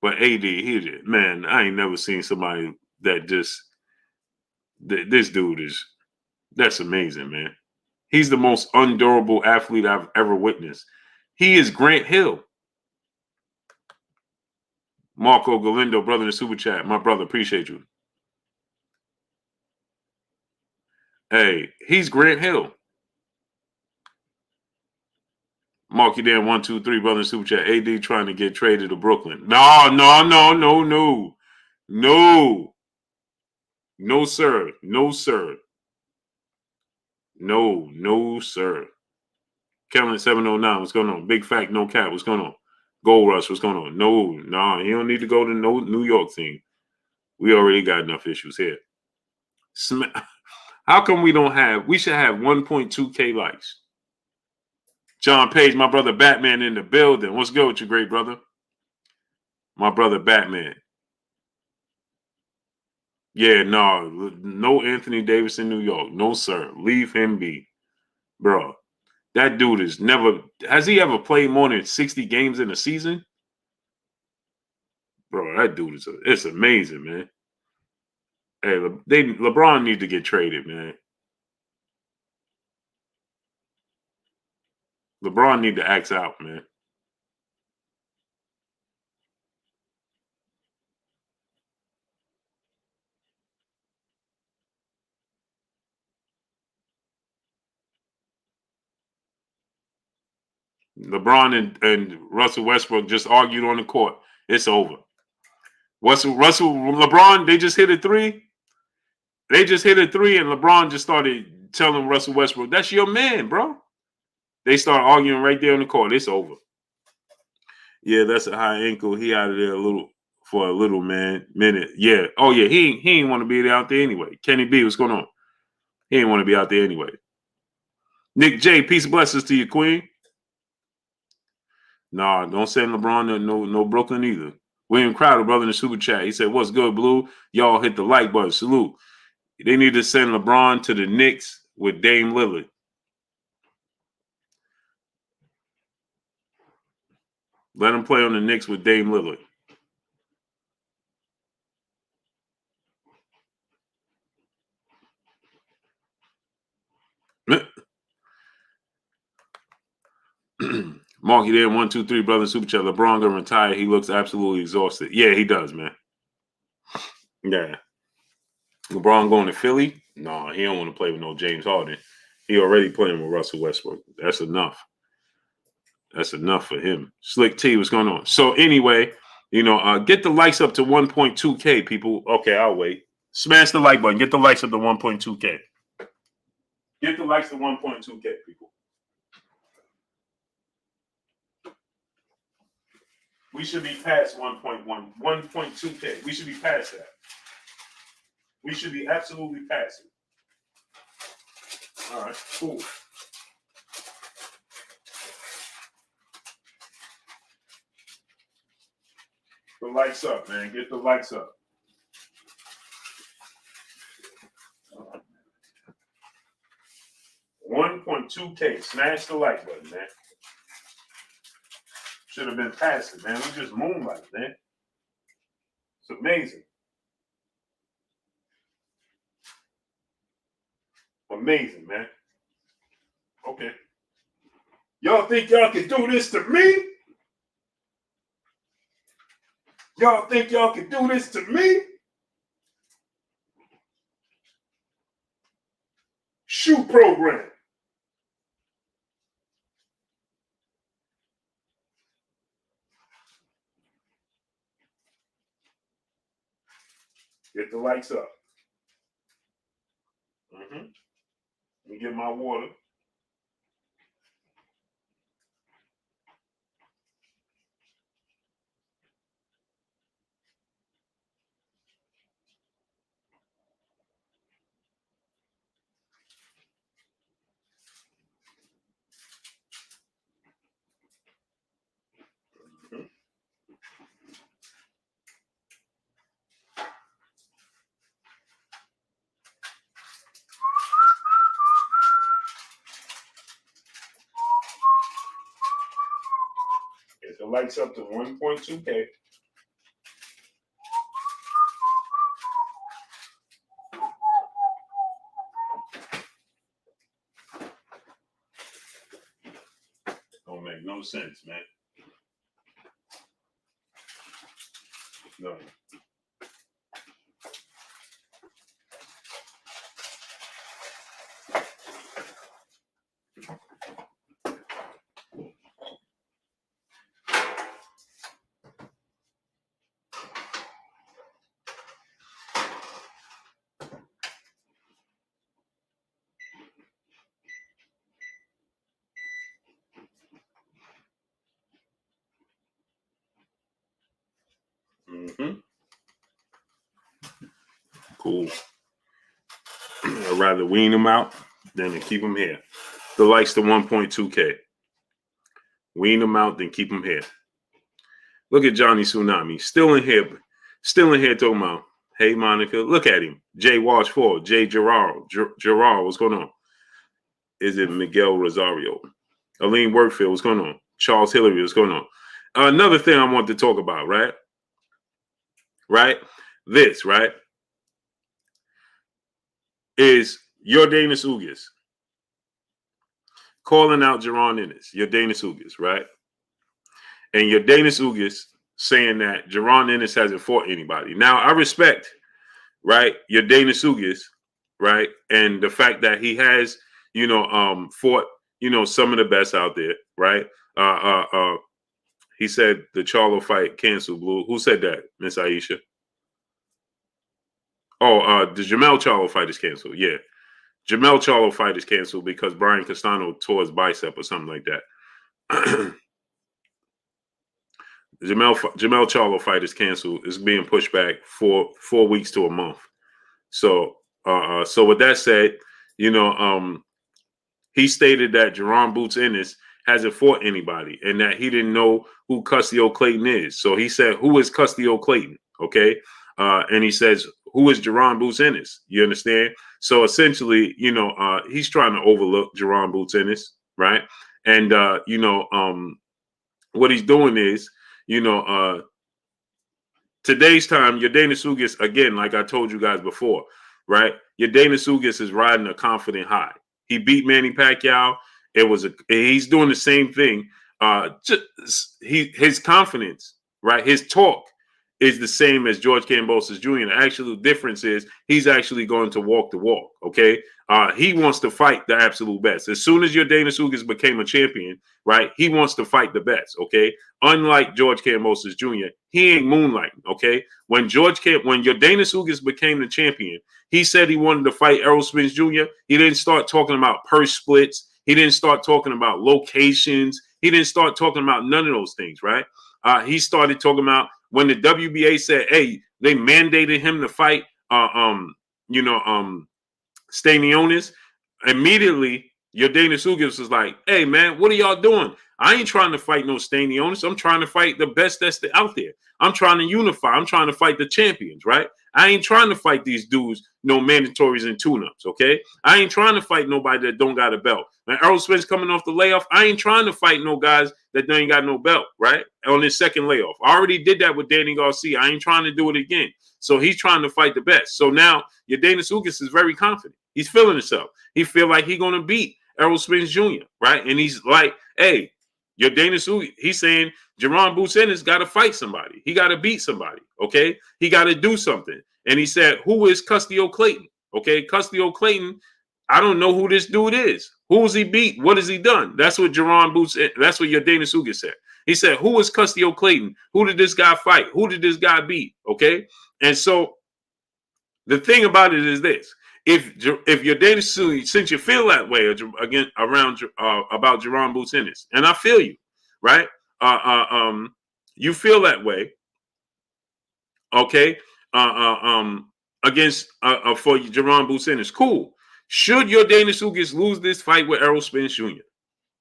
But AD, he did. Man, I ain't never seen somebody that just this dude is that's amazing, man. He's the most undurable athlete I've ever witnessed. He is Grant Hill. Marco Galindo, brother in the super chat. My brother, appreciate you. Hey, he's Grant Hill. Mark, you Dan 123, brother in super chat. AD trying to get traded to Brooklyn. No. No, sir. No, sir. No, sir. Kellen 709, what's going on? Big Fact, no cap, what's going on? Gold Rush, what's going on? No, he don't need to go to no New York thing. We already got enough issues here. How come we should have 1.2K likes? John Page, my brother Batman in the building. What's good with you, great brother? My brother Batman. Yeah, no Anthony Davis in New York. No, sir. Leave him be. Bro, that dude has he ever played more than 60 games in a season? Bro, that dude it's amazing, man. Hey, LeBron need to get traded, man. LeBron need to axe out, man. LeBron and Russell Westbrook just argued on the court. It's over. LeBron, they just hit a three. They just hit a three, and LeBron just started telling Russell Westbrook, "That's your man, bro." They start arguing right there on the court. It's over. Yeah, that's a high ankle. He out of there for a little minute. Yeah. Oh yeah. He ain't want to be out there anyway. Kenny B, what's going on? He ain't want to be out there anyway. Nick J, peace and blessings to you, Queen. Nah, don't send LeBron to no Brooklyn either. William Crowder, brother in the super chat. He said, "What's good, Blue? Y'all hit the like button. Salute." They need to send LeBron to the Knicks with Dame Lillard. Let him play on the Knicks with Dame Lillard. Marky there, 123, brother super chat. LeBron gonna retire. He looks absolutely exhausted. Yeah, he does, man. Yeah. LeBron going to Philly? No, he don't want to play with no James Harden. He already playing with Russell Westbrook. That's enough. That's enough for him. Slick T, what's going on? So anyway, get the likes up to 1.2K, people. Okay, I'll wait. Smash the like button. Get the likes up to 1.2K. Get the likes to 1.2K, people. We should be past 1.2K. We should be past that. We should be absolutely past it. All right, cool. The likes up, man. Get the likes up. Right. 1.2K. Smash the like button, man. Should have been past it, man. We just moonlight, man. It's amazing. Amazing, man. Okay. Y'all think y'all can do this to me? Y'all think y'all can do this to me? Shoe program. Get the lights up. Let me get my water. Get the lights up to 1.2K. Don't make no sense, man. No. Cool. I'd rather wean them out than to keep them here. The likes to 1.2K. Wean them out than keep them here. Look at Johnny Tsunami. Still in here talking about, hey, Monica, look at him. Jay Wash 4, Jay Gerard, what's going on? Is it Miguel Rosario? Aline Workfield, what's going on? Charles Hillary, what's going on? Another thing I want to talk about, right? This, right? Is Yordenis Ugas calling out Jaron Ennis, Yordenis Ugas, right? And Yordenis Ugas saying that Jaron Ennis hasn't fought anybody. Now, I respect, right, Yordenis Ugas, right, and the fact that he has, fought, some of the best out there, right? He said the Charlo fight canceled, Blue. Who said that, Miss Aisha? Oh, the Jamel Charlo fight is canceled. Yeah. Jamel Charlo fight is canceled because Brian Castano tore his bicep or something like that. Jamel Charlo fight is canceled. It's being pushed back 4 weeks to a month. So with that said, he stated that Jaron Boots Ennis hasn't fought anybody and that he didn't know who Castano Clayton is. So he said, who is Castano Clayton? Okay. And he says, who is Jaron Boots Ennis? You understand? So essentially, he's trying to overlook Jaron Boots Ennis, right? And what he's doing is, today's time, Yordenis Ugas, again, like I told you guys before, right? Yordenis Ugas is riding a confident high. He beat Manny Pacquiao. He's doing the same thing. His confidence, right? His talk is the same as George Kambosos Jr. The actual difference is he's actually going to walk the walk, okay? He wants to fight the absolute best. As soon as Yordenis Ugas became a champion, right, he wants to fight the best, okay? Unlike George Kambosos Jr., he ain't moonlighting, okay? When Yordenis Ugas became the champion, he said he wanted to fight Errol Spence Jr. He didn't start talking about purse splits. He didn't start talking about locations. He didn't start talking about none of those things, right? He started talking about when the WBA said, hey, they mandated him to fight, Stanionis. Immediately, Yordenis Ugas was like, hey, man, what are y'all doing? I ain't trying to fight no Stanionis. I'm trying to fight the best that's out there. I'm trying to unify. I'm trying to fight the champions, right? I ain't trying to fight these dudes, no mandatories and tune-ups, okay? I ain't trying to fight nobody that don't got a belt. When Errol Spence coming off the layoff, I ain't trying to fight no guys that ain't got no belt, right? On his second layoff. I already did that with Danny Garcia. I ain't trying to do it again. So he's trying to fight the best. So now Yordenis Ugas is very confident. He's feeling himself. He feel like he's going to beat Errol Spence Jr., right? And he's like, hey, Yordenis Ugas, he's saying Jaron Boots Ennis got to fight somebody. He got to beat somebody, okay? He got to do something. And he said, who is Castano Clayton? Okay, Castano Clayton, I don't know who this dude is. Who has he beat? What has he done? That's what that's what Yordenis Ugas said. He said, who is Castano Clayton? Who did this guy fight? Who did this guy beat? Okay? And so The thing about it is this: if you're dating, since you feel that way again around about Jaron Boots Ennis, and I feel you, right? You feel that way, okay? Against for Jaron Boots Ennis, cool. Should your Danish Ugas lose this fight with Errol Spence Jr.?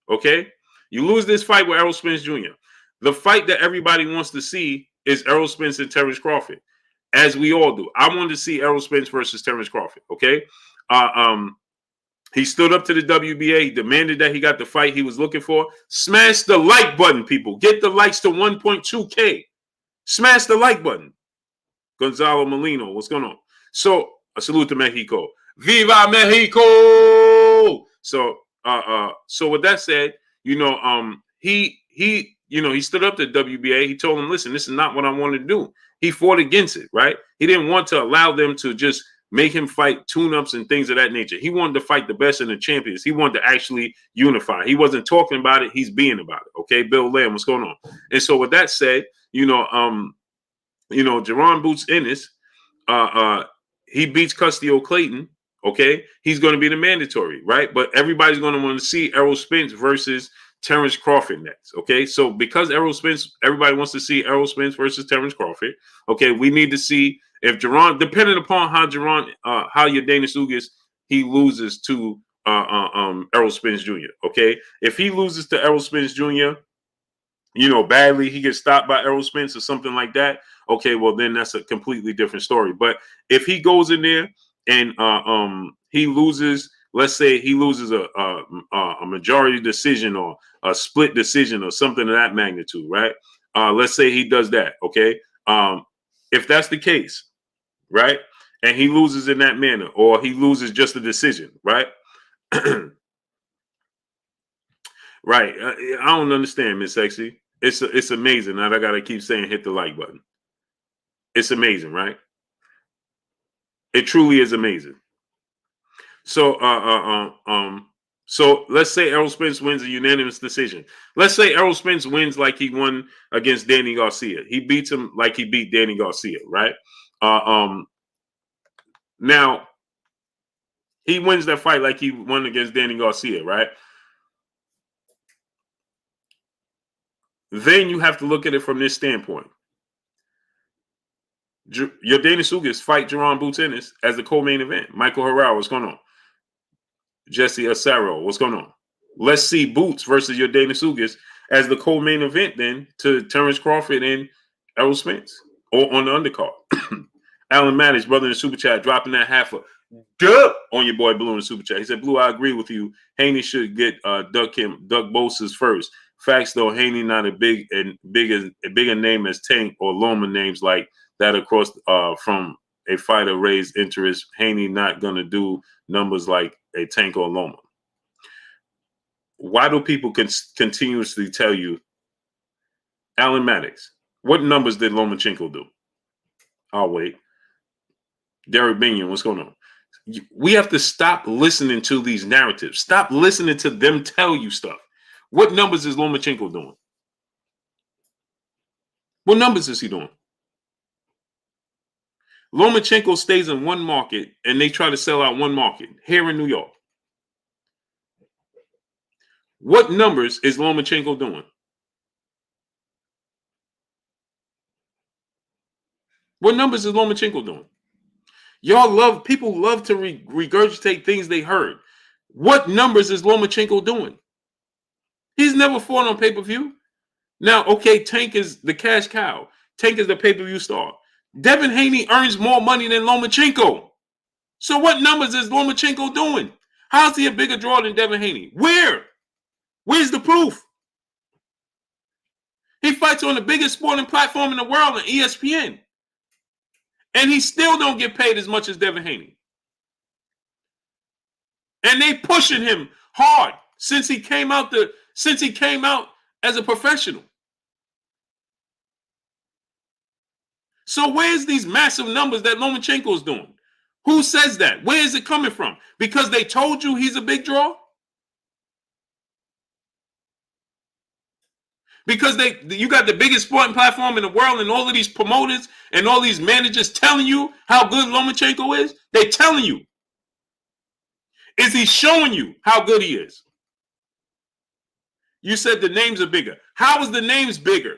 Okay, you lose this fight with Errol Spence Jr. The fight that everybody wants to see is Errol Spence and Terrence Crawford, as we all do. I wanted to see Errol Spence versus Terrence Crawford. Okay, he stood up to the WBA, demanded that he got the fight he was looking for. Smash the like button, people. Get the likes to 1.2K. Smash the like button. Gonzalo Molino, what's going on? So, a salute to Mexico. Viva Mexico! So, so with that said, he stood up to WBA. He told him, listen, this is not what I want to do. He fought against it, right? He didn't want to allow them to just make him fight tune-ups and things of that nature. He wanted to fight the best and the champions. He wanted to actually unify. He wasn't talking about it. He's being about it. Okay, Bill Lamb, what's going on? And so with that said, Jaron Boots Ennis, he beats Custio Clayton. Okay, he's going to be the mandatory, right? But everybody's going to want to see Errol Spence versus Terrence Crawford next. Okay, so because everybody wants to see Errol Spence versus Terrence Crawford. Okay, we need to see if Jaron, depending upon how your Danish Ugas, he loses to Errol Spence Jr. Okay, if he loses to Errol Spence Jr., badly, he gets stopped by Errol Spence or something like that. Okay, well then that's a completely different story. But if he goes in there and he loses, let's say he loses a majority decision or a split decision or something of that magnitude, right? Let's say he does that, okay? If that's the case, right, and he loses in that manner, or he loses just a decision, right? Right. I don't understand, Miss Sexy. It's amazing that I gotta keep saying hit the like button. It's amazing, right? It truly is amazing. So so let's say Errol Spence wins a unanimous decision. Let's say Errol Spence wins like he won against Danny Garcia. He beats him like he beat Danny Garcia, right? Now he wins that fight like he won against Danny Garcia, right? Then you have to look at it from this standpoint. Your Danish Ugas fight Jaron Boots Ennis as the co-main event. Michael Herrera, what's going on? Jesse Asaro, what's going on? Let's see Boots versus your Danish Ugas as the co-main event then to Terrence Crawford and Errol Spence or on the undercard. Alan Maddox, brother in the super chat, dropping that half a dub on your boy Blue in the super chat. He said, Blue, I agree with you. Haney should get Doug Bosa's first. Facts though, Haney not a bigger name as Tank or Loma names like that across from a fighter raised interest. Haney not gonna do numbers like a Tank or Loma. Why do people continuously tell you, Alan Maddox, what numbers did Lomachenko do? I'll wait. Derek Binion, what's going on? We have to stop listening to these narratives. Stop listening to them tell you stuff. What numbers is Lomachenko doing? What numbers is he doing? Lomachenko stays in one market and they try to sell out one market here in New York. What numbers is Lomachenko doing? What numbers is Lomachenko doing? People love to regurgitate things they heard. What numbers is Lomachenko doing? He's never fought on pay-per-view. Now, okay, Tank is the cash cow. Tank is the pay-per-view star. Devin Haney earns more money than Lomachenko. So what numbers is Lomachenko doing? How's he a bigger draw than Devin Haney? Where? Where's the proof? He fights on the biggest sporting platform in the world, on ESPN. And he still don't get paid as much as Devin Haney. And they pushing him hard since he came out as a professional. So where's these massive numbers that Lomachenko is doing? Who says that? Where is it coming from? Because they told you he's a big draw? Because you got the biggest sporting platform in the world, and all of these promoters and all these managers telling you how good Lomachenko is. They telling you. Is he showing you how good he is? You said the names are bigger. How is the names bigger?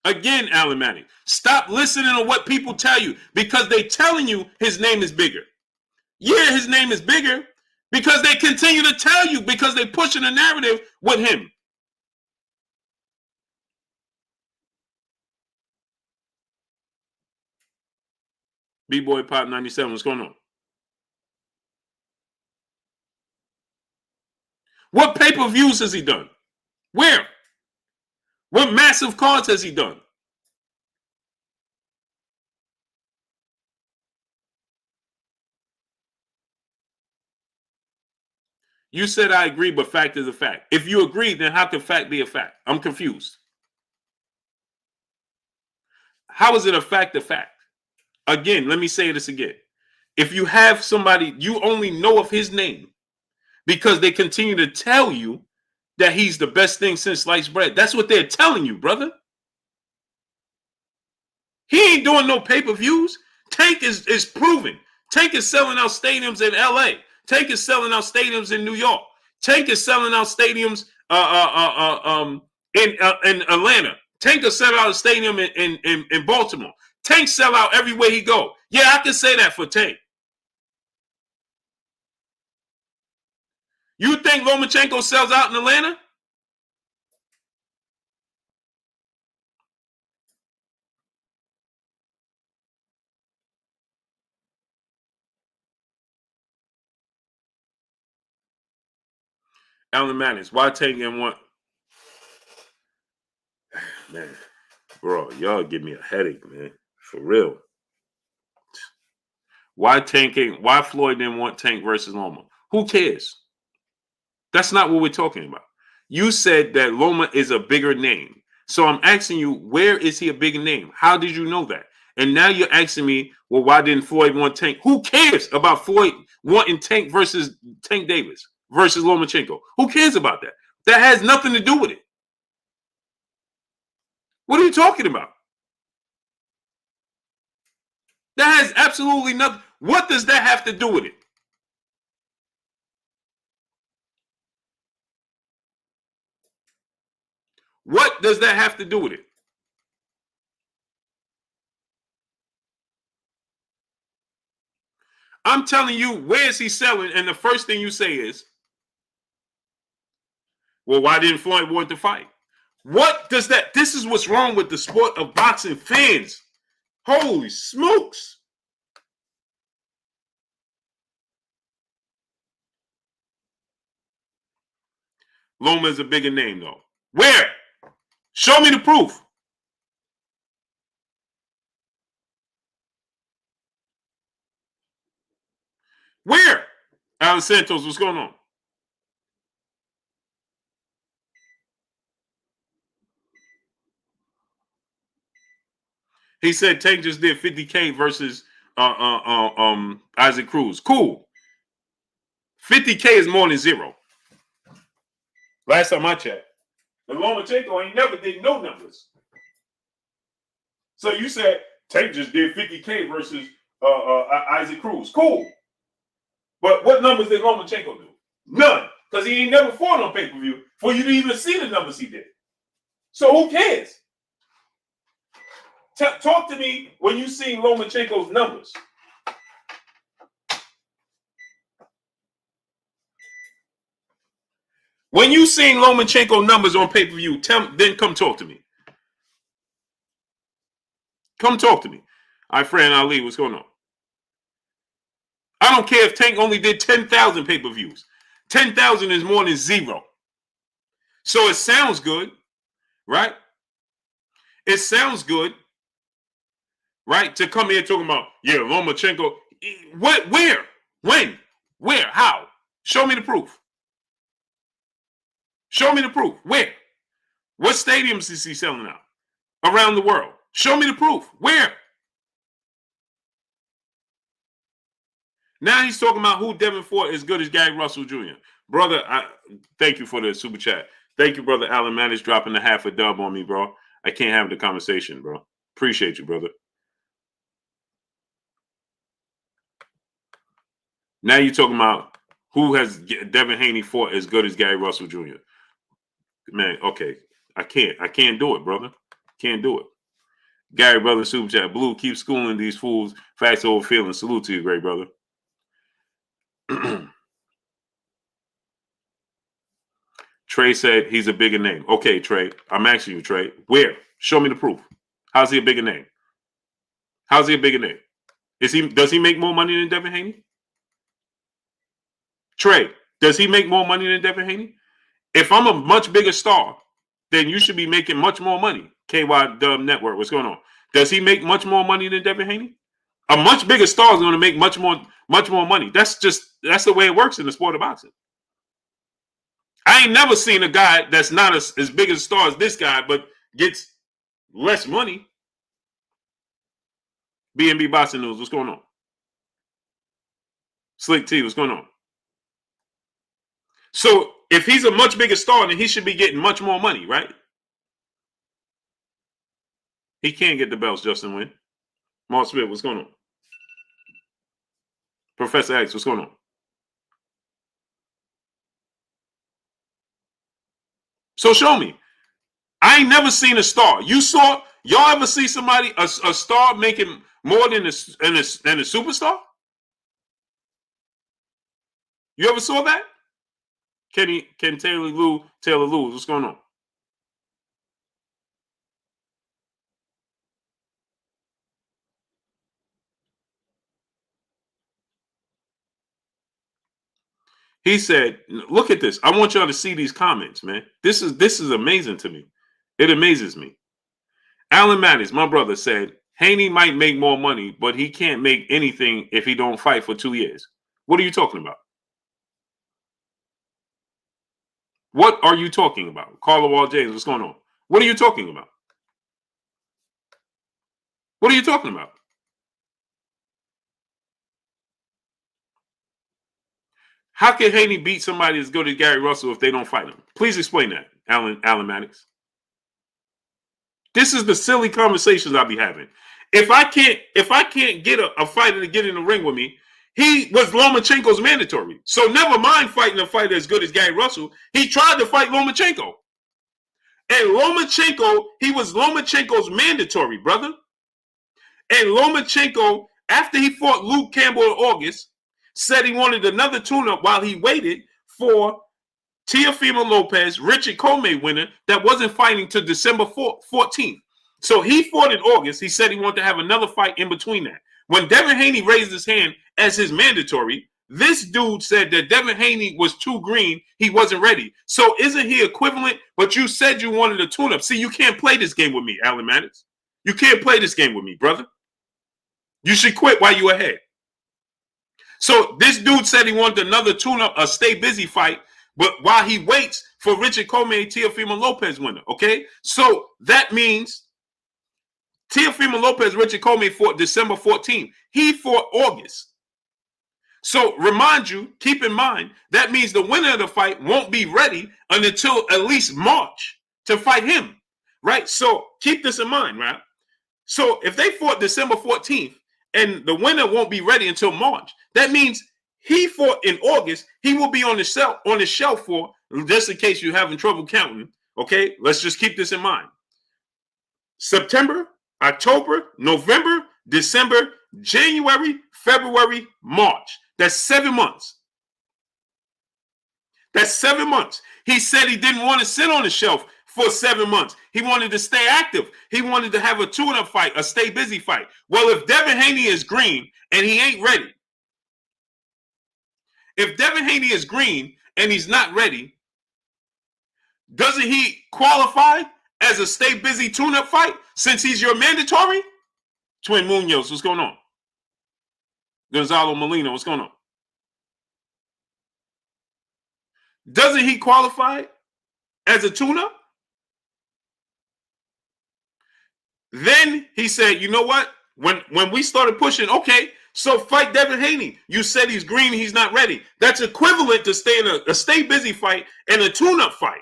Again, Alan Manning, stop listening to what people tell you because they telling you his name is bigger. Yeah, his name is bigger because they continue to tell you because they pushing a narrative with him. B-Boy Pop 97, what's going on? What pay-per-views has he done? Where? What massive cards has he done? You said I agree, but fact is a fact. If you agree, then how can fact be a fact? I'm confused. How is it a fact of fact? Again, let me say this again. If you have somebody, you only know of his name because they continue to tell you that he's the best thing since sliced bread. That's what they're telling you, brother. He ain't doing no pay-per-views. Tank is proven. Tank is selling out stadiums in LA. Tank is selling out stadiums in New York. Tank is selling out stadiums in Atlanta. Tank is selling out a stadium in Baltimore. Tank sell out everywhere he go. Yeah, I can say that for Tank. You think Lomachenko sells out in Atlanta? Alan Mannix, why Tank and one? Man, bro, y'all give me a headache, man. For real. Why Floyd didn't want Tank versus Loma? Who cares? That's not what we're talking about. You said that Loma is a bigger name. So I'm asking you, where is he a bigger name? How did you know that? And now you're asking me, well, why didn't Floyd want Tank? Who cares about Floyd wanting Tank versus Tank Davis versus Lomachenko? Who cares about that? That has nothing to do with it. What are you talking about? That has absolutely nothing. What does that have to do with it? What does that have to do with it? I'm telling you, where is he selling? And the first thing you say is, well, why didn't Floyd want to fight? What does that? This is what's wrong with the sport of boxing fans. Holy smokes. Loma is a bigger name, though. Where? Show me the proof. Where? Alan Santos, what's going on? He said Tank just did 50K versus Isaac Cruz. Cool. 50K is more than zero. Last time I checked. And Lomachenko ain't never did no numbers. So you said Tank just did 50K versus Isaac Cruz. Cool. But what numbers did Lomachenko do? None. Because he ain't never fought on pay-per-view for you to even see the numbers he did. So who cares? Talk to me when you see Lomachenko's numbers. When you seen Lomachenko numbers on pay-per-view, then come talk to me. Come talk to me. All right, Fran Ali, what's going on? I don't care if Tank only did 10,000 pay-per-views. 10,000 is more than zero. So it sounds good, right? It sounds good, right? To come here talking about, yeah, Lomachenko. What? Where? When? Where? How? Show me the proof. Show me the proof. Where? What stadiums is he selling out? Around the world. Show me the proof. Where? Now he's talking about who Devin fought as good as Gary Russell Jr. Brother, thank you for the super chat. Thank you, brother Alan Manish, dropping a half a dub on me, bro. I can't have the conversation, bro. Appreciate you, brother. Now you're talking about who has Devin Haney fought as good as Gary Russell Jr. Man, okay. I can't do it, brother. Can't do it. Gary, brother, super chat. Blue, keep schooling these fools. Facts over feelings. Salute to you, great brother. Trey said he's a bigger name. Okay, Trey. I'm asking you, Trey. Where? Show me the proof. How's he a bigger name? How's he a bigger name? Does he make more money than Devin Haney? Trey, does he make more money than Devin Haney? If I'm a much bigger star, then you should be making much more money. KY Dub Network, what's going on? Does he make much more money than Devin Haney? A much bigger star is going to make much more money. That's the way it works in the sport of boxing. I ain't never seen a guy that's not as big a star as this guy, but gets less money. B&B Boxing News, what's going on? Slick T, what's going on? So if he's a much bigger star, then he should be getting much more money, right? He can't get the belts, Justin Wynn. Mark Smith, what's going on? Professor X, what's going on? So show me. I ain't never seen a star. Y'all ever see somebody, a star making more than a superstar? You ever saw that? Ken Taylor Lewis, what's going on? He said, look at this. I want y'all to see these comments, man. This is amazing to me. It amazes me. Alan Mattis, my brother, said, Haney might make more money, but he can't make anything if he don't fight for 2 years. What are you talking about? What are you talking about? Carla Wall James, what's going on? What are you talking about? What are you talking about? How can Haney beat somebody as good as Gary Russell if they don't fight him? Please explain that, Alan Maddox. This is the silly conversations I'll be having. If I can't get a fighter to get in the ring with me, he was Lomachenko's mandatory. So never mind fighting a fighter as good as Gary Russell. He tried to fight Lomachenko. And Lomachenko, he was Lomachenko's mandatory, brother. And Lomachenko, after he fought Luke Campbell in August, said he wanted another tune-up while he waited for Teofimo Lopez, Richard Comey winner, that wasn't fighting till December 14th. So he fought in August. He said he wanted to have another fight in between that. When Devin Haney raised his hand as his mandatory, this dude said that Devin Haney was too green. He wasn't ready. So isn't he equivalent? But you said you wanted a tune-up. See, you can't play this game with me, Alan Maddox. You can't play this game with me, brother. You should quit while you're ahead. So this dude said he wanted another tune-up, a stay busy fight, but while he waits for Richard Comey, Teofimo Lopez winner, okay? So that means Teofimo Lopez, Richard Comey fought December 14th. He fought August. So keep in mind, that means the winner of the fight won't be ready until at least March to fight him, right? So keep this in mind, right? So if they fought December 14th and the winner won't be ready until March, that means he fought in August. He will be on the shelf for, just in case you're having trouble counting, okay? Let's just keep this in mind. September, October, November, December, January, February, March. That's 7 months. That's 7 months. He said he didn't want to sit on the shelf for 7 months. He wanted to stay active. He wanted to have a tune-up fight, a stay busy fight. Well, if Devin Haney is green and he ain't ready, if Devin Haney is green and he's not ready, doesn't he qualify as a stay busy tune-up fight since he's your mandatory? Twin Munoz, what's going on? Gonzalo Molina, what's going on? Doesn't he qualify as a tune-up? Then he said, you know what? When we started pushing, okay, so fight Devin Haney. You said he's green, he's not ready. That's equivalent to staying a stay busy fight and a tune-up fight.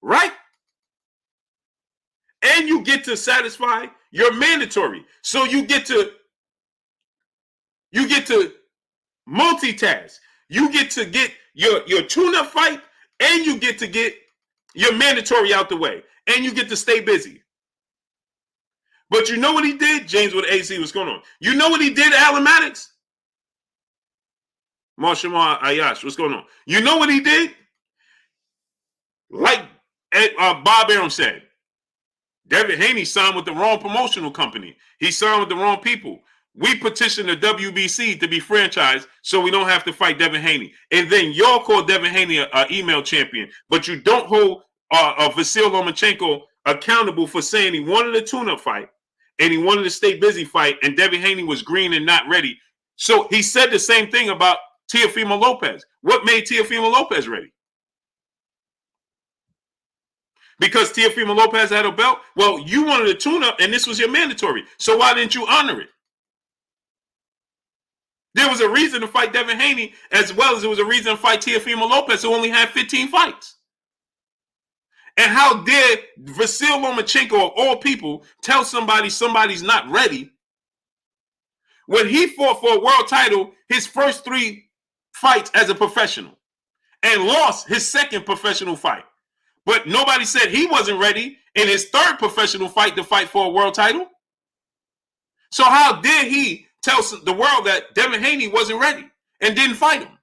right? And you get to satisfy your mandatory. So you get to multitask. You get to get your tune-up fight, and you get to get your mandatory out the way, and you get to stay busy. But you know what he did? James with AC, what's going on? You know what he did, Alan Maddox? Marshall Ayash, what's going on? You know what he did? Like Bob Arum said, Devin Haney signed with the wrong promotional company. He signed with the wrong people. We petitioned the WBC to be franchised so we don't have to fight Devin Haney. And then y'all call Devin Haney an email champion, but you don't hold Vasyl Lomachenko accountable for saying he wanted a tune-up fight and he wanted to stay busy fight, and Devin Haney was green and not ready. So he said the same thing about Teofimo Lopez. What made Teofimo Lopez ready? Because Teofimo Lopez had a belt? Well, you wanted a tune-up, and this was your mandatory. So why didn't you honor it? There was a reason to fight Devin Haney, as well as there was a reason to fight Teofimo Lopez, who only had 15 fights. And how dare Vasyl Lomachenko, of all people, tell somebody's not ready when he fought for a world title his first 3 fights as a professional and lost his second professional fight? But nobody said he wasn't ready in his 3rd professional fight to fight for a world title. So how dare he tell the world that Devin Haney wasn't ready and didn't fight him?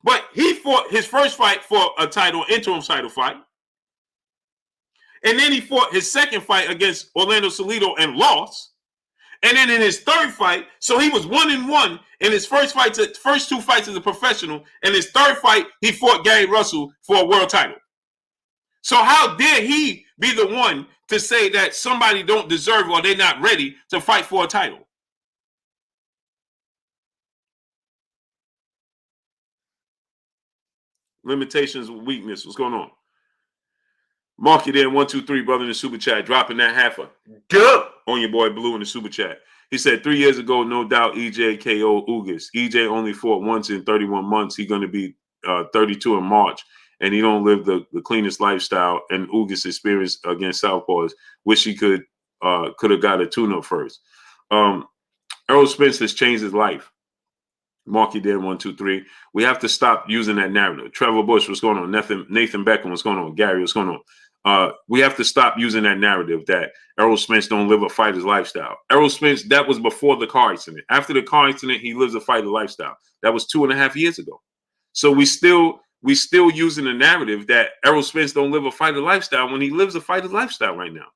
But he fought his first fight for a title, interim title fight. And then he fought his second fight against Orlando Salido and lost. And then in his 3rd fight, so he was 1-1 in his first 2 fights as a professional. And his 3rd fight, he fought Gary Russell for a world title. So how dare he be the one to say that somebody don't deserve or they're not ready to fight for a title? Limitations, weakness. What's going on? Mark it in 1, 2, 3, brother, in the super chat, dropping that half a gut on your boy Blue in the super chat. He said 3 years ago, no doubt EJ KO Ugas. EJ only fought once in 31 months. He's going to be 32 in March, and he don't live the cleanest lifestyle. And Ugas' experience against Southpaws, wish he could have got a tune-up first. Errol Spence has changed his life. Marky did 1, 2, 3. We have to stop using that narrative. Trevor Bush, what's going on? Nathan Beckham, what's going on? Gary, what's going on? We have to stop using that narrative that Errol Spence don't live a fighter's lifestyle. Errol Spence, that was before the car accident. After the car accident, he lives a fighter lifestyle. That was 2.5 years ago. So we still using the narrative that Errol Spence don't live a fighter lifestyle when he lives a fighter's lifestyle right now.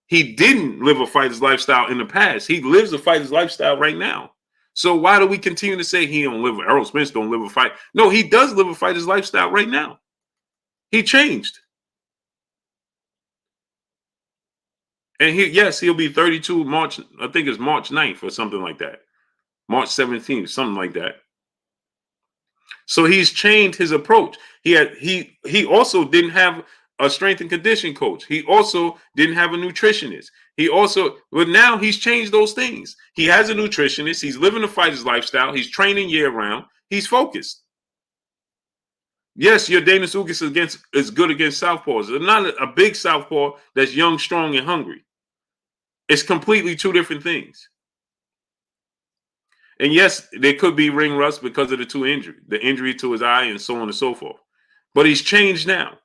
He didn't live a fighter's lifestyle in the past. He lives a fighter's lifestyle right now. So why do we continue to say he don't live? Errol Spence don't live a fight? No, he does live a fighter's lifestyle right now. He changed. And he'll be 32 March, I think it's March 9th or something like that. March 17th, something like that. So he's changed his approach. He also didn't have a strength and conditioning coach. He also didn't have a nutritionist. But now he's changed those things. He has a nutritionist. He's living a fighter's lifestyle. He's training year round. He's focused. Yes, your Danis Ugas is good against southpaws. They're not a big southpaw that's young, strong, and hungry. It's completely 2 different things. And yes, there could be ring rust because of the injury to his eye and so on and so forth. But he's changed now.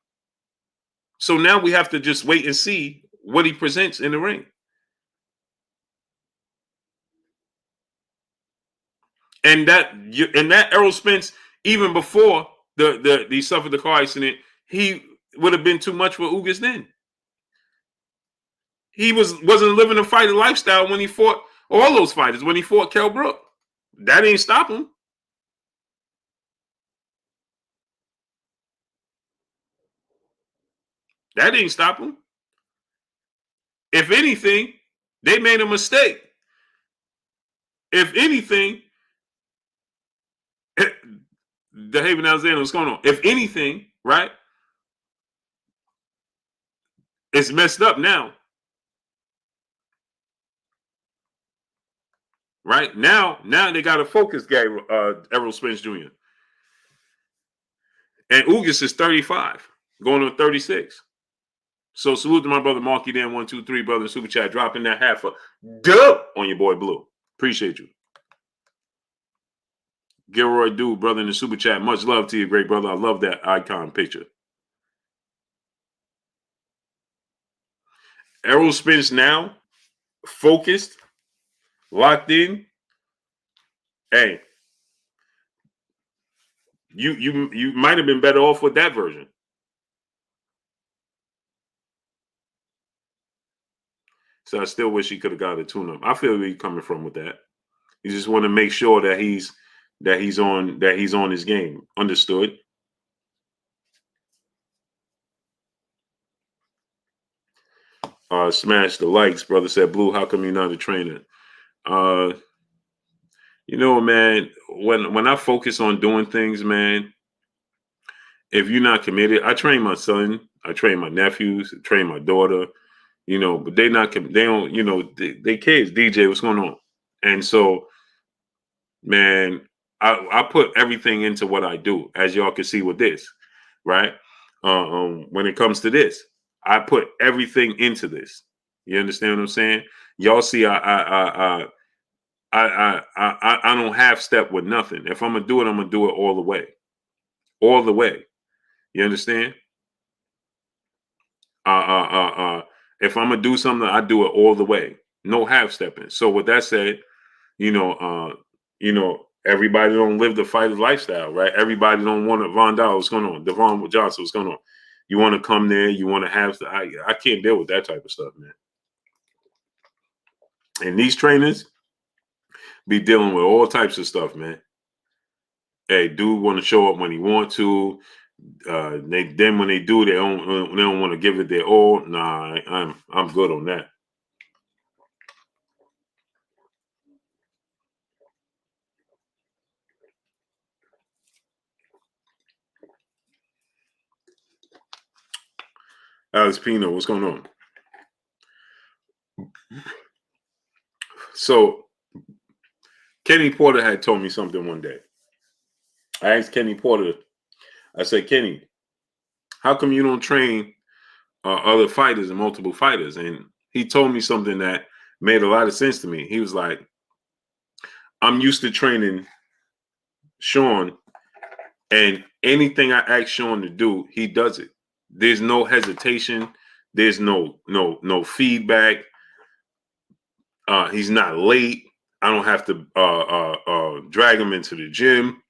So now we have to just wait and see what he presents in the ring. And that Errol Spence, even before he suffered the car accident, he would have been too much for Ugas then. He wasn't living a fighter lifestyle when he fought all those fighters, when he fought Kell Brook. That didn't stop him. That didn't stop him. If anything, they made a mistake. If anything, the Haven Alexander, what's going on? If anything, right? It's messed up now. Right? Now they got to focus Errol Spence Jr. And Ugas is 35. going on 36. So salute to my brother Marky Dan 123, brother in Super Chat, dropping that half a dub on your boy Blue. Appreciate you. Gilroy Dude, brother in the Super Chat, much love to you, great brother. I love that icon picture. Errol Spence now, focused, locked in. Hey, you might have been better off with that version. So I still wish he could have got a tune-up. I feel where he's coming from with that. You just want to make sure that he's on his game. Understood. Smash the likes, brother said. Blue, how come you're not a trainer? You know, man, when I focus on doing things, man, if you're not committed, I train my son, I train my nephews, I train my daughter, you know, but they don't, you know, they kids. DJ, what's going on? And so, man, I put everything into what I do, as y'all can see with this, right? When it comes to this, I put everything into this. You understand what I'm saying? Y'all see, I don't half step with nothing. If I'm gonna do it, I'm gonna do it all the way, all the way. You understand? If I'm gonna do something, I do it all the way, no half stepping. So with that said, you know, everybody don't live the fighter lifestyle, right? Everybody don't want to. Von Dow, what's going on? Devon Johnson, what's going on? You want to come there? You want to have? I can't deal with that type of stuff, man. And these trainers be dealing with all types of stuff, man. Hey, dude, want to show up when he want to. When they do, they don't want to give it their all. Nah, I'm good on that. Alex Pino, what's going on? So Kenny Porter had told me something one day. I asked Kenny Porter, I said, Kenny, how come you don't train other fighters and multiple fighters? And he told me something that made a lot of sense to me. He was like, I'm used to training Sean, and anything I ask Sean to do, he does it. There's no hesitation. There's no feedback. He's not late. I don't have to drag him into the gym.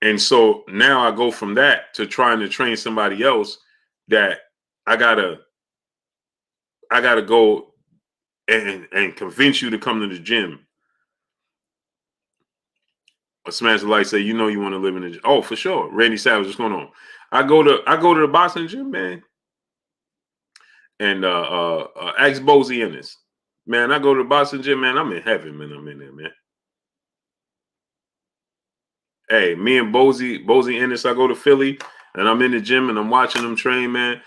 And so now I go from that to trying to train somebody else that I gotta go and convince you to come to the gym. A Smash the Light say, you know, you want to live in the gym. Oh, for sure. Randy Savage, what's going on? I go to the boxing gym, man. And ask Bozy Ennis. Man, I go to the boxing gym, man. I'm in heaven, man. I'm in there, man. Hey, me and Bozy Ennis, I go to Philly and I'm in the gym and I'm watching them train, man.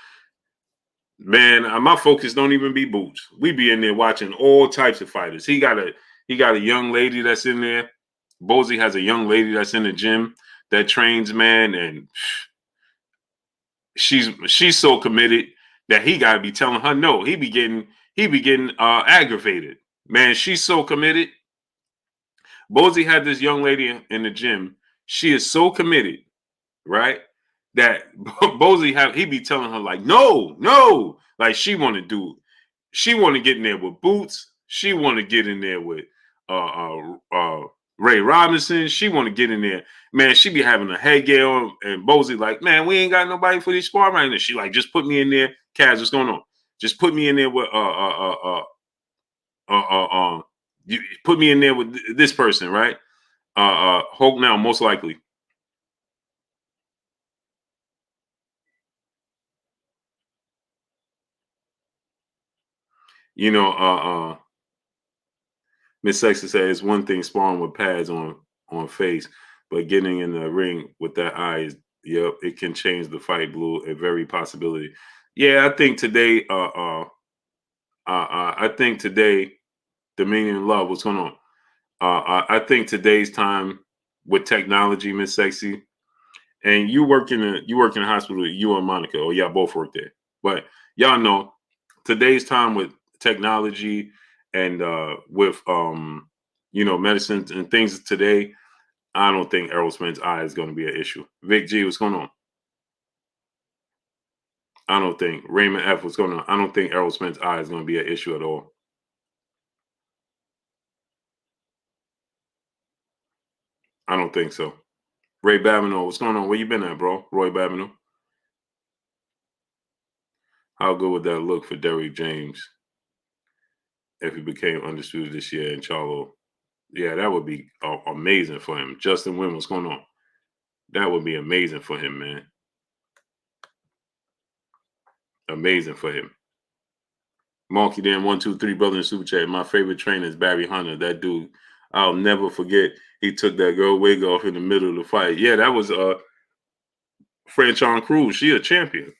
Man, my focus don't even be boots. We be in there watching all types of fighters. He got a young lady that's in there. Bozy has a young lady that's in the gym that trains, man, and she's so committed that he gotta be telling her no. He be getting aggravated. Man, she's so committed. Bozy had this young lady in the gym. She is so committed, right? That he be telling her like, no, like she want to get in there with Boots. She want to get in there with Ray Robinson. She want to get in there, man. She be having a headgear on, and Bozy like, man, we ain't got nobody for this spar right now. She like, just put me in there, Kaz. What's going on? Just put me in there with you put me in there with this person, right? Hulk now, most likely. You know, Miss Sexy says one thing sparring with pads on face, but getting in the ring with that eye is, yep, it can change the fight. Blue, a very possibility. Yeah, I think today, I think today, Dominion Love, what's going on? I think today's time with technology, Miss Sexy, And you work in a hospital, you and Monica, or y'all both work there. But y'all know today's time with technology and with medicine and things today, I don't think Errol Spence's eye is going to be an issue. Vic G, what's going on? I don't think Raymond F, what's going on? I don't think Errol Spence's eye is going to be an issue at all. I don't think so. Ray Babineau, what's going on? Where you been at, bro? Roy Babineau. How good would that look for Derrick James if he became undisputed this year in Charlo? Yeah, that would be amazing for him. Justin Wynn, what's going on? That would be amazing for him, man. Amazing for him. Monkey Dan 123 brother in super chat. My favorite trainer is Barry Hunter. That dude, I'll never forget. He took that girl wig off in the middle of the fight. Yeah, that was Franchon Cruz. She a champion.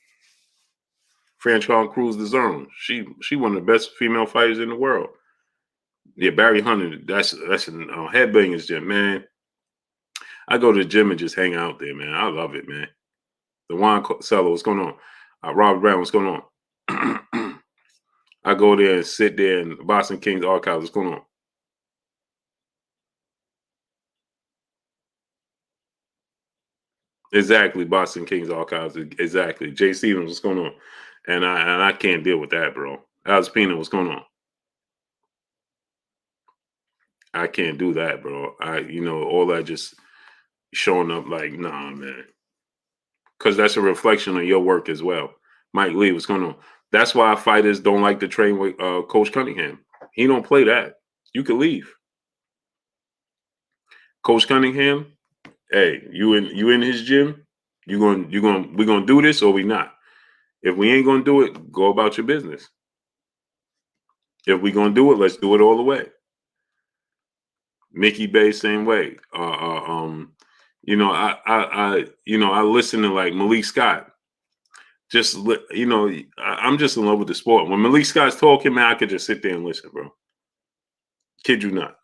Franchon Cruz the zone. She one of the best female fighters in the world. Yeah, Barry Hunter. That's a headbangers gym, man. I go to the gym and just hang out there, man. I love it, man. The Juan Cello, what's going on? Robert Brown, what's going on? I go there and sit there in Boston Kings archives. What's going on? Exactly, Boston Kings archives. Exactly. Jay Stevens, what's going on? And I can't deal with that, bro. Alex Pina, what's going on? I can't do that, bro. All that just showing up like, nah, man. Because that's a reflection of your work as well. Mike Lee, what's going on? That's why fighters don't like to train with Coach Cunningham. He don't play that. You could leave. Coach Cunningham, hey, you in his gym, we're gonna do this or we not. If we ain't gonna do it, go about your business. If we gonna do it, let's do it all the way. Mickey Bay, same way. I listen to like Malik Scott. I'm just in love with the sport. When Malik Scott's talking, man, I could just sit there and listen, bro. Kid you not.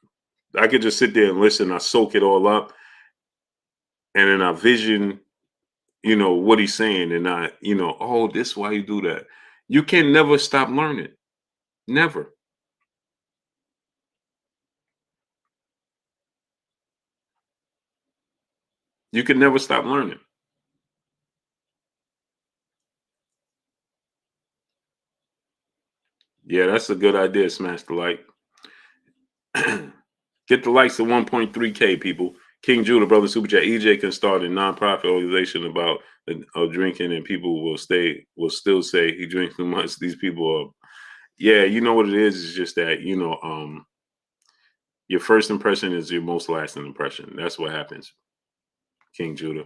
I could just sit there and listen. I soak it all up. And then I vision, what he's saying. And this is why you do that. You can never stop learning. Never. You can never stop learning. Yeah, that's a good idea. Smash the like. Get the likes of 1.3K people. King Judah, brother super chat. EJ can start a nonprofit organization about drinking, and people will still say he drinks too much. These people are, yeah, you know what it is. It's just that your first impression is your most lasting impression. That's what happens, King Judah.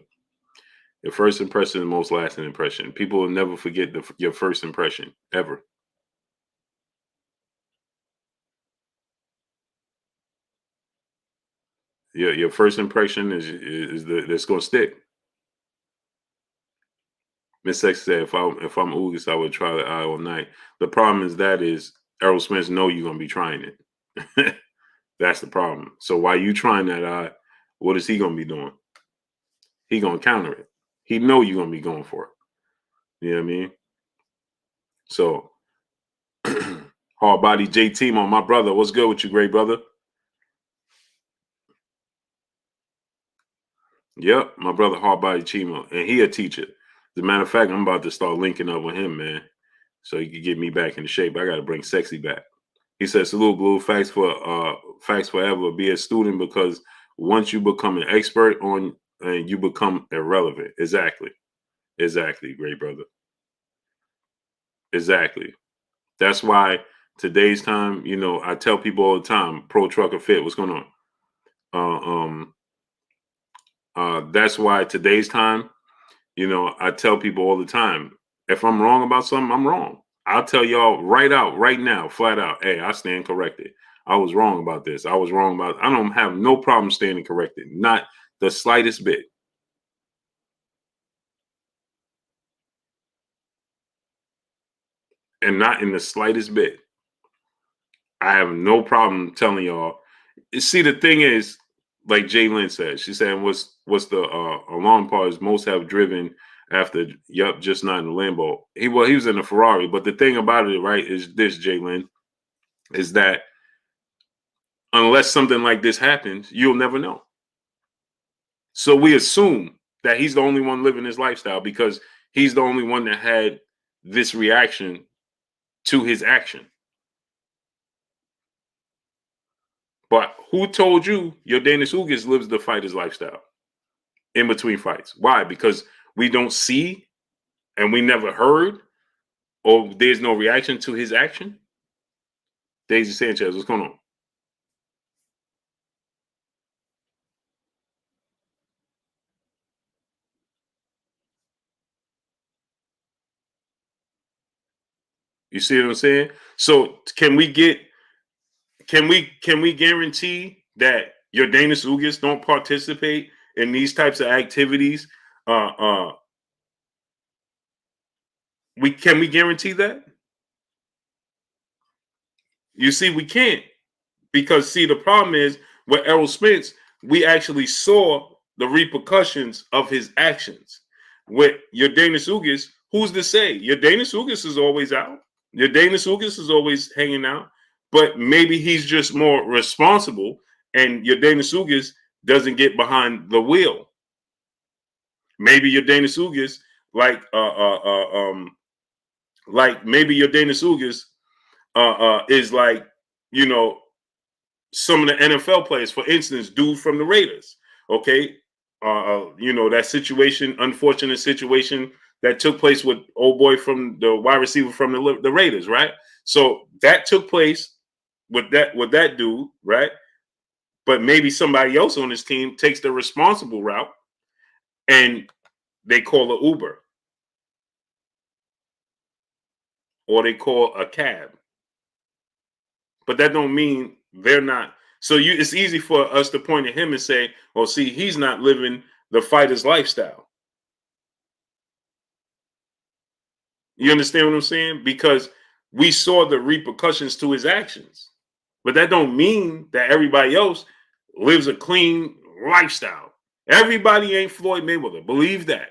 Your first impression is the most lasting impression. People will never forget your first impression ever. Your first impression is that's going to stick. Miss Sex said, if I'm Ugas, I would try the eye all night. The problem is Errol Spence know you're gonna be trying it. That's the problem. So while you trying that eye, what is he gonna be doing? He gonna counter it. He know you're gonna be going for it. You know what I mean? So hard body JT, my brother. What's good with you, great brother? Yep, my brother hard body Chimo, and he a teacher. As a matter of fact, I'm about to start linking up with him, man, so he can get me back into shape. I got to bring sexy back. He says, "Salute, Blue. Facts forever. Be a student because once you become an expert on, you become irrelevant." Exactly, great brother. Exactly. That's why today's time, I tell people all the time, pro trucker fit. What's going on? That's why today's time, I tell people all the time, if I'm wrong about something, I'm wrong. I'll tell y'all right out, right now, flat out, hey, I stand corrected. I was wrong about this. I was wrong about, I don't have no problem standing corrected. Not the slightest bit. And not in the slightest bit. I have no problem telling y'all. See, the thing is, like Jalen said, she said, what's the alarm part is most have driven after, yup, just not in the Lambo. He was in a Ferrari. But the thing about it, right, is this, Jalen, is that unless something like this happens, you'll never know. So we assume that he's the only one living his lifestyle because he's the only one that had this reaction to his action. But who told you your Danish Ugas lives the fighter's lifestyle in between fights? Why? Because we don't see and we never heard, or there's no reaction to his action? Daisy Sanchez, what's going on? You see what I'm saying? So can we guarantee that your Danish Ugas don't participate in these types of activities? Can we guarantee that? You see, we can't, because see, the problem is with Errol Spence, we actually saw the repercussions of his actions. With your Danish Ugas, who's to say? Your Danish Ugas is always out. Your Danish Ugas is always hanging out, but maybe he's just more responsible, and your Danish Ugas doesn't get behind the wheel. Maybe your Danish Ugas, like maybe your Danish Ugas is like, you know, some of the NFL players, for instance, dude from the Raiders. Okay, you know, that situation, unfortunate situation that took place with old boy from the wide receiver from the Raiders, right? So that took place with that dude, right? But maybe somebody else on his team takes the responsible route and they call an Uber or they call a cab. But that don't mean they're not. So it's easy for us to point at him and say, well, see, he's not living the fighter's lifestyle. You understand what I'm saying? Because we saw the repercussions to his actions. But that don't mean that everybody else lives a clean lifestyle. Everybody ain't Floyd Mayweather. Believe that.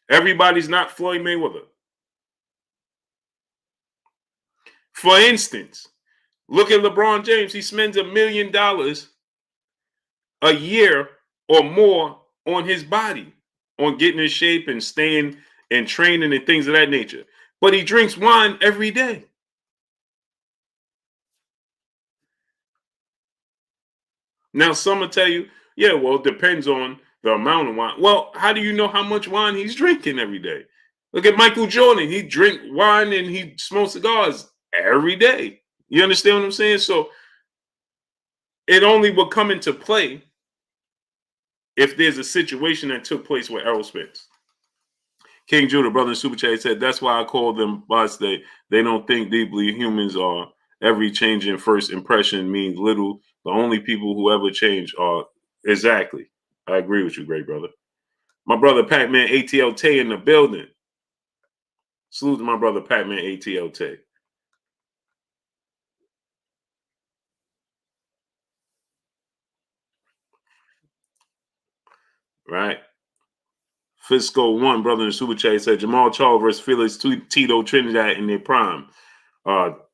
Everybody's not Floyd Mayweather. For instance, look at LeBron James. He spends $1 million a year or more on his body, on getting in shape and staying and training and things of that nature. But he drinks wine every day. Now, some will tell you, yeah, well, it depends on the amount of wine. Well, how do you know how much wine he's drinking every day? Look at Michael Jordan. He drink wine and he smokes cigars every day. You understand what I'm saying? So it only will come into play if there's a situation that took place with Errol Spence. King Judah, brother in Super Chat, said, that's why I call them bots. They don't think deeply. Humans are, every change in first impression means little. The only people who ever change are, exactly. I agree with you, great brother. My brother Pac-Man ATL Tay in the building. Salute to my brother Pac-Man ATL Tay. Right. Fisco 1, brother in Super Chat, said Jermall Charlo versus Felix Tito Trinidad in their prime.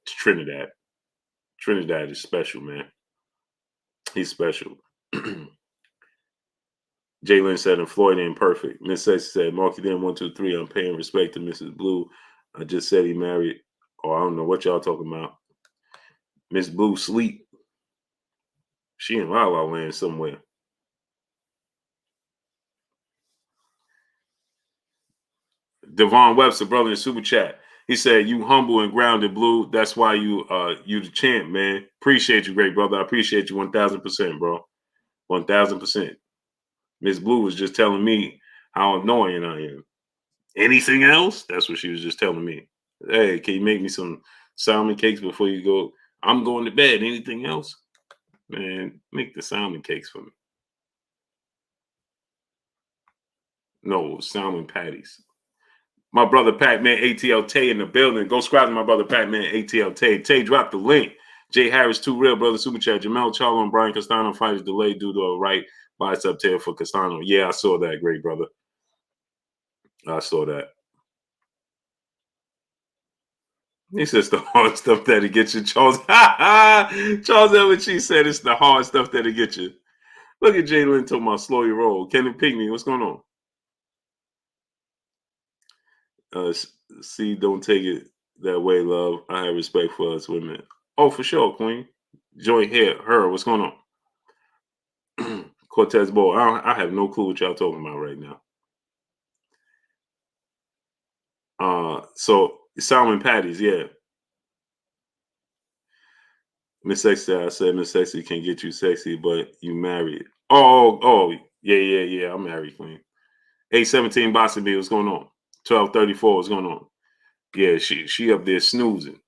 Trinidad is special, man. He's special. Jalen said, and Floyd ain't perfect. Miss Sexy said, Marky Dan 1, 2, 3. I'm paying respect to Mrs. Blue. I just said he married. Oh, I don't know what y'all talking about. Miss Blue sleep. She in La La Land somewhere. Devon Webster, brother in Super Chat. He said, you humble and grounded, Blue. That's why you the champ, man. Appreciate you, great brother. I appreciate you 1,000%, bro. 1,000%. Miss Blue was just telling me how annoying I am. Anything else? That's what she was just telling me. Hey, can you make me some salmon cakes before you go? I'm going to bed. Anything else? Man, make the salmon cakes for me. No, salmon patties. My brother Pac-Man ATL Tay in the building. Go subscribe to my brother Pac-Man ATL Tay. Tay, drop the link. Jay Harris, too real, brother. Super chat. Jamel, Charlo, and Brian Castano fight is delayed due to a right bicep tear for Castano. Yeah, I saw that, great brother. I saw that. He says the hard stuff that'll get you, Charles. Charles Evans, said it's the hard stuff that'll get you. Look at Jalen talking about slow your roll. Kenny Pinkney, what's going on? See, don't take it that way, love. I have respect for us women. Oh, for sure, Queen. Joy here, her, what's going on? Cortez Bowl. I have no clue what y'all talking about right now. So salmon patties, yeah. Miss Sexy, I said Miss Sexy can get you sexy, but you married. Oh, yeah. I'm married, Queen. 817 Boxing B, what's going on? 1234, what's going on? Yeah, she up there snoozing.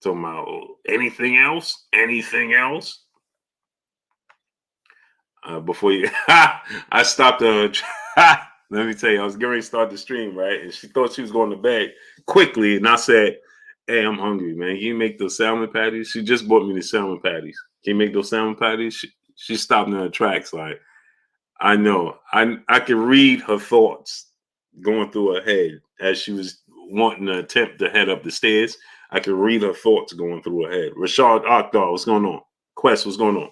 Talking about anything else? Anything else? Before you, I stopped her. Let me tell you, I was going to start the stream, right? And she thought she was going to bed quickly. And I said, hey, I'm hungry, man. Can you make those salmon patties? She just bought me the salmon patties. Can you make those salmon patties? She stopped in her tracks. Like, I know. I could read her thoughts going through her head as she was wanting to attempt to head up the stairs. I could read her thoughts going through her head. Rashad Akhtar, what's going on? Quest, what's going on?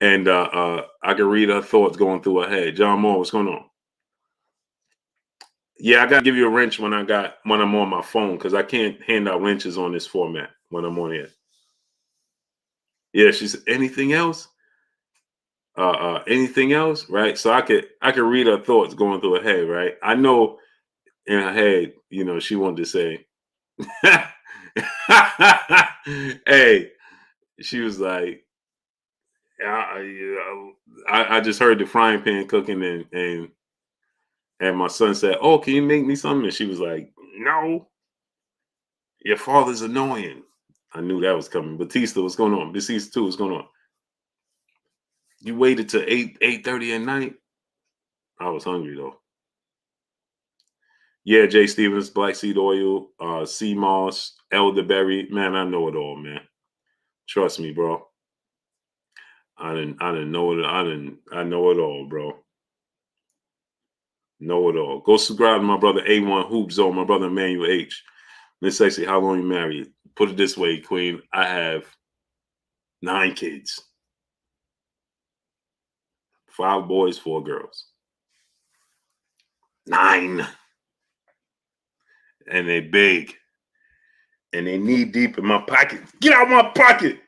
And I could read her thoughts going through her head. John Moore, what's going on? Yeah, I gotta give you a wrench when I'm on my phone because I can't hand out wrenches on this format when I'm on here. Yeah, she said anything else? Anything else? Right. So I could read her thoughts going through her head, right? I know in her head, she wanted to say, hey, she was like, I just heard the frying pan cooking and my son said, oh, can you make me something? And she was like, no, your father's annoying. I knew that was coming. Batista, what's going on? Batista 2, what's going on? You waited till 8:30 at night? I was hungry though. Yeah, Jay Stevens, Black Seed Oil, Sea Moss, Elderberry. Man, I know it all, man. Trust me, bro. I didn't know it. I know it all, bro. Know it all. Go subscribe to my brother A1 Hoop Zone, my brother Emmanuel H. Miss Sexy, how long you married? Put it this way, Queen. I have 9 kids. 5 boys, 4 girls. 9. And they big. And they knee deep in my pocket. Get out my pocket.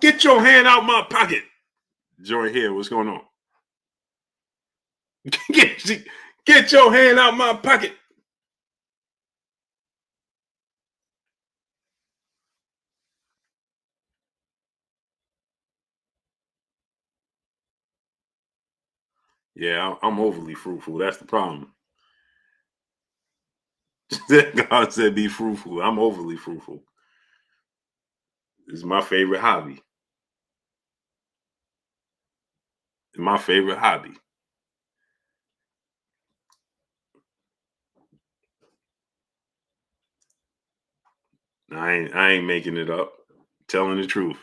Get your hand out my pocket. Joy here, what's going on? Get your hand out my pocket. Yeah, I'm overly fruitful. That's the problem. God said be fruitful. I'm overly fruitful. It's my favorite hobby. My favorite hobby. I ain't making it up. Telling the truth.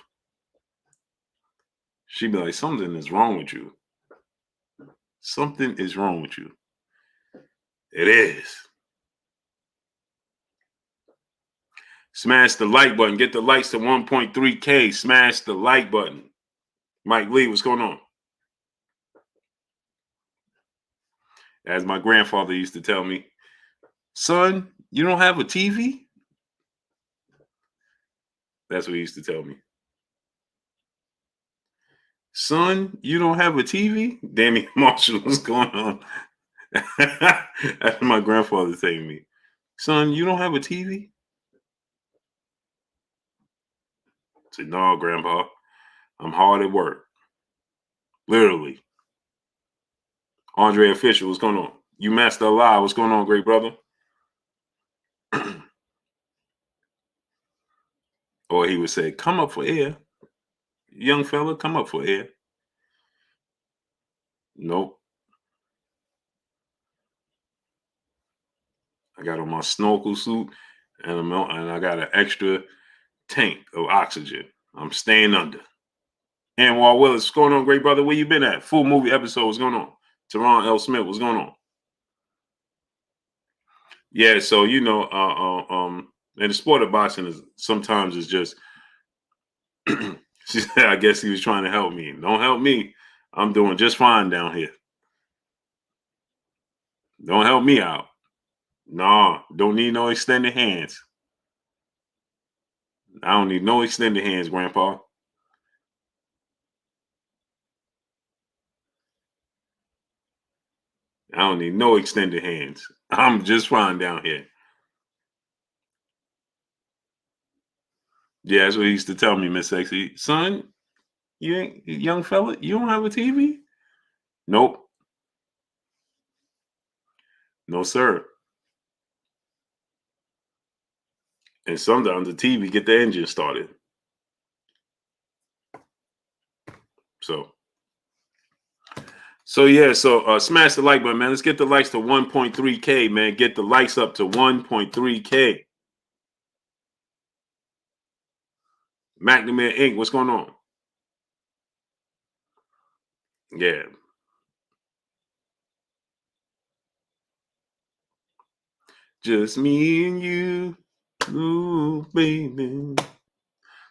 She'd be like, something is wrong with you. Something is wrong with you. It is. Smash the like button. Get the likes to 1.3K. Smash the like button. Mike Lee, what's going on? As my grandfather used to tell me, son, you don't have a TV? That's what he used to tell me. Son, you don't have a TV? Danny Marshall, what's going on? That's my grandfather saying me. Son, you don't have a TV? I said, no, Grandpa. I'm hard at work. Literally. Andre Official, what's going on? You Master Alive, what's going on, great brother? Or he would say, come up for air. Young fella, come up for air. Nope. I got on my snorkel suit, and I got an extra tank of oxygen. I'm staying under. And Walt Willis, what's going on, great brother? Where you been at? Full movie episode, what's going on? Teron L. Smith, what's going on? Yeah, so in the sport of boxing is sometimes it's just she said, I guess he was trying to help me. Don't help me. I'm doing just fine down here. Don't help me out. No, don't need no extended hands. I don't need no extended hands, Grandpa. I don't need no extended hands. I'm just fine down here. Yeah, that's what he used to tell me, Miss Sexy. Son, you ain't young fella, you don't have a TV? Nope. No, sir. And sometimes the TV get the engine started. So smash the like button, man. Let's get the likes to 1.3K, man. Get the likes up to 1.3K. McNamara Inc., what's going on? Yeah. Just me and you. Ooh, baby.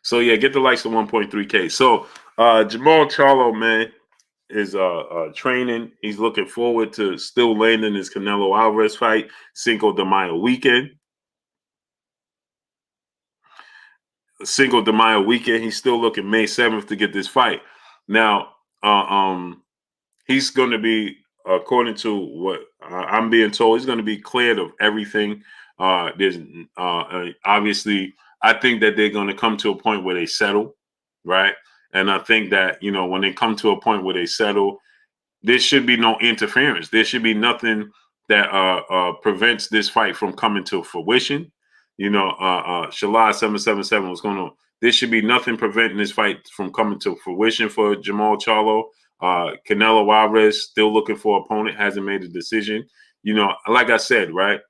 So yeah, get the likes to 1.3K. So Jamel Charlo, man, is training. He's looking forward to still landing his Canelo Alvarez fight, Cinco de Mayo weekend. Cinco de Mayo weekend. He's still looking May 7th to get this fight. Now, he's going to be, according to what I'm being told, he's going to be cleared of everything. There's obviously, I think that they're going to come to a point where they settle, right? And I think that, when they come to a point where they settle, there should be no interference. There should be nothing that prevents this fight from coming to fruition. Shalai 777, what's going on? There should be nothing preventing this fight from coming to fruition for Jermall Charlo. Canelo Alvarez still looking for an opponent, hasn't made a decision. Like I said, right?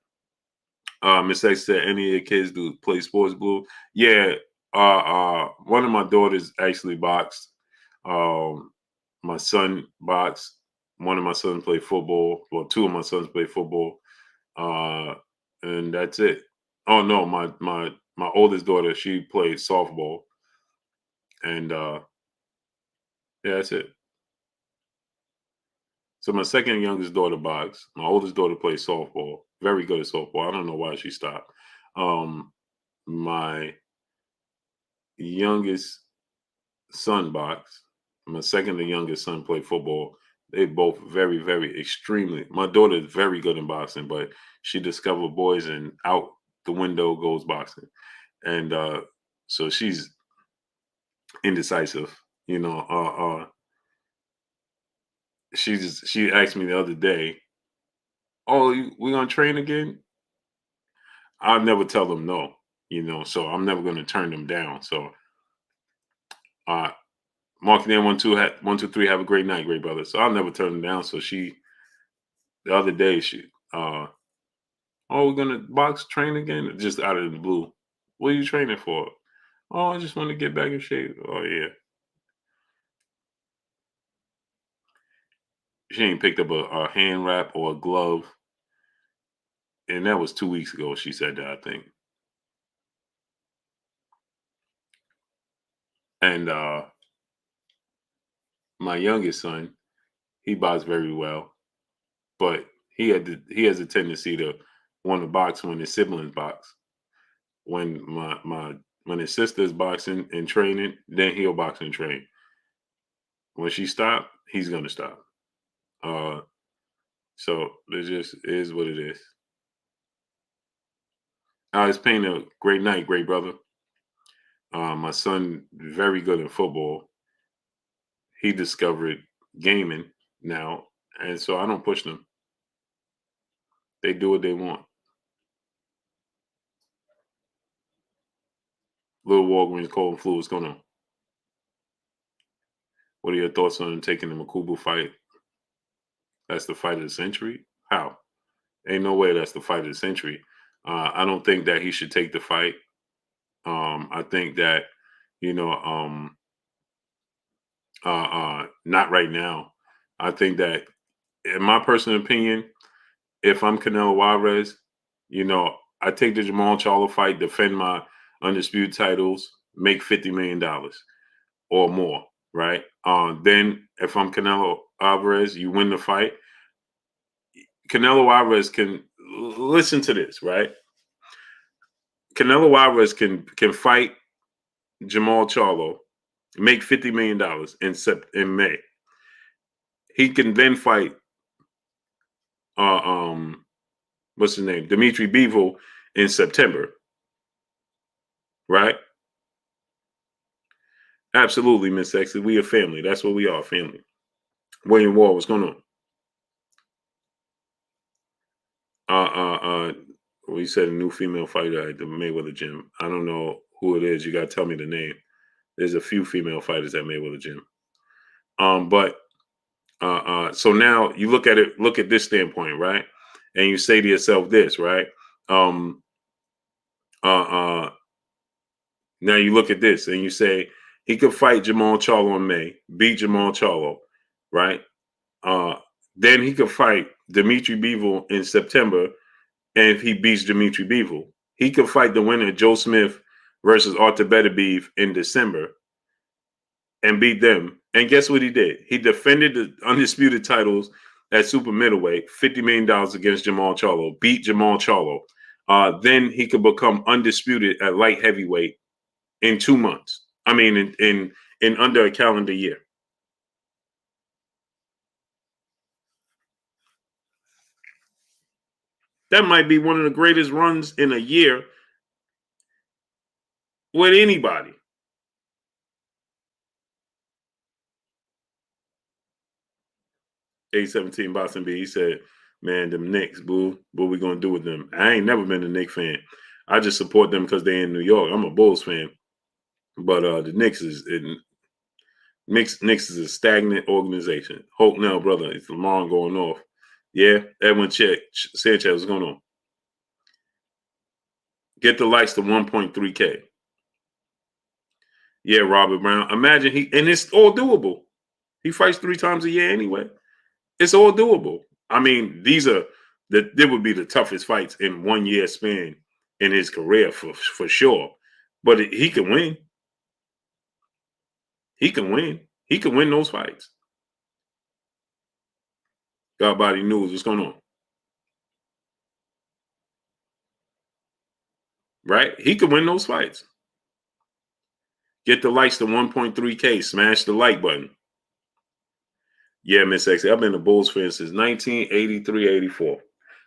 Miss X said, any of your kids do play sports, Blue? Yeah, one of my daughters actually boxed. My son boxed. One of my sons played football. Well, two of my sons play football. And that's it. Oh no, my oldest daughter, she played softball. And yeah, that's it. So my second youngest daughter boxed. My oldest daughter plays softball. Very good at softball. I don't know why she stopped. My youngest son boxed. My second and youngest son played football. They both very, very extremely. My daughter is very good in boxing, but she discovered boys and out the window goes boxing. And so she's indecisive. She asked me the other day, "Oh, we gonna train again?" I'll never tell them no, so I'm never gonna turn them down. So Mark Dan 1 2 have a great night, great brother. So I'll never turn them down. So the other day oh, we're gonna box train again, just out of the blue. What are you training for? Oh, I just want to get back in shape. Oh yeah. She ain't picked up a hand wrap or a glove. And that was 2 weeks ago. She said that, I think. And my youngest son, he boxes very well, but he has a tendency to want to box when his siblings box. When when his sister's boxing and training, then he'll box and train. When she stopped, he's gonna stop. So it just is what it is. It's paying a great night, great brother. My son, very good at football. He discovered gaming now, and so I don't push them. They do what they want. Little Walgreens cold and flu, what's going on? What are your thoughts on taking the Makubu fight? That's the fight of the century? How? Ain't no way that's the fight of the century. I don't think that he should take the fight. I think that, not right now. I think that, in my personal opinion, if I'm Canelo Alvarez, I take the Jermall Charlo fight, defend my undisputed titles, make $50 million or more, right? Then if I'm Canelo Alvarez, you win the fight. Canelo Alvarez can listen to this, right? Canelo Alvarez can fight Jermall Charlo, make $50 million in May. He can then fight what's his name? Dimitri Bivol in September. Right? Absolutely, Miss Sexy. We a family. That's what we are, family. William Wall, what's going on? We said a new female fighter at the Mayweather gym. I don't know who it is. You gotta tell me the name. There's a few female fighters at Mayweather gym. But so now you look at this standpoint, right? And you say to yourself this, right? Now you look at this and you say he could fight Jermall Charlo in May, beat Jermall Charlo, right? Then he could fight Dimitri Bivol in September, and if he beats Dimitri Bivol, he could fight the winner Joe Smith versus Artur Beterbiev in December and beat them. And guess what he did? He defended the undisputed titles at super middleweight, $50 million against Jermall Charlo, beat Jermall Charlo. Then he could become undisputed at light heavyweight in 2 months. I mean, in under a calendar year. That might be one of the greatest runs in a year with anybody. A17 Boston B, he said, man, them Knicks, boo, what we gonna do with them? I ain't never been a Knicks fan. I just support them because they're in New York. I'm a Bulls fan. But the Knicks is a stagnant organization. Hope now, brother, it's Lamar going off. Yeah, Edwin Sanchez, what's going on? Get the likes to 1.3K. Yeah, Robert Brown. Imagine and it's all doable. He fights 3 times a year anyway. It's all doable. I mean, there would be the toughest fights in 1 year span in his career for sure. But he can win. He can win. He can win those fights. Godbody News, what's going on? Right? He can win those fights. Get the likes to 1.3K. Smash the like button. Yeah, Miss X. I've been a Bulls fan since 1983-84.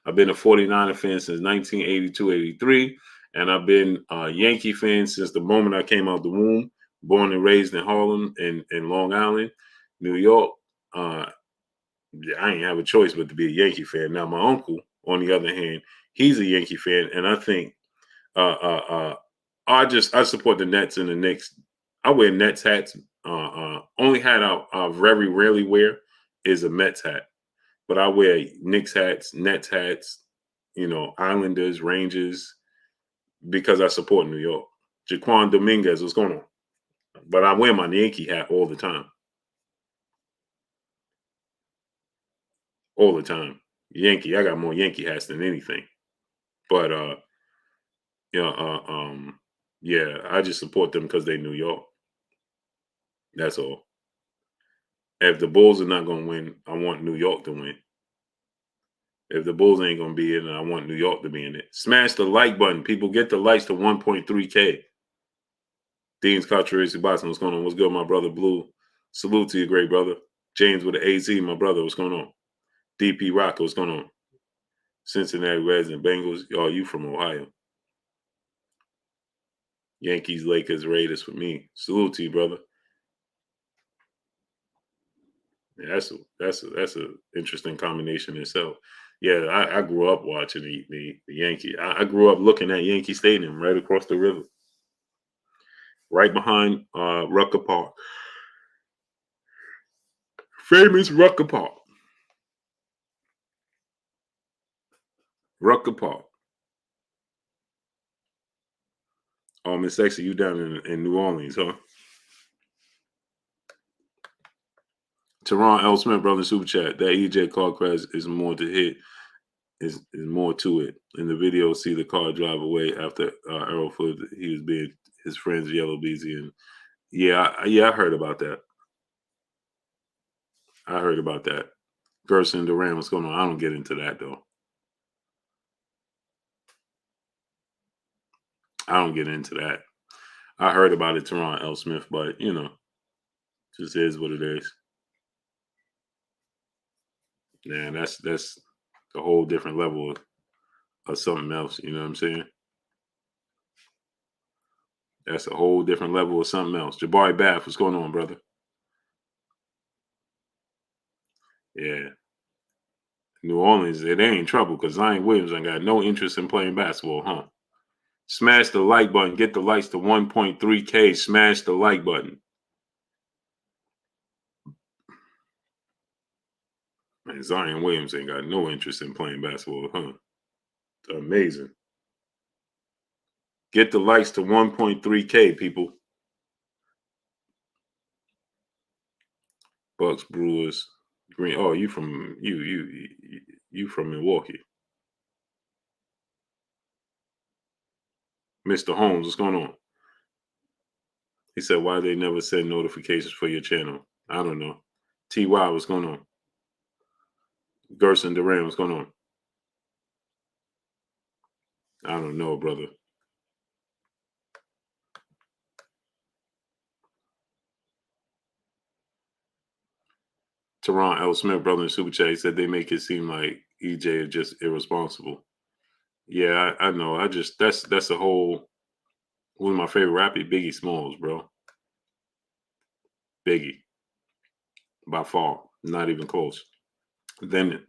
I've been a 49er fan since 1982-83. And I've been a Yankee fan since the moment I came out the womb. Born and raised in Harlem and in Long Island, New York. I ain't have a choice but to be a Yankee fan. Now, my uncle, on the other hand, he's a Yankee fan. And I think I support the Nets and the Knicks. I wear Nets hats. Only hat I very rarely wear is a Mets hat, but I wear Knicks hats, Nets hats, Islanders, Rangers, because I support New York. Jaquan Dominguez, what's going on? But I wear my Yankee hat all the time. All the time. Yankee, I got more Yankee hats than anything. But yeah, I just support them because they New York. That's all. If the Bulls are not going to win, I want New York to win. If the Bulls ain't going to be in it, I want New York to be in it. Smash the like button. People, get the likes to 1.3K. Dean's Controversy Boxing, what's going on? What's good, my brother Blue? Salute to you, great brother. James with the AZ, my brother, what's going on? DP Rocker, what's going on? Cincinnati Reds and Bengals, y'all, you from Ohio. Yankees, Lakers, Raiders for me. Salute to you, brother. Yeah, that's a interesting combination itself. Yeah, I grew up watching the Yankee. I grew up looking at Yankee Stadium right across the river, right behind Rucker Park. Famous Rucker Park. Rucker Park. Oh, Miss Sexy, you down in New Orleans, huh? Teron L. Smith, brother, super chat. That EJ car crash is more to hit. Is more to it. In the video, see the car drive away after Errol flipped. He was being his friend's yellow beezy, and I heard about that. I heard about that. Gerson Durant, what's going on? I don't get into that though. I don't get into that. I heard about it, Teron L. Smith, but just is what it is. Man, that's a whole different level of something else. You know what I'm saying? That's a whole different level of something else. Jabari Bath, what's going on, brother? Yeah. New Orleans, it ain't trouble because Zion Williams ain't got no interest in playing basketball, huh? Smash the like button. Get the likes to 1.3K. Smash the like button. Man, Zion Williams ain't got no interest in playing basketball, huh? It's amazing. Get the likes to 1.3K, people. Bucks, Brewers, Green. Oh, you from Milwaukee. Mr. Holmes, what's going on? He said, why they never send notifications for your channel? I don't know. TY, what's going on? Gerson Durant, what's going on? I don't know, brother. Teron L. Smith, brother in Super Chat, he said they make it seem like EJ is just irresponsible. Yeah, I know. That's a whole. One of my favorite rappers, Biggie Smalls, bro. Biggie, by far, not even close. Then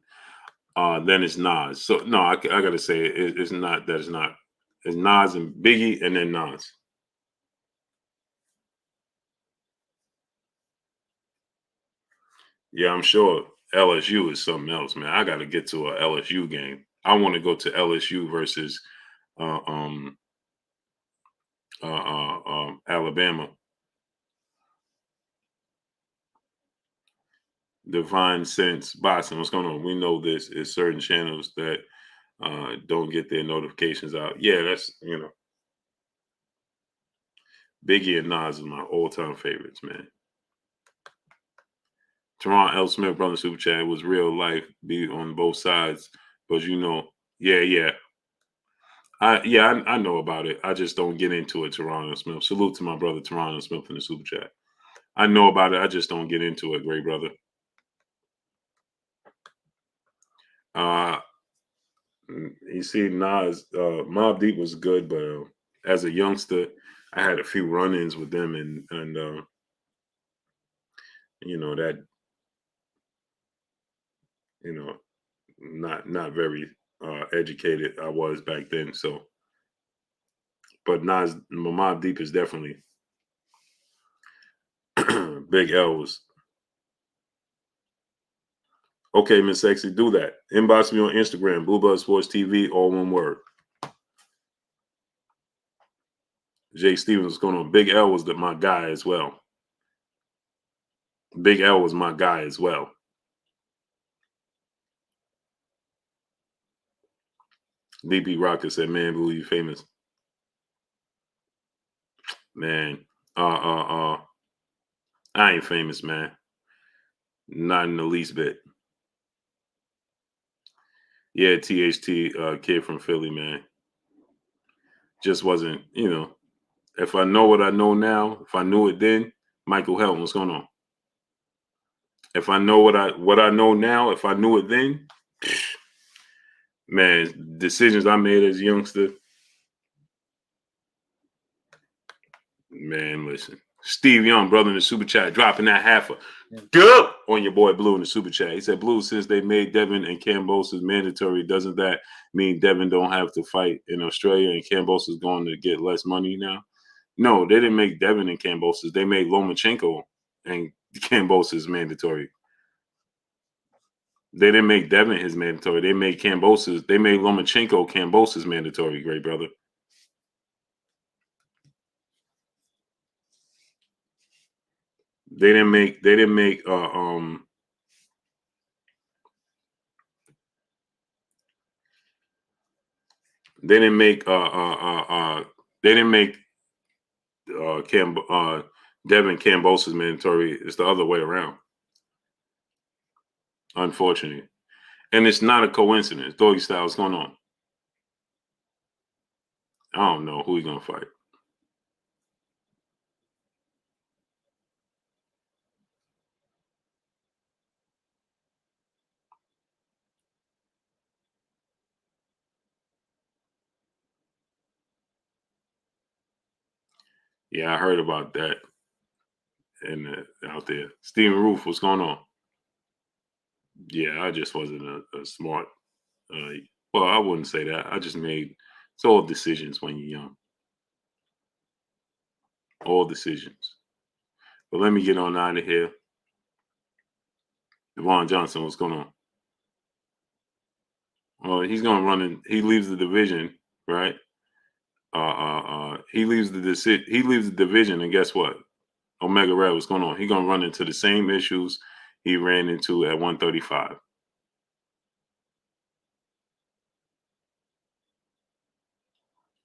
it's Nas. So no, I gotta say it's not. That is not. It's Nas and Biggie, and then Nas. Yeah, I'm sure LSU is something else, man. I got to get to a LSU game. I want to go to LSU versus uh, um, Alabama. Divine Sense Boxing. What's going on? We know this is certain channels that don't get their notifications out. Yeah, that's Biggie and Nas is my all-time favorites, man. Teron L. Smith, brother super chat, was real life, be on both sides, but yeah. I know about it. I just don't get into it, Teron L. Smith. Salute to my brother Teron L. Smith in the super chat. I know about it. I just don't get into it, great brother. You see, Nas, Mobb Deep was good, but as a youngster, I had a few run-ins with them, and that not very educated I was back then. So, but Nas, Mobb Deep is definitely Big L's. Okay, Miss Sexy, do that. Inbox me on Instagram, Blue Buzz Sports TV, all one word. Jay Stevens, what's going on? Big L was my guy as well. Big L was my guy as well. DP Rocker said, man, Blue, you famous. Man, I ain't famous, man. Not in the least bit. Yeah, THT kid from Philly, man. Just wasn't, if I know what I know now, if I knew it then, Michael Helton, what's going on? If I know what I know now, if I knew it then, man, decisions I made as a youngster, man, listen. Steve Young, brother in the super chat, dropping that half a dub on your boy Blue in the super chat. He said, Blue, since they made Devin and Kambosos mandatory, doesn't that mean Devin don't have to fight in Australia and Kambosos is going to get less money now? No, they didn't make Devin and Kambosos. They made Lomachenko and Kambosos mandatory. They didn't make Devin his mandatory. They made Kambosos. They made Lomachenko Kambosos mandatory, great brother. They didn't make they didn't make Devin Cambosa's mandatory. It's the other way around, unfortunately. And it's not a coincidence. Doggy style, what's going on? I don't know who he's gonna fight. Yeah, I heard about that. And out there, Steven Roof, what's going on? Yeah, I just wasn't a smart. Well, I wouldn't say that. I just made it's all decisions when you're young. All decisions. But let me get on out of here. Devon Johnson, what's going on? Well, he's gonna run in. He leaves the division, right? He leaves the division, and guess what? Omega Red, what's going on? He's gonna run into the same issues he ran into at 135.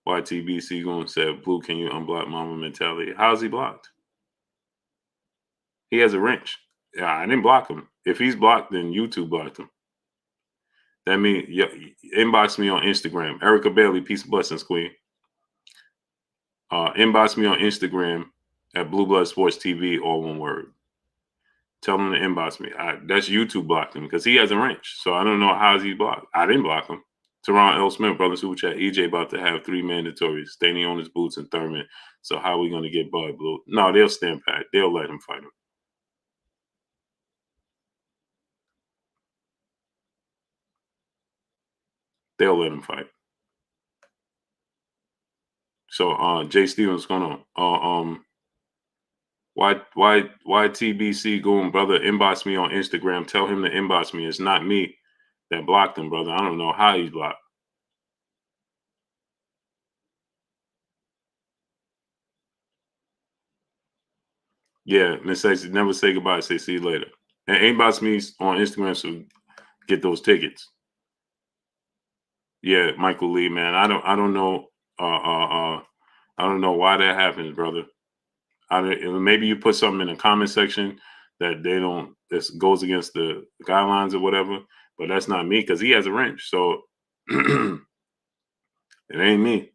YTBC going to say, Blue, can you unblock Mama Mentality? How's he blocked? He has a wrench. Yeah, I didn't block him. If he's blocked, then YouTube blocked him. That means inbox me on Instagram. Erica Bailey, peace of blessings, Queen. Inbox me on Instagram at Blue Blood Sports TV, all one word. Tell him to inbox me. That's YouTube blocked him because he has a wrench. So I don't know how's he blocked. I didn't block him. Teron L. Smith, brother super chat. EJ about to have 3 mandatories, standing on his boots and Thurman. So how are we going to get Bud Blue? No, they'll stand pat. They'll let him fight him. They'll let him fight. So Jay Stevens, what's going on? Why TBC going, brother? Inbox me on Instagram. Tell him to inbox me. It's not me that blocked him, brother. I don't know how he's blocked. Yeah, Miss Sexy, never say goodbye. Say see you later. And inbox me on Instagram so get those tickets. Yeah, Michael Lee, man. I don't know. I don't know why that happens, brother. Maybe you put something in the comment section that they don't. This goes against the guidelines or whatever. But that's not me because he has a wrench. So it ain't me.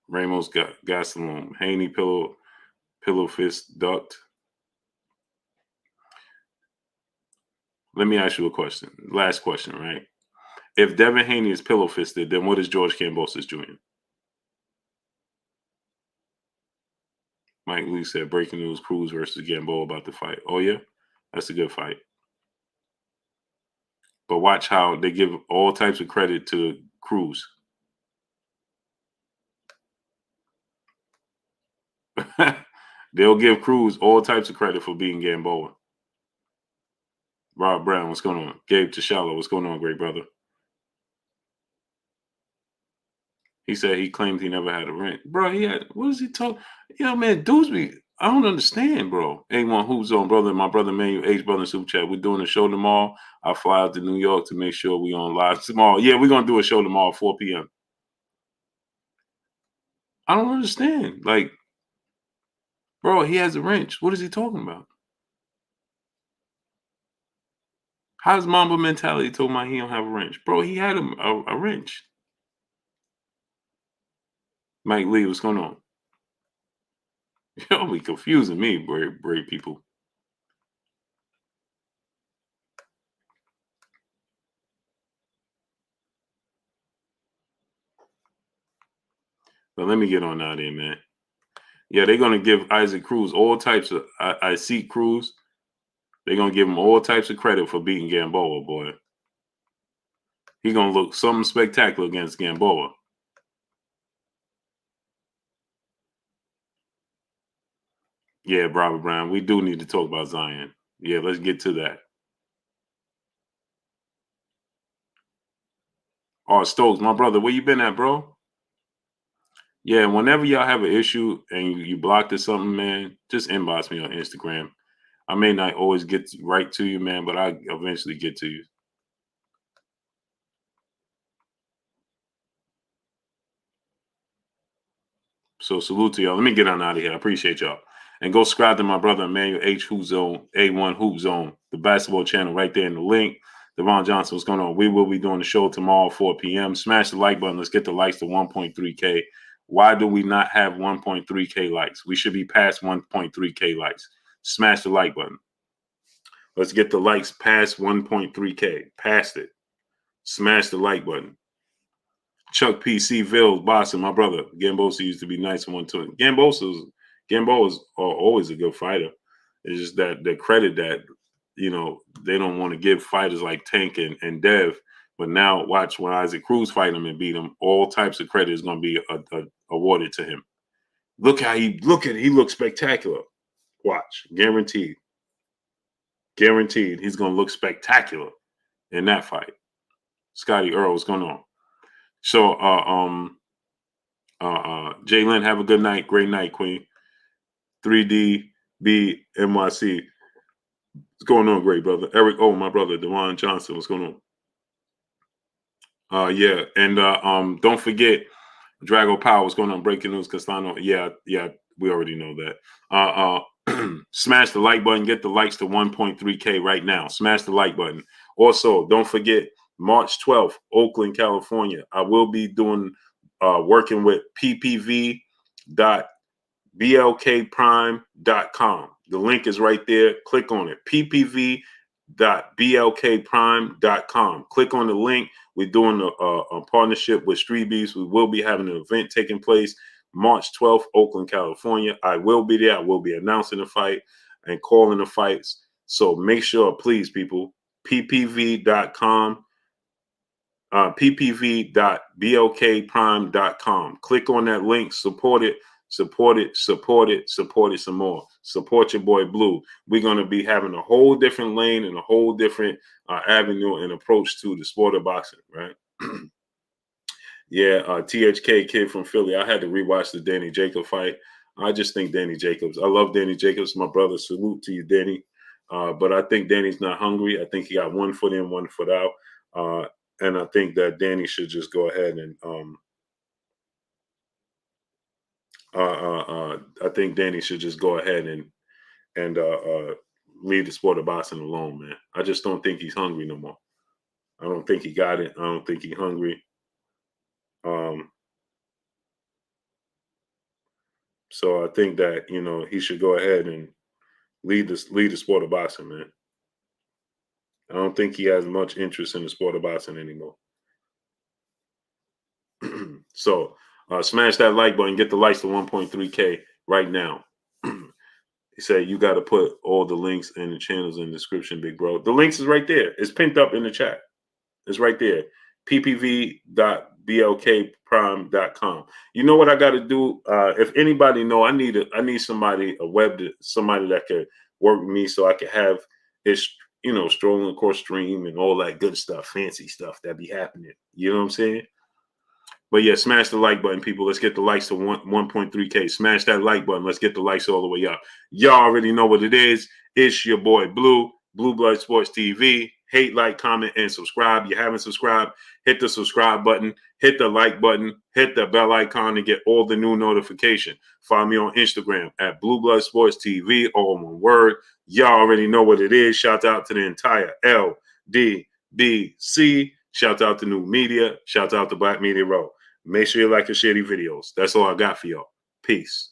Ramos got Gastelum, Haney pillow fist ducked. Let me ask you a question. Last question, right? If Devin Haney is pillow fisted, then what is George Kambosos doing? Mike Lee said, breaking news, Cruz versus Gamboa about to fight. Oh, yeah? That's a good fight. But watch how they give all types of credit to Cruz. They'll give Cruz all types of credit for being Gamboa. Rob Brown, what's going on? Gabe to Charlo, what's going on, great brother? He said he claimed he never had a rent. Bro, he had, what is he talking? Man, dudes I don't understand, bro. Anyone who's on, brother, my brother Manuel H, brother Super Chat, we're doing a show tomorrow. I fly out to New York to make sure we on live tomorrow. Yeah, we're going to do a show tomorrow, 4 p.m. I don't understand. Like, bro, he has a wrench. What is he talking about? How's Mamba mentality told me he don't have a wrench? Bro, he had a wrench. Mike Lee, what's going on? Y'all be confusing me, brave people. But let me get on out here, man. Yeah, they're going to give Isaac Cruz all types of, I see Cruz. They're going to give him all types of credit for beating Gamboa, boy. He's going to look something spectacular against Gamboa. Yeah, Robert Brown, we do need to talk about Zion. Yeah, let's get to that. Oh, Stokes, my brother, where you been at, bro? Yeah, whenever y'all have an issue and you blocked or something, man, just inbox me on Instagram. I may not always get right to you, man, but I eventually get to you. So salute to y'all. Let me get on out of here. I appreciate y'all. And go subscribe to my brother Emmanuel H. Hoop Zone, A1 Hoop Zone, the basketball channel right there in the link. Devon Johnson, what's going on? We will be doing the show tomorrow, 4 p.m. Smash the like button. Let's get the likes to 1.3K. Why do we not have 1.3K likes? We should be past 1.3K likes. Smash the like button. Let's get the likes past 1.3K. Past it. Smash the like button. Chuck P. C. Ville's boxing, my brother. Gambosa used to be nice and 120. Gambo is always a good fighter. It's just that the credit that, they don't want to give fighters like Tank and Dev. But now watch when Isaac Cruz fight him and beat him, all types of credit is going to be awarded to him. He looks spectacular. Watch. Guaranteed. He's going to look spectacular in that fight. Scotty Earl, what's going on? So, Jalen, have a good night. Great night, Queen. 3D B NYC. What's going on, great brother? Eric, my brother, Dewan Johnson. What's going on? Yeah, and don't forget Drago Power. What's going on? Breaking news, Castano. Yeah, we already know that. Smash the like button. Get the likes to 1.3K right now. Smash the like button. Also, don't forget March 12th, Oakland, California. I will be doing working with ppv.blkprime.com. The link is right there. Click on it. ppv.blkprime.com. Click on the link. We're doing a partnership with Street Beefs. We will be having an event taking place March 12th, Oakland, California. I will be there. I will be announcing the fight and calling the fights. So make sure, please, people, ppv.com. ppv.blkprime.com. Click on that link, support it some more. Support your boy Blue. We're going to be having a whole different lane and a whole different avenue and approach to the sport of boxing, right? Yeah, THK kid from Philly. I had to rewatch the Danny Jacobs fight. I just think Danny Jacobs. I love Danny Jacobs, my brother. Salute to you, Danny. But I think Danny's not hungry. I think he got 1 foot in, 1 foot out. And I think that Danny should just go ahead and I think Danny should just go ahead and leave the sport of boxing alone, man. I just don't think he's hungry no more. I don't think he got it. I don't think he's hungry. So I think that he should go ahead and lead the sport of boxing, man. I don't think he has much interest in the sport of boxing anymore. So smash that like button. Get the likes to 1.3K right now. He said you got to put all the links and the channels in the description, big bro. The links is right there. It's pinned up in the chat. It's right there. ppv.blkprime.com. You know what I got to do? If anybody know, I need somebody, somebody that could work with me so I could have this, strolling across stream and all that good stuff, fancy stuff that be happening. You know what I'm saying? But yeah, smash the like button, people. Let's get the likes to 1.3K. Smash that like button. Let's get the likes all the way up. Y'all already know what it is. It's your boy Blue Blood Sports TV. Hate, like, comment, and subscribe. You haven't subscribed, hit the subscribe button, hit the like button, hit the bell icon to get all the new notification. Follow me on Instagram at Blue Blood Sports TV, all one word. Y'all already know what it is. Shout out to the entire LDBC. Shout out to New Media. Shout out to Black Media Row. Make sure you like and share these videos. That's all I got for y'all. Peace.